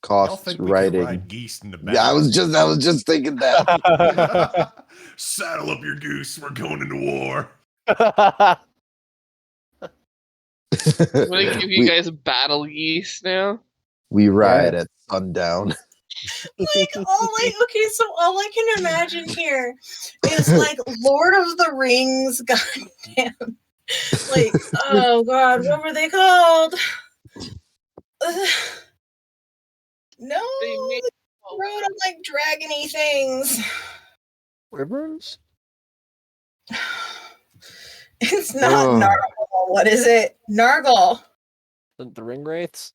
Y'all Koth's think we can writing. ride geese in the back? Yeah, I was just thinking that. Saddle up your goose. We're going into war. I'm gonna give you we, guys battle geese now. we ride at sundown. Like okay, so all I can imagine here is like Lord of the Rings, goddamn. Like, oh god, what were they called? No, They made they rode on like dragony things. Rivers? It's not Oh. Nargle. What is it? Nargle. The ring wraiths?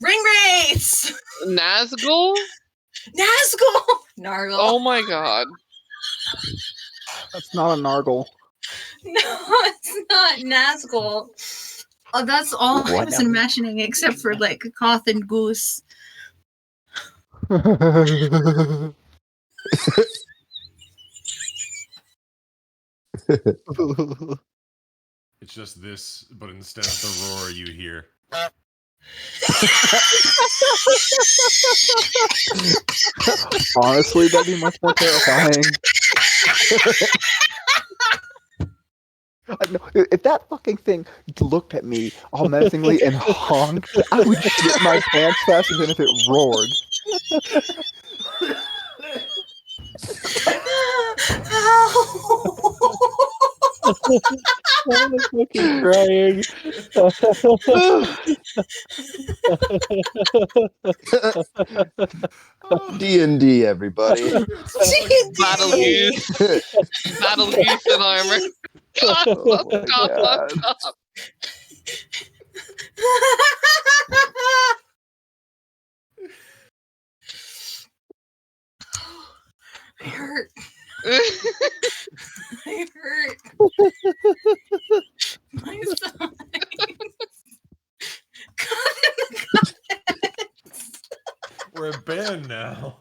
Ring Wraiths! Nazgul? Nazgul! Nargle. Oh my god. That's not a Nargle. No, it's not Nazgul. Oh, that's all I What? was imagining, except for like Koth and Goose. It's just this, but instead of the roar you hear. Honestly, that'd be much more terrifying. No, if that fucking thing looked at me all menacingly and honked, I would shit my pants faster than if it roared. I'm fucking crying. D&D, everybody. Battle goose. Battle goose in armor. God, Oh my God. stop. I hurt. I hurt. My stomach. We're a band now.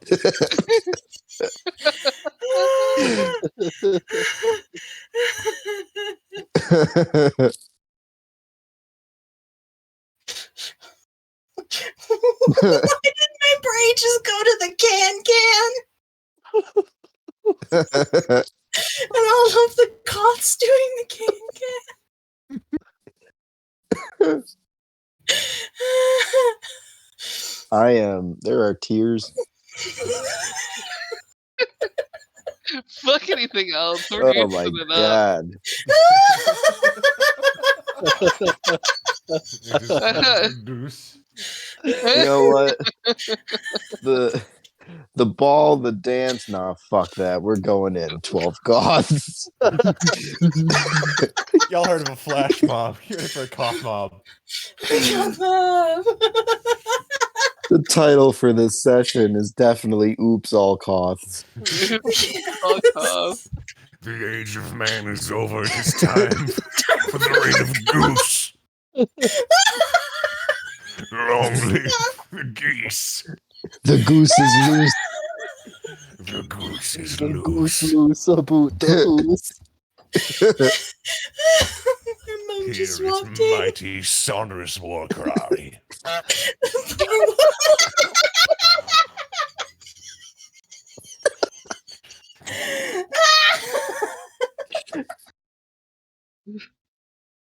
Why did my brain just go to the can? And all of the Koths doing the can. I am. There are tears. Fuck anything else. We're Oh goosing my it up. God. Goose. You know what? The ball, the dance. Nah, fuck that. We're going in 12 goths. Y'all heard of a flash mob. You're ready for a Koth mob. The title for this session is definitely "Oops, all Koths." Fuck off. The age of man is over. It is time for the reign of Goose. Long live the geese. The goose is loose. The goose is The loose. goose loose about the goose. My mom Hear just its walked in. mighty, sonorous war cry.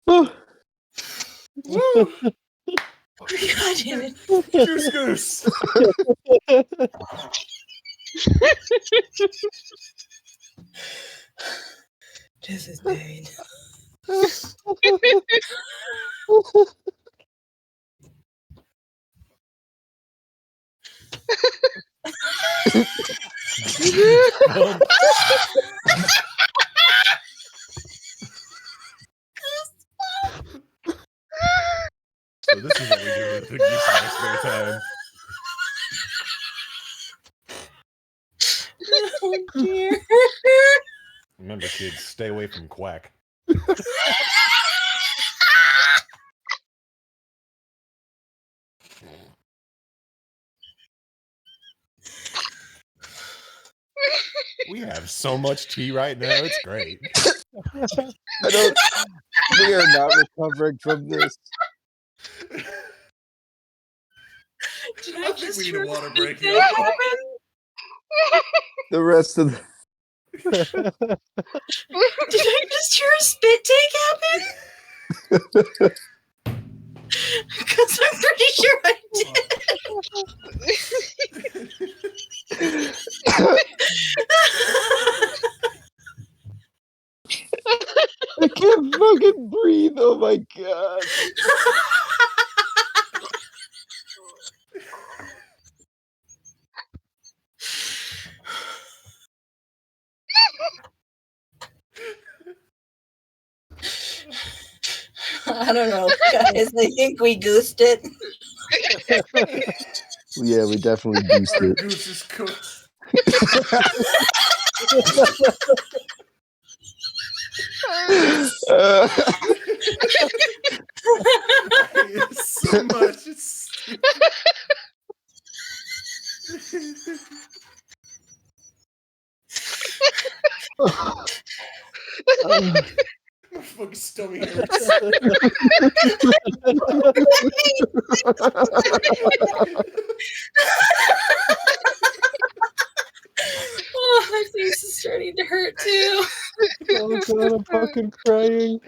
God damn it. Goose goose. This is pain. Bump. So this is what we do with the geese in our spare time. Oh dear. Remember, kids, stay away from quack. We have so much tea right now. It's great. We are not recovering from this. Did I I think just we need hear a water a break spit here. take happen? The rest of the Did I just hear a spit take happen? Because I'm pretty sure I I can't fucking breathe. Oh my god. I don't know, guys. I think we goosed it. Yeah, we definitely goosed Our it. goose is cooked. Uh, It's so much. It's my fucking stomach hurts. Oh, my face is starting to hurt too. Oh god, I'm fucking crying.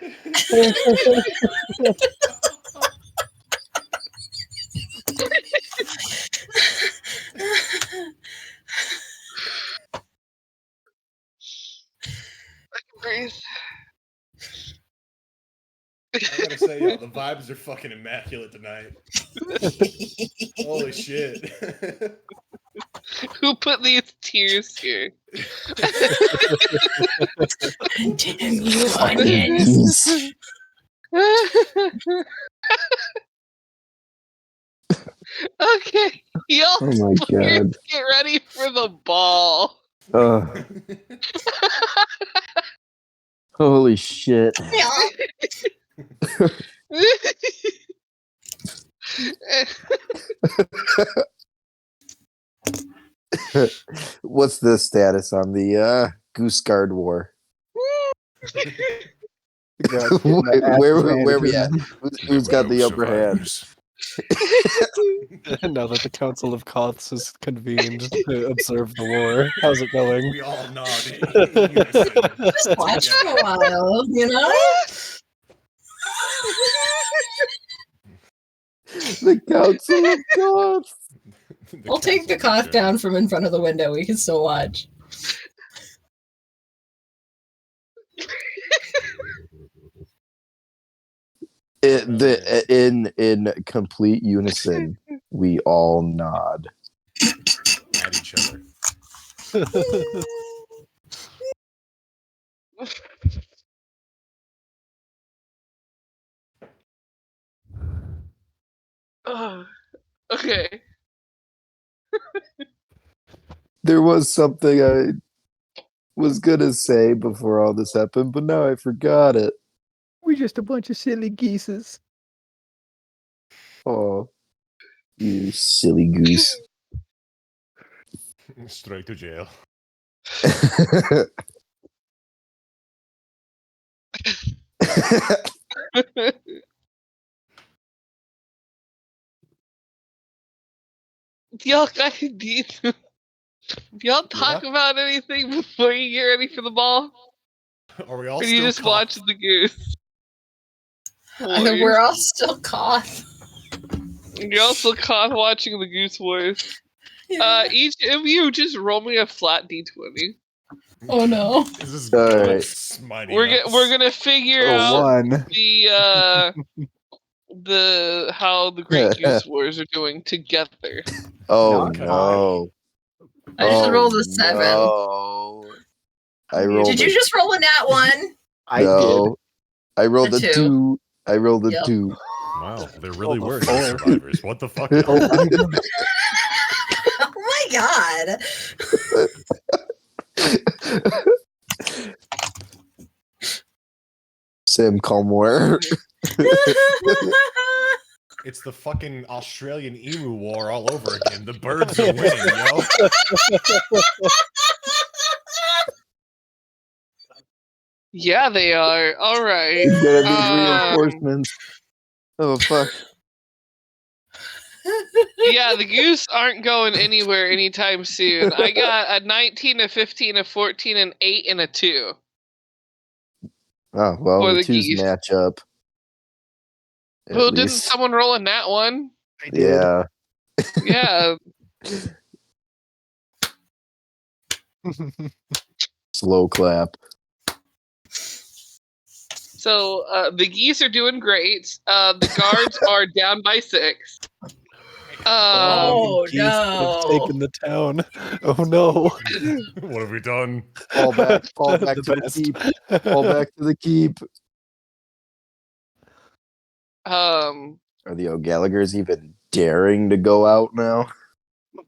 Breathe. I gotta say, yo, the vibes are fucking immaculate tonight. Holy shit. Who put these tears here? Damn you, onions. Okay, y'all Oh my players, god. get ready for the ball. Holy shit. What's the status on the Goose Guard War? Where we at? Who's got the upper hand? Now that the Council of Koths is convened to observe the war, how's it going? We all nod in unison. Just watch for a while, you know? The Council of Goths. I'll take the cough down from in front of the window. We can still watch. In complete unison, we all nod. At each other. Okay. There was something I was gonna say before all this happened, but now I forgot it. We're just a bunch of silly geeses. Oh, you silly goose. Straight to jail. Y'all guys need y'all talk about anything before you get ready for the ball? Are we all Or do still you just caught? watch the goose? And then we're all still Koth. You're also caught watching the Goose Wars. Yeah. Each of you just roll me a flat d20. Oh no. This is All God right. smiting We're us. we're gonna figure Oh, out one. the how the Great Goose Wars are doing together. Oh Not no. I just Oh, rolled a 7. No. I rolled Did you just roll a nat 1? I did. no. I rolled A a two. 2. I rolled a Yep. 2. Wow, there really Oh, were four. no survivors. What the fuck? Oh, I know. Oh my Sam Comware. god. It's the fucking Australian emu war all over again. The birds are winning, yo. Yeah, they are. All right. Gonna need reinforcements. Oh fuck. Yeah, the Goose aren't going anywhere anytime soon. I got a 19, a 15, a 14, an 8, and a 2. Oh well, For the the 2s geese. match up. At Who didn't least. someone roll a nat 1? I did. Yeah. Yeah. Slow clap. So the geese are doing great. The guards are down by 6. Oh, Geese that have no. taken the town. Oh no. What have we done? Fall back. Fall back The to the best. keep. Fall back to the keep. Are the O'Gallaghers even daring to go out now?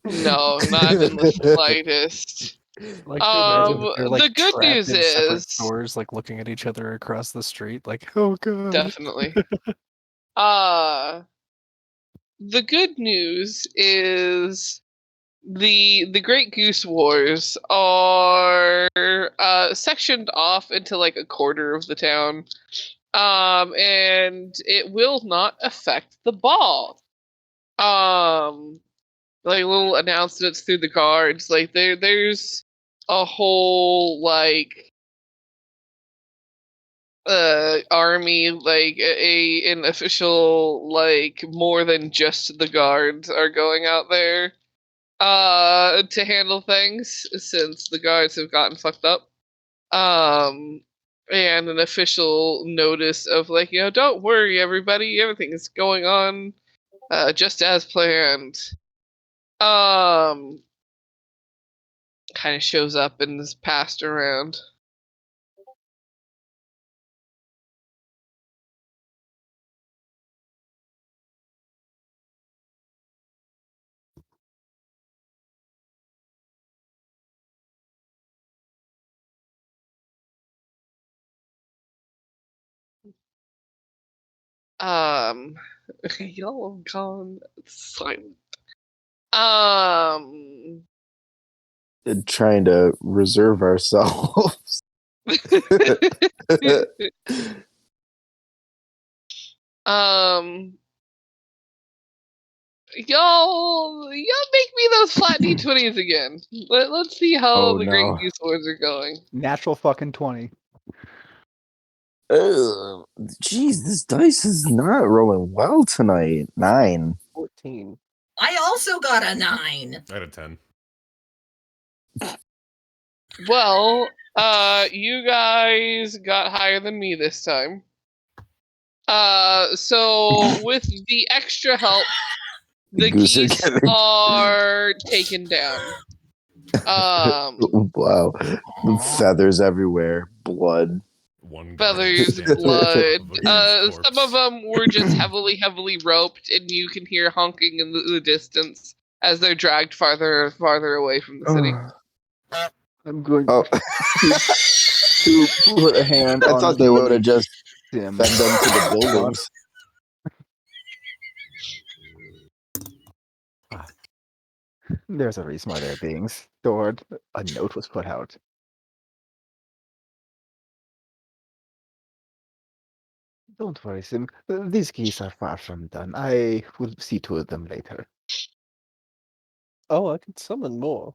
No, not in the slightest. Like to imagine that they're like The good trapped news in separate is stores, like looking at each other across the street, like, oh god. definitely. The good news is the Great Goose Wars are sectioned off into like a quarter of the town. And it will not affect the ball. Like little announcements through the guards. Like there's a whole like army, like an official, like more than just the guards are going out there to handle things since the guards have gotten fucked up. And an official notice of like, don't worry everybody, everything is going on just as planned. Kind of shows up and is passed around. Y'all have gone silent. Trying to reserve ourselves. Y'all make me those flat d20s again. Let's see how Oh, the Great no. Goose Wars are going. Natural fucking 20. Jeez, this dice is not rolling well tonight. 9. 14. I also got a 9. I had a 10. Well, you guys got higher than me this time. So with the extra help, the Goose are geese getting- are taken down. Wow. Feathers everywhere. Blood. One guard Feathers, stands on top blood. of a goose Some corpse. of them were just heavily roped, and you can hear honking in the distance as they're dragged farther and farther away from the city. I'm going Oh. to put a hand I on thought they would have just him. fed them to the buildings. There's a reason why they're being stored. A note was put out. Don't worry, Sim. These geese are far from done. I will see to them later. Oh, I could summon more.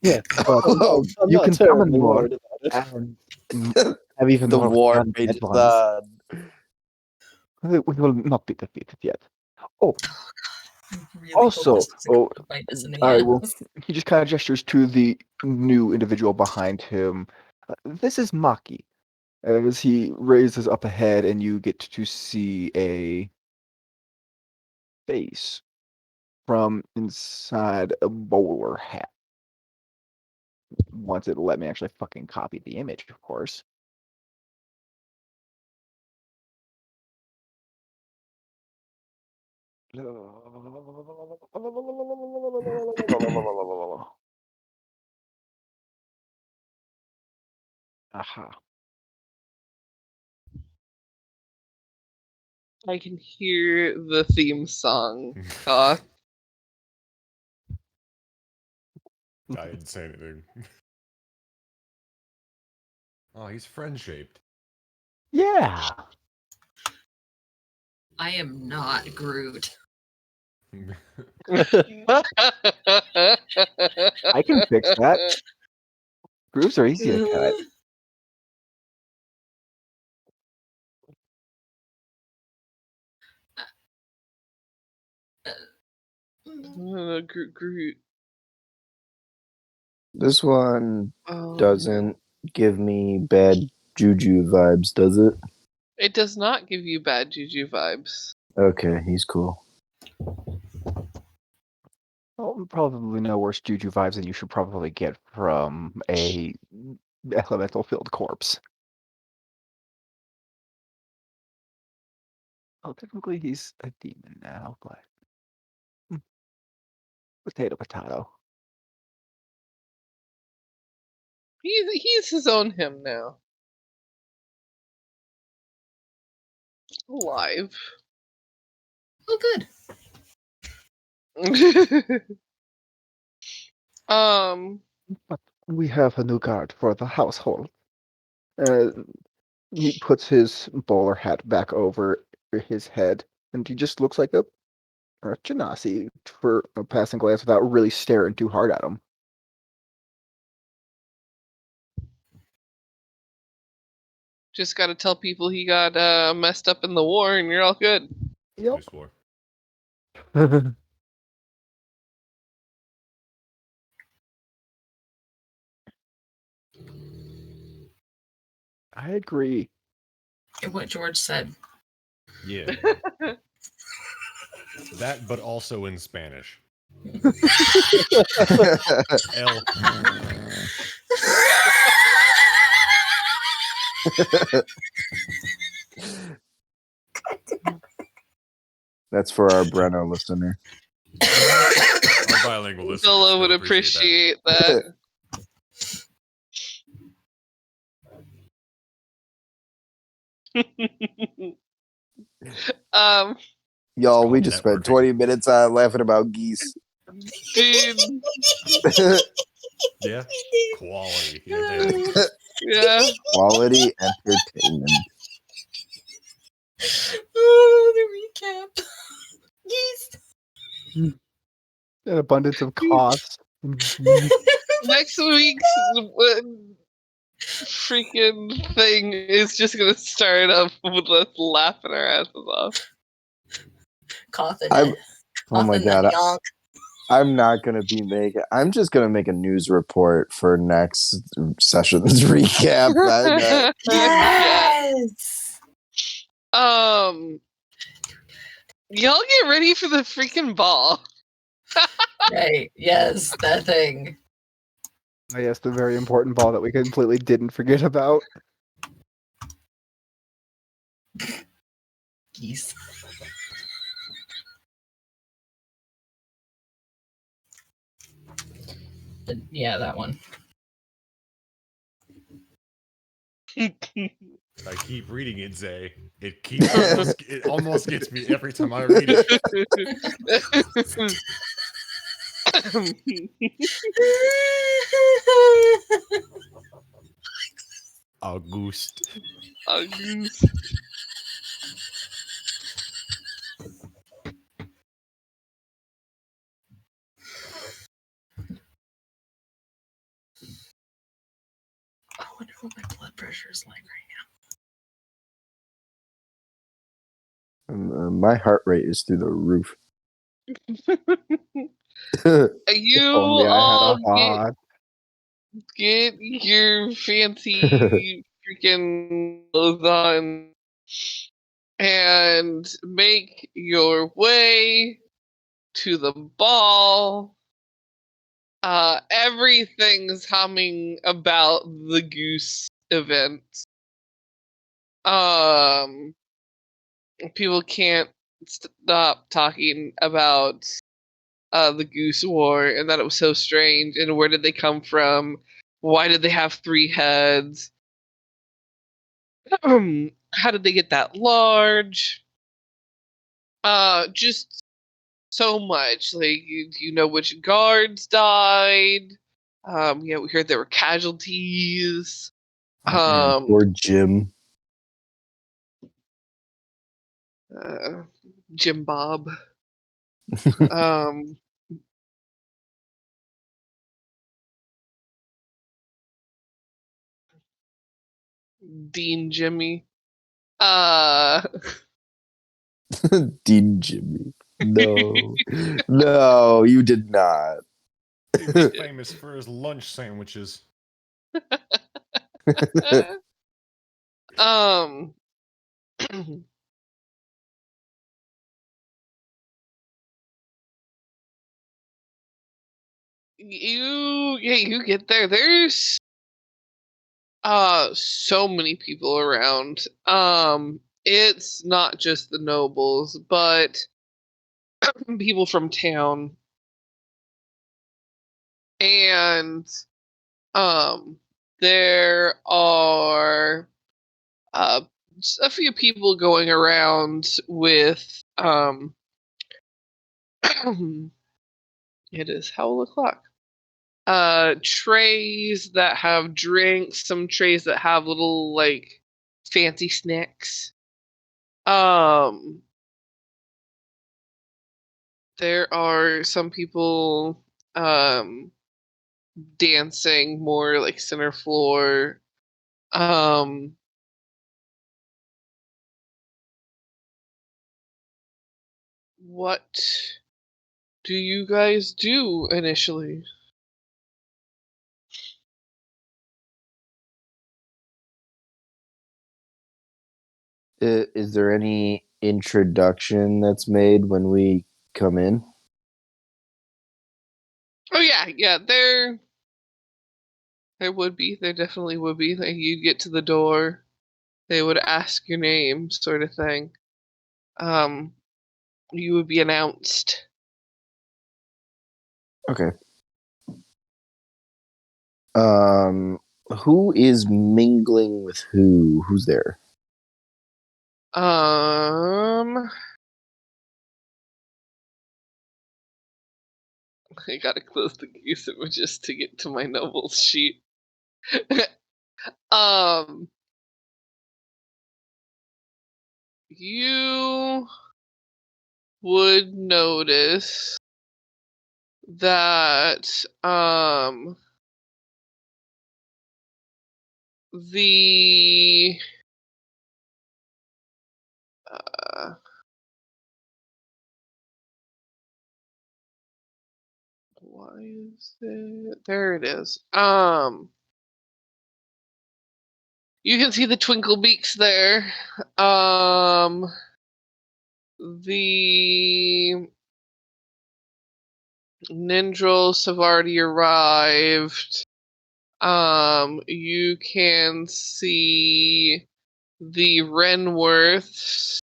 Yes, but Oh, I'm you not can summon terribly more worried about it. and have even the more war undead rages ones. on. We will not be defeated yet. Oh, I really Also, hope this oh, doesn't bite us in the I will. ass. He just kind of gestures to the new individual behind him. This is Maki. As he raises up ahead, and you get to see a face from inside a bowler hat. Once it'll let me actually fucking copy the image, of course. Aha. I can hear the theme song. Koth. I didn't say anything. Oh, he's friend shaped. Yeah. I am not Groot. I can fix that. Grooves are easy to cut. Groot. This one Oh. doesn't give me bad juju vibes, does it? It does not give you bad juju vibes. Okay, he's cool. Well, probably no worse juju vibes than you should probably get from a elemental filled corpse. Oh, technically he's a demon now, but potato, potato. He's his own him now. Alive. Oh, good. But we have a new guard for the household. He puts his bowler hat back over his head, and he just looks like a genasi for a passing glance without really staring too hard at him. Just gotta tell people he got messed up in the war and you're all good. Yep. Who's for? I agree. What George said. Yeah. That, but also in Spanish. El. That's for our Breno listener. Our bilingual listeners Zilla would will appreciate appreciate that. Y'all, we called just spent networking. 20 minutes laughing about geese. Dude, Yeah. Quality. Yeah, damn. yeah. Quality entertainment. Oh, the recap. Yes. An abundance of Koths. Next week's freaking thing is just gonna start off with us laughing our asses off. Coughing. I'm- Oh my Coughing the god, yonk. I'm not gonna be making. I'm just gonna make a news report for next session's recap. Yes. Y'all get ready for the freaking ball. Right. Yes, that thing. Oh, yes, the very important ball that we completely didn't forget about. Geese. Yeah, that one. I keep reading it, Zay. It almost gets me every time I read it. August. August. I wonder what my blood pressure is like right My heart rate is through the roof. You Only I had all a heart. get your fancy freaking clothes on and make your way to the ball. Everything's humming about the goose event. People can't stop talking about the goose war and that it was so strange and where did they come from? Why did they have 3 heads? How did they get that large? Just so much. Like, you know which guards died. Yeah, we heard there were casualties. Man, poor Jim. Jim Bob. um, Dean Jimmy. Dean Jimmy. No. No, you did not. He was famous for his lunch sandwiches. um, you get there. There's so many people around. It's not just the nobles, but people from town. And there are a few people going around with it is Howl o'clock. Trays that have drinks, some trays that have little like fancy snacks. There are some people dancing more like center floor. What do you guys do initially? Is there any introduction that's made when we come in? Oh yeah, there would be. There definitely would be. Like you'd get to the door, they would ask your name, sort of thing. You would be announced. Okay. Who is mingling with who? Who's there? I gotta close the goose images to get to my nobles sheet. You would notice that the why is it there it is. You can see the twinkle beaks there. The Nindrels have already arrived. You can see the Renworths.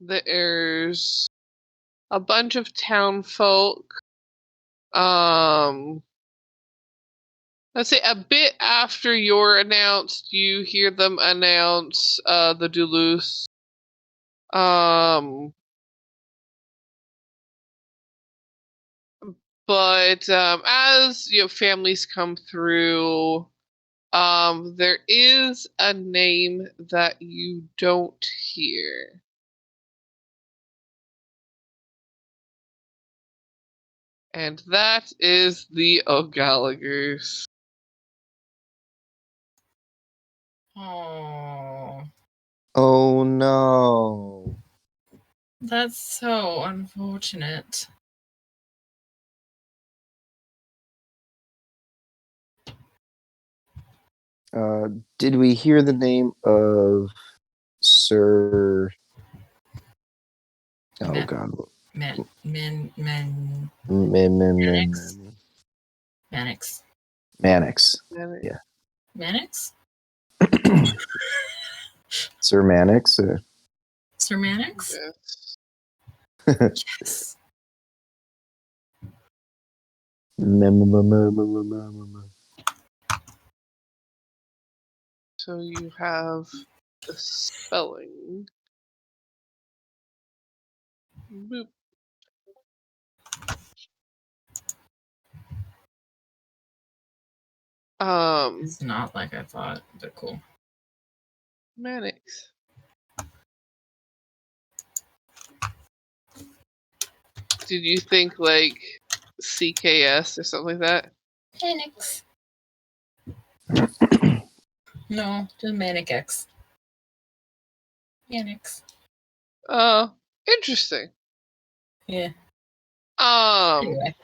There's a bunch of town folk. Let's say a bit after you're announced, you hear them announce the Duluth. But as families come through, there is a name that you don't hear. And that is the O'Gallagher's. Oh, Oh no. that's so unfortunate. Did we hear the name of Sir? Oh Ma- God. Mannix? Mannix. Mannix. Mannix. Yeah. Mannix? Sir Mannix. Sir Mannix? Yes. Yes. So you have the spelling. Boop. It's not like I thought, but cool. Mannix. Did you think like CKS or something like that? Mannix. No, just Manic X. Mannix. Oh, interesting. Yeah. Anyway. Anyway.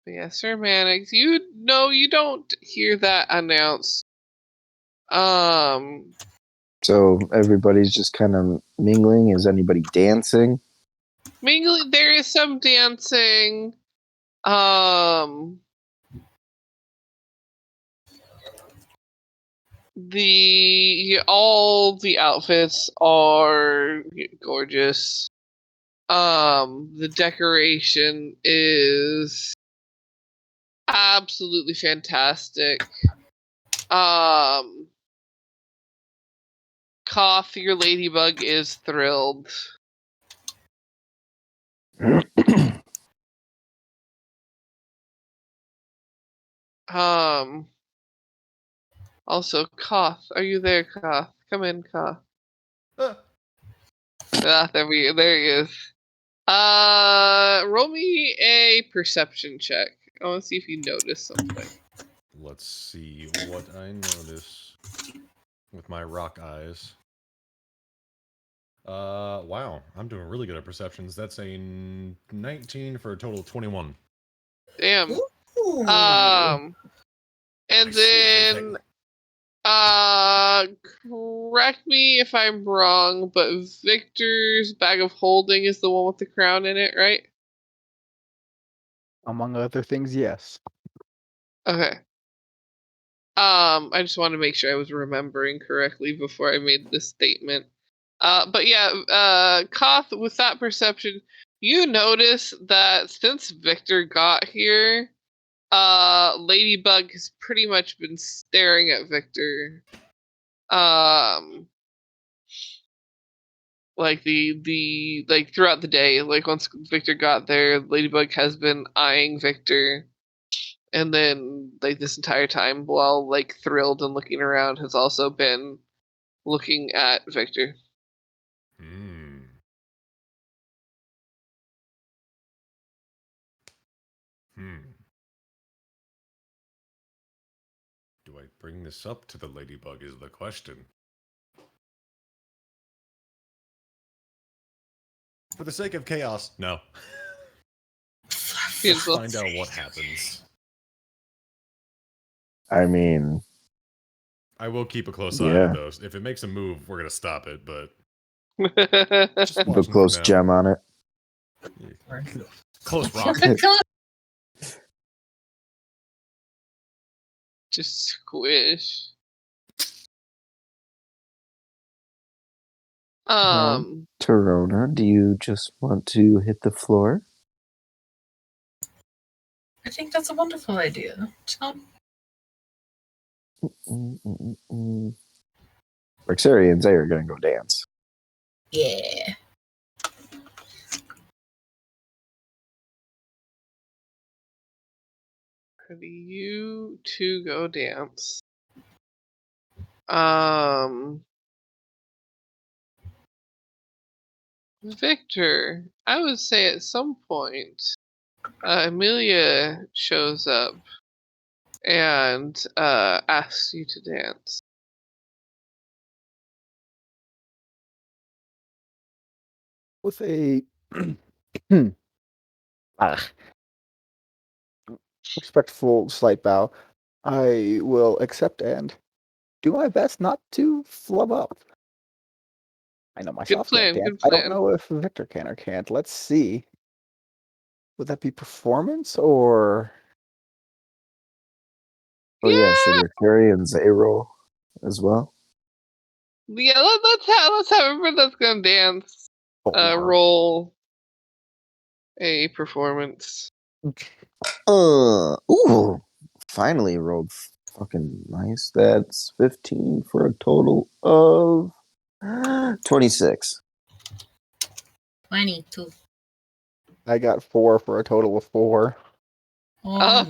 Yeah, Sir Mannix. You don't hear that announced. So everybody's just kind of mingling. Is anybody dancing? Mingling. There is some dancing. All the outfits are gorgeous. The decoration is absolutely fantastic. Koth, your ladybug, is thrilled. Also, Koth, are you there, Koth? Come in, Koth. There he is. Roll me a perception check. I want to see if you notice something. Let's see what I notice with my rock eyes. Wow, I'm doing really good at perceptions. That's a 19 for a total of 21. Damn. Ooh. And I see then, everything. correct me if I'm wrong, but Victor's bag of holding is the one with the crown in it, right? Among other things, yes. Okay. I just want to make sure I was remembering correctly before I made this statement. But yeah, Koth, with that perception, you notice that since Victor got here, Ladybug has pretty much been staring at Victor. Like like throughout the day, like once Victor got there, Ladybug has been eyeing Victor. And then, like, this entire time, while, like, thrilled and looking around, has also been looking at Victor. Hmm. Do I bring this up to the ladybug is the question. For the sake of chaos, no. Let's Beautiful. find out what happens. I mean, I will keep a close eye yeah. on those. If it makes a move, we're gonna stop it, but just Put a watching close for now. gem on it. Close rock. Just squish. Torona, do you just want to hit the floor? I think that's a wonderful idea. John. Rexeria and Zay are going to go dance. Yeah. Ready, you two go dance. Victor, I would say at some point, Amelia shows up and asks you to dance. With a ah, respectful slight bow, I will accept and do my best not to flub up. I know myself can't plan, dance. good I don't plan. know if Victor can or can't. Let's see. Would that be performance or Oh yeah, Yeah, should Rexeria and Zay roll as well? yeah. Let's have everyone that's gonna dance or roll a performance. Ooh, finally rolled fucking nice. That's 15 for a total of 26. 22. I got 4 for a total of 4. Oh,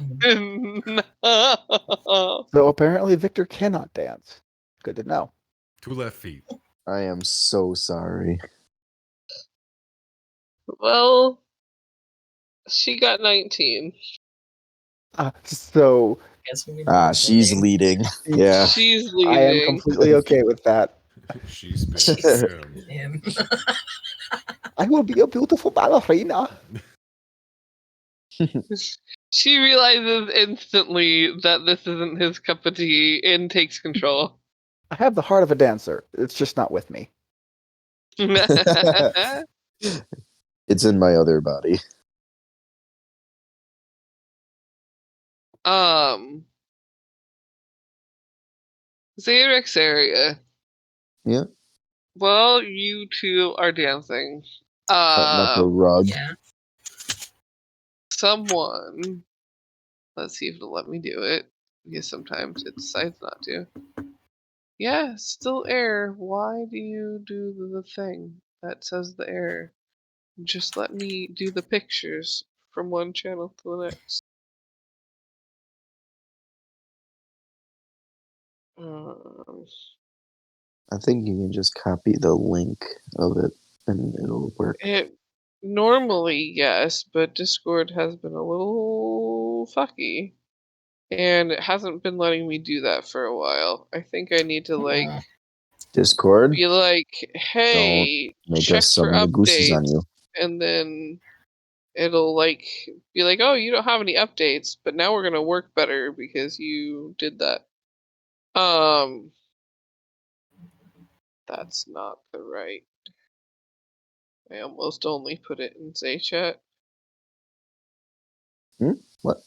No. So apparently Victor cannot dance. Good to know. 2 left feet. I am so sorry. Well, she got 19. So guess we can She's leading. Yeah. She's I am leading. completely okay with that. She spins She's for him. him. I will be a beautiful ballerina. She realizes instantly that this isn't his cup of tea and takes control. I have the heart of a dancer. It's just not with me. It's in my other body. Rexeria. Yeah. Well, you two are dancing. Cutting up a rug. Yeah. Someone. Let's see if it'll let me do it. Because sometimes it decides not to. Yeah, still error. Why do you do the thing that says the error? Just let me do the pictures from one channel to the next. I think you can just copy the link of it and it'll work. It normally yes, but Discord has been a little fucky, and it hasn't been letting me do that for a while. I think I need to like Aw. Discord, be like, hey, make check us for some gooses on updates, you. and then it'll like be like, oh, you don't have any updates, but now we're gonna work better because you did that. That's not the right. I almost only put it in Say chat. What?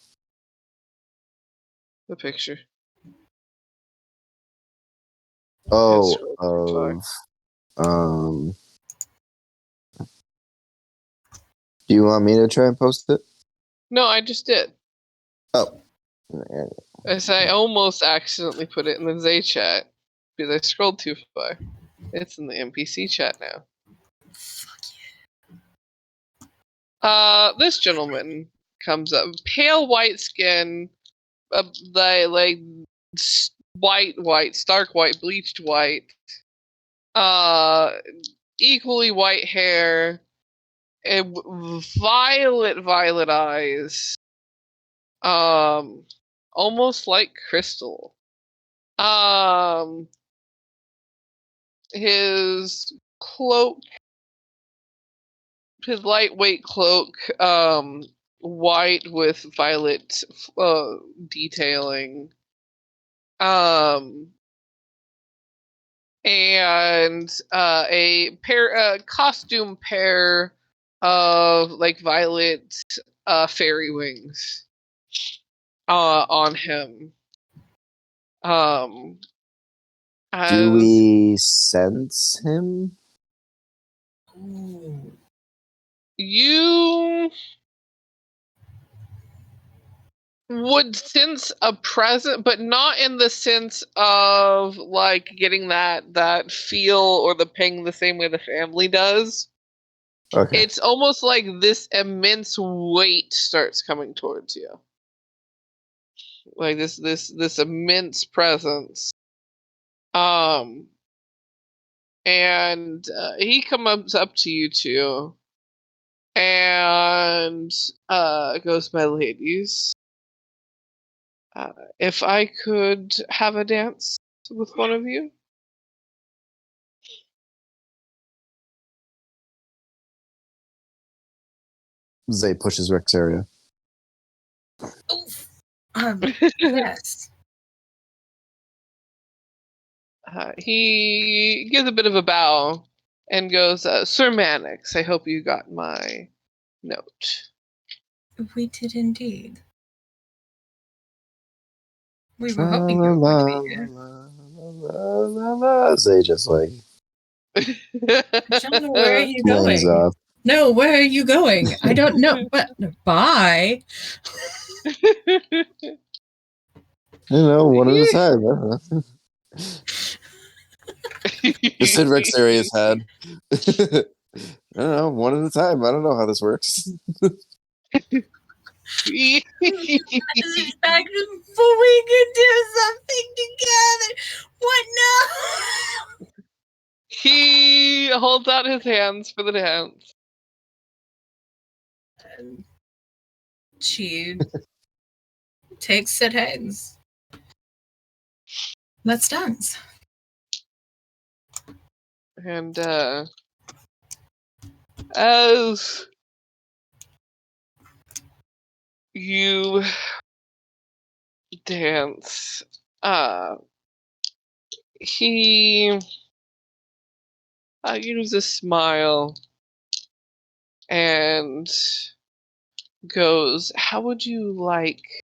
The picture. Oh, scroll too far. Do you want me to try and post it? No, I just did. Oh. As I almost accidentally put it in the Zay chat because I scrolled too far. It's in the NPC chat now. This gentleman comes up, pale white skin, like white, stark white, bleached white. Equally white hair, and violet eyes. Almost like crystal. His cloak, his lightweight cloak, white with violet detailing. And a costume pair of like violet fairy wings on him. Do As we sense him? Ooh. you would sense a present, but not in the sense of like getting that feel or the ping the same way the family does. Okay. It's almost like this immense weight starts coming towards you, like this immense presence. and he comes up to you two, and goes, "My ladies, if I could have a dance with one of you." Zay pushes Rexeria. Oof. Yes. He gives a bit of a bow and goes, "Sir Mannix, I hope you got my note." We did indeed. We were hoping you were going to be here. Zay just like John, where are you lays going? off. No, where are you going? I don't know. But bye. One at a time. I don't know. Just hit Rexeria's head. I don't know, one at a time. I don't know how this works. Back before we can do something together. What? No. He holds out his hands for the dance. And she takes said hands. Let's dance. And as you dance, he gives a smile and goes, "How would you like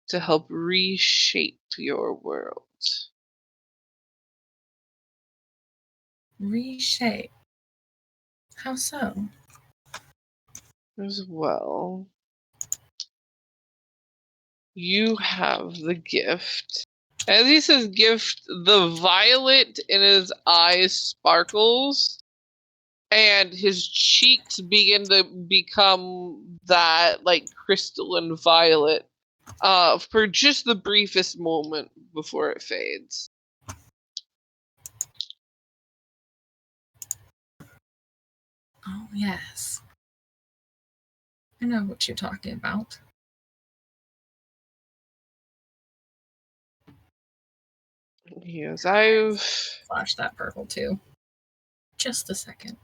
to help reshape your world?" Reshape. How so? As well, you have the gift. As he says gift, the violet in his eyes sparkles, and his cheeks begin to become that like crystalline violet for just the briefest moment before it fades. Oh, yes. I know what you're talking about. Yes, Flash that purple too. Just a second.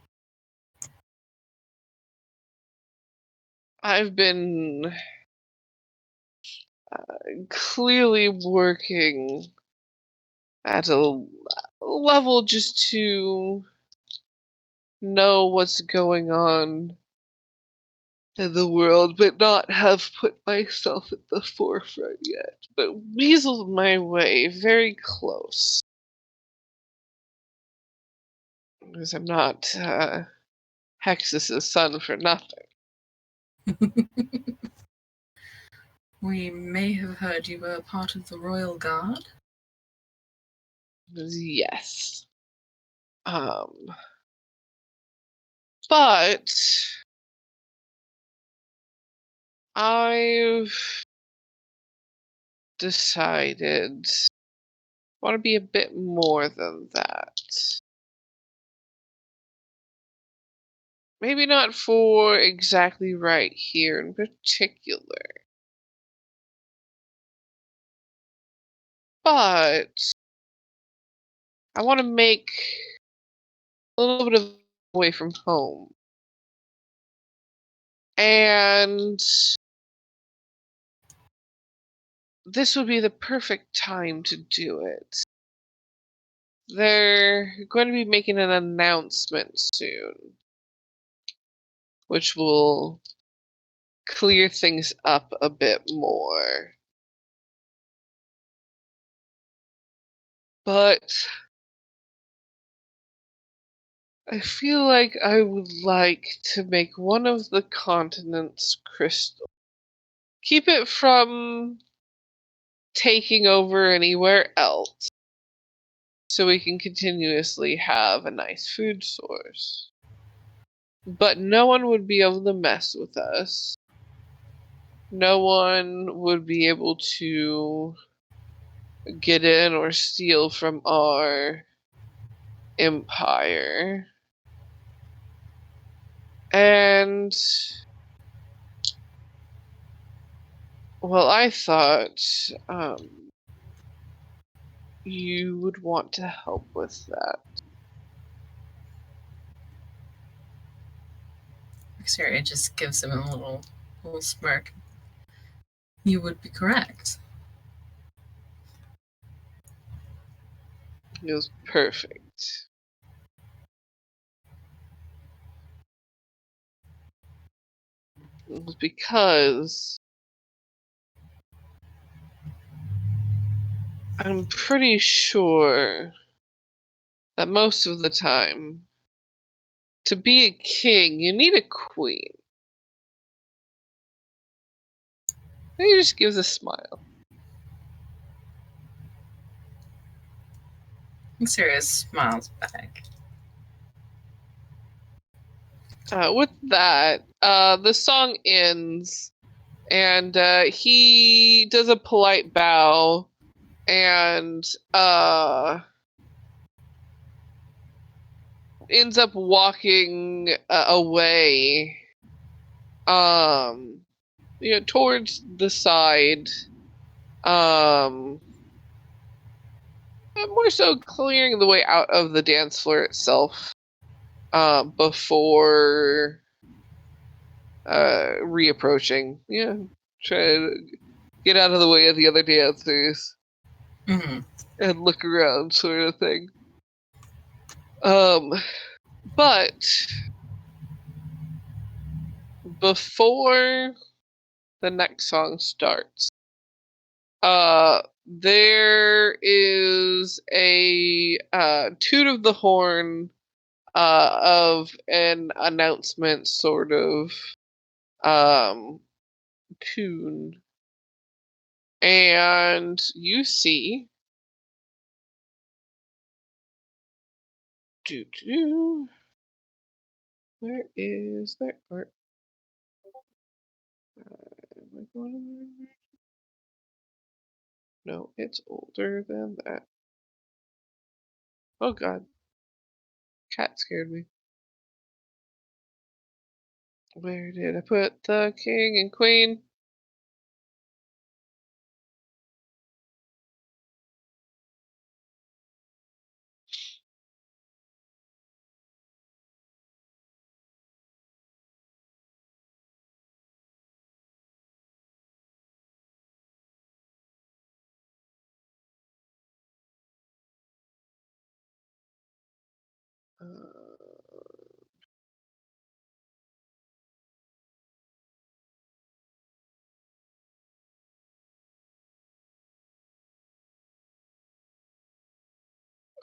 I've been clearly working at a level just to know what's going on in the world, but not have put myself at the forefront yet. But weaseled my way very close. Because I'm not Hexus's son for nothing. We may have heard you were a part of the Royal Guard. Yes. But I've decided I want to be a bit more than that. Maybe not for exactly right here in particular. But I want to make a little bit of away from home. And this would be the perfect time to do it. They're going to be making an announcement soon, which will clear things up a bit more. But I feel like I would like to make one of the continents crystal. Keep it from taking over anywhere else, so we can continuously have a nice food source. But no one would be able to mess with us. No one would be able to get in or steal from our empire. And well, I thought you would want to help with that. Rexeria just gives him a little smirk. You would be correct. It was perfect. It was because I'm pretty sure that most of the time, to be a king, you need a queen. And he just gives a smile. Rexeria smiles back. With that, the song ends, and he does a polite bow, and ends up walking away, towards the side, more so clearing the way out of the dance floor itself, before reapproaching. Yeah, try to get out of the way of the other dancers Mm-hmm. and look around, sort of thing. But before the next song starts, there is a toot of the horn, of an announcement sort of tune, and you see where is that art? Am I going? No, it's older than that. Oh god, cat scared me. Where did I put the king and queen?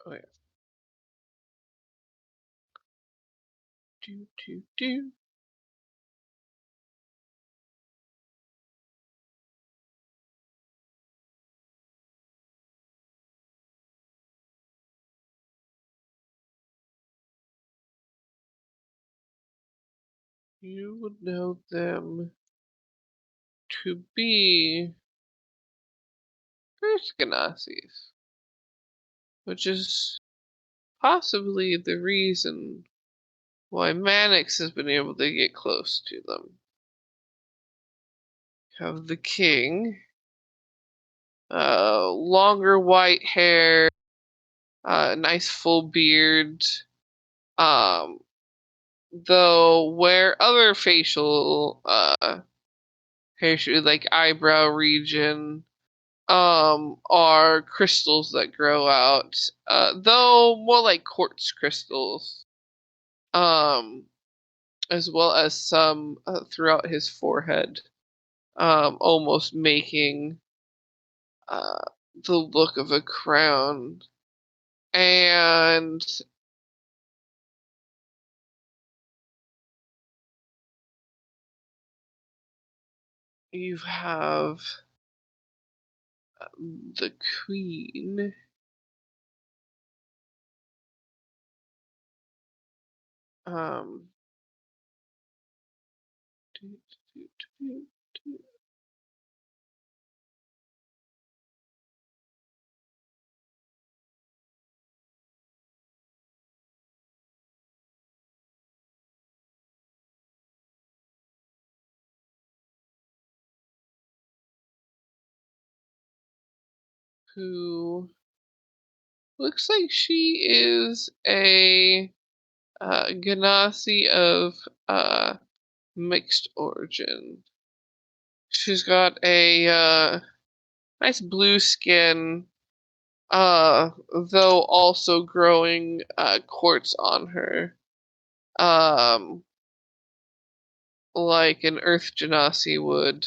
Oh yeah. Do. You would know them to be Ashkenazis, which is possibly the reason why Mannix has been able to get close to them. Have the king, longer white hair, nice full beard, um, though where other facial hair, like eyebrow region, are crystals that grow out, though more like quartz crystals, as well as some throughout his forehead, almost making uh, the look of a crown. And you have the queen. Um, who looks like she is a Ganassi of mixed origin. She's got a nice blue skin, though also growing quartz on her, like an Earth Genasi would.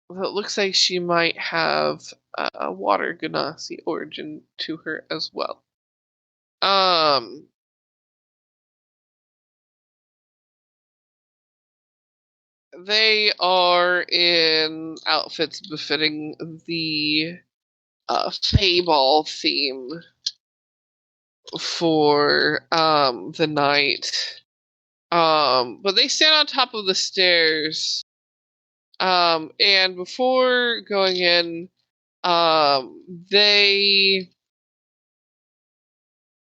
Well, it looks like she might have a water Ganassi origin to her as well. They are in outfits befitting the Fable theme for the night. But they stand on top of the stairs. And before going in, they,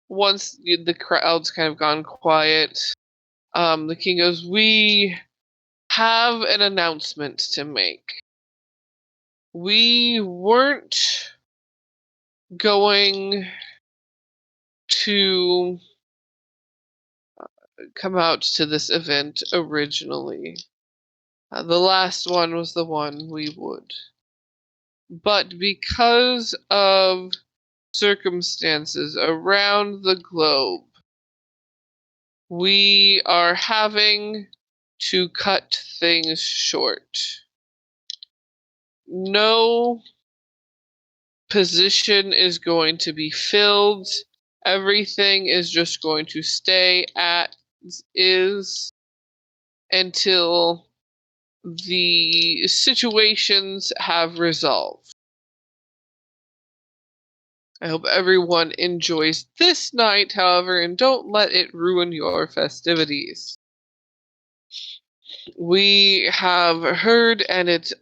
once the crowd's kind of gone quiet, the king goes, "We have an announcement to make. We weren't going to come out to this event originally. The last one was the one we would. But because of circumstances around the globe, we are having to cut things short. No position is going to be filled. Everything is just going to stay as is until the situations have resolved. I hope everyone enjoys this night, however, and don't let it ruin your festivities. We have heard, and it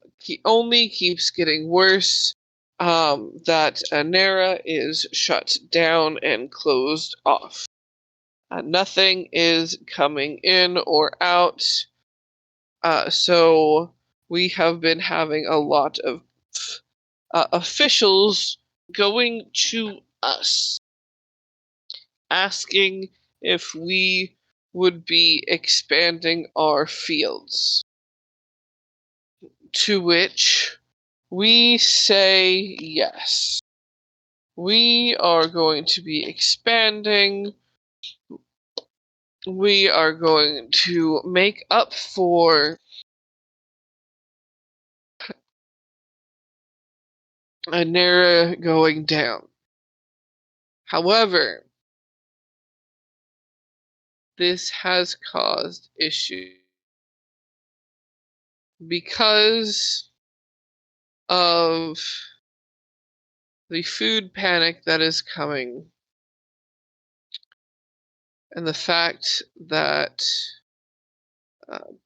only keeps getting worse, that Anera is shut down and closed off. Nothing is coming in or out. So we have been having a lot of officials going to us asking if we would be expanding our fields. To which we say yes. We are going to be expanding. We are going to make up for Anera going down. However, this has caused issues because of the food panic that is coming and the fact that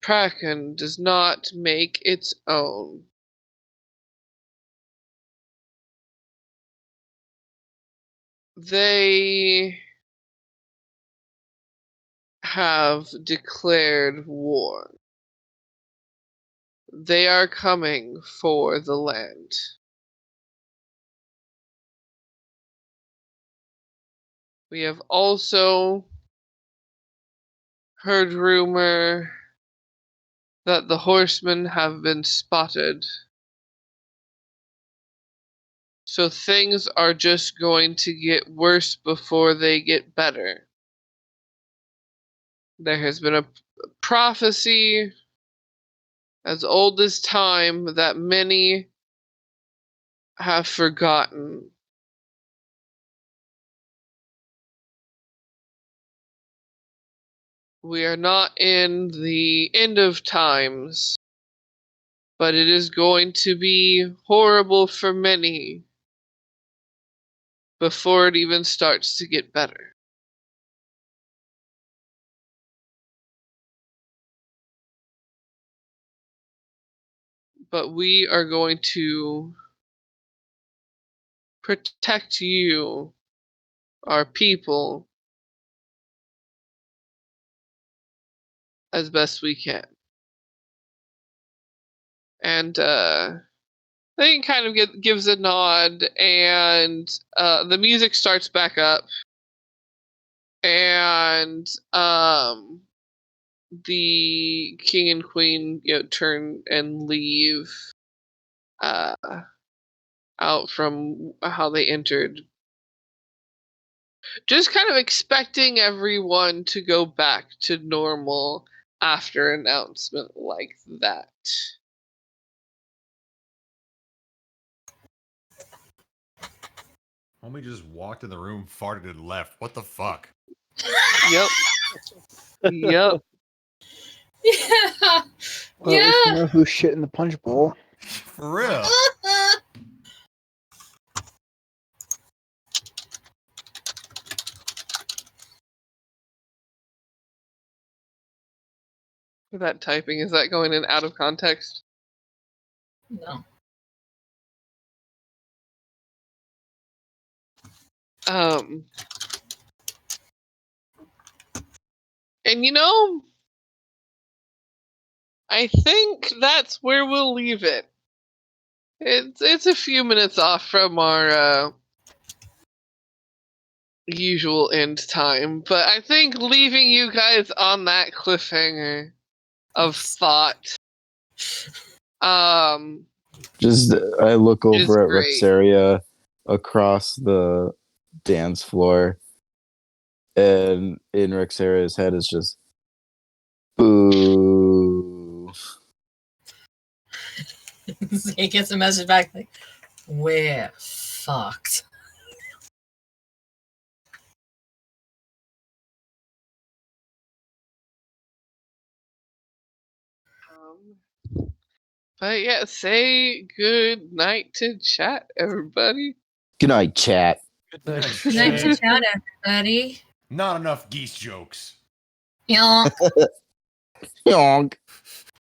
Kraken does not make its own. They have declared war. They are coming for the land. We have also heard rumor that the horsemen have been spotted. So things are just going to get worse before they get better. There has been a prophecy as old as time that many have forgotten. We are not in the end of times, but it is going to be horrible for many before it even starts to get better. But we are going to protect you, our people, as best we can. And then kind of gives a nod, and the music starts back up, and the king and queen turn and leave out from how they entered, just kind of expecting everyone to go back to normal after an announcement like that. Homie just walked in the room, farted, and left. What the fuck? Yep. Yep. Yeah. Well, at least we know who shit in the punch bowl. For real. That typing, is that going in out of context? No. And I think that's where we'll leave it. It's a few minutes off from our usual end time, but I think leaving you guys on that cliffhanger of thought, Just I look Is over at great. Rexeria across the dance floor, and in Rexeria's head is just boo. He gets a message back like, "We're fucked." But yeah, say good night to chat, everybody. Good night, chat. Good night. Good night to chat, everybody. Not enough geese jokes. Yeah. Yonk.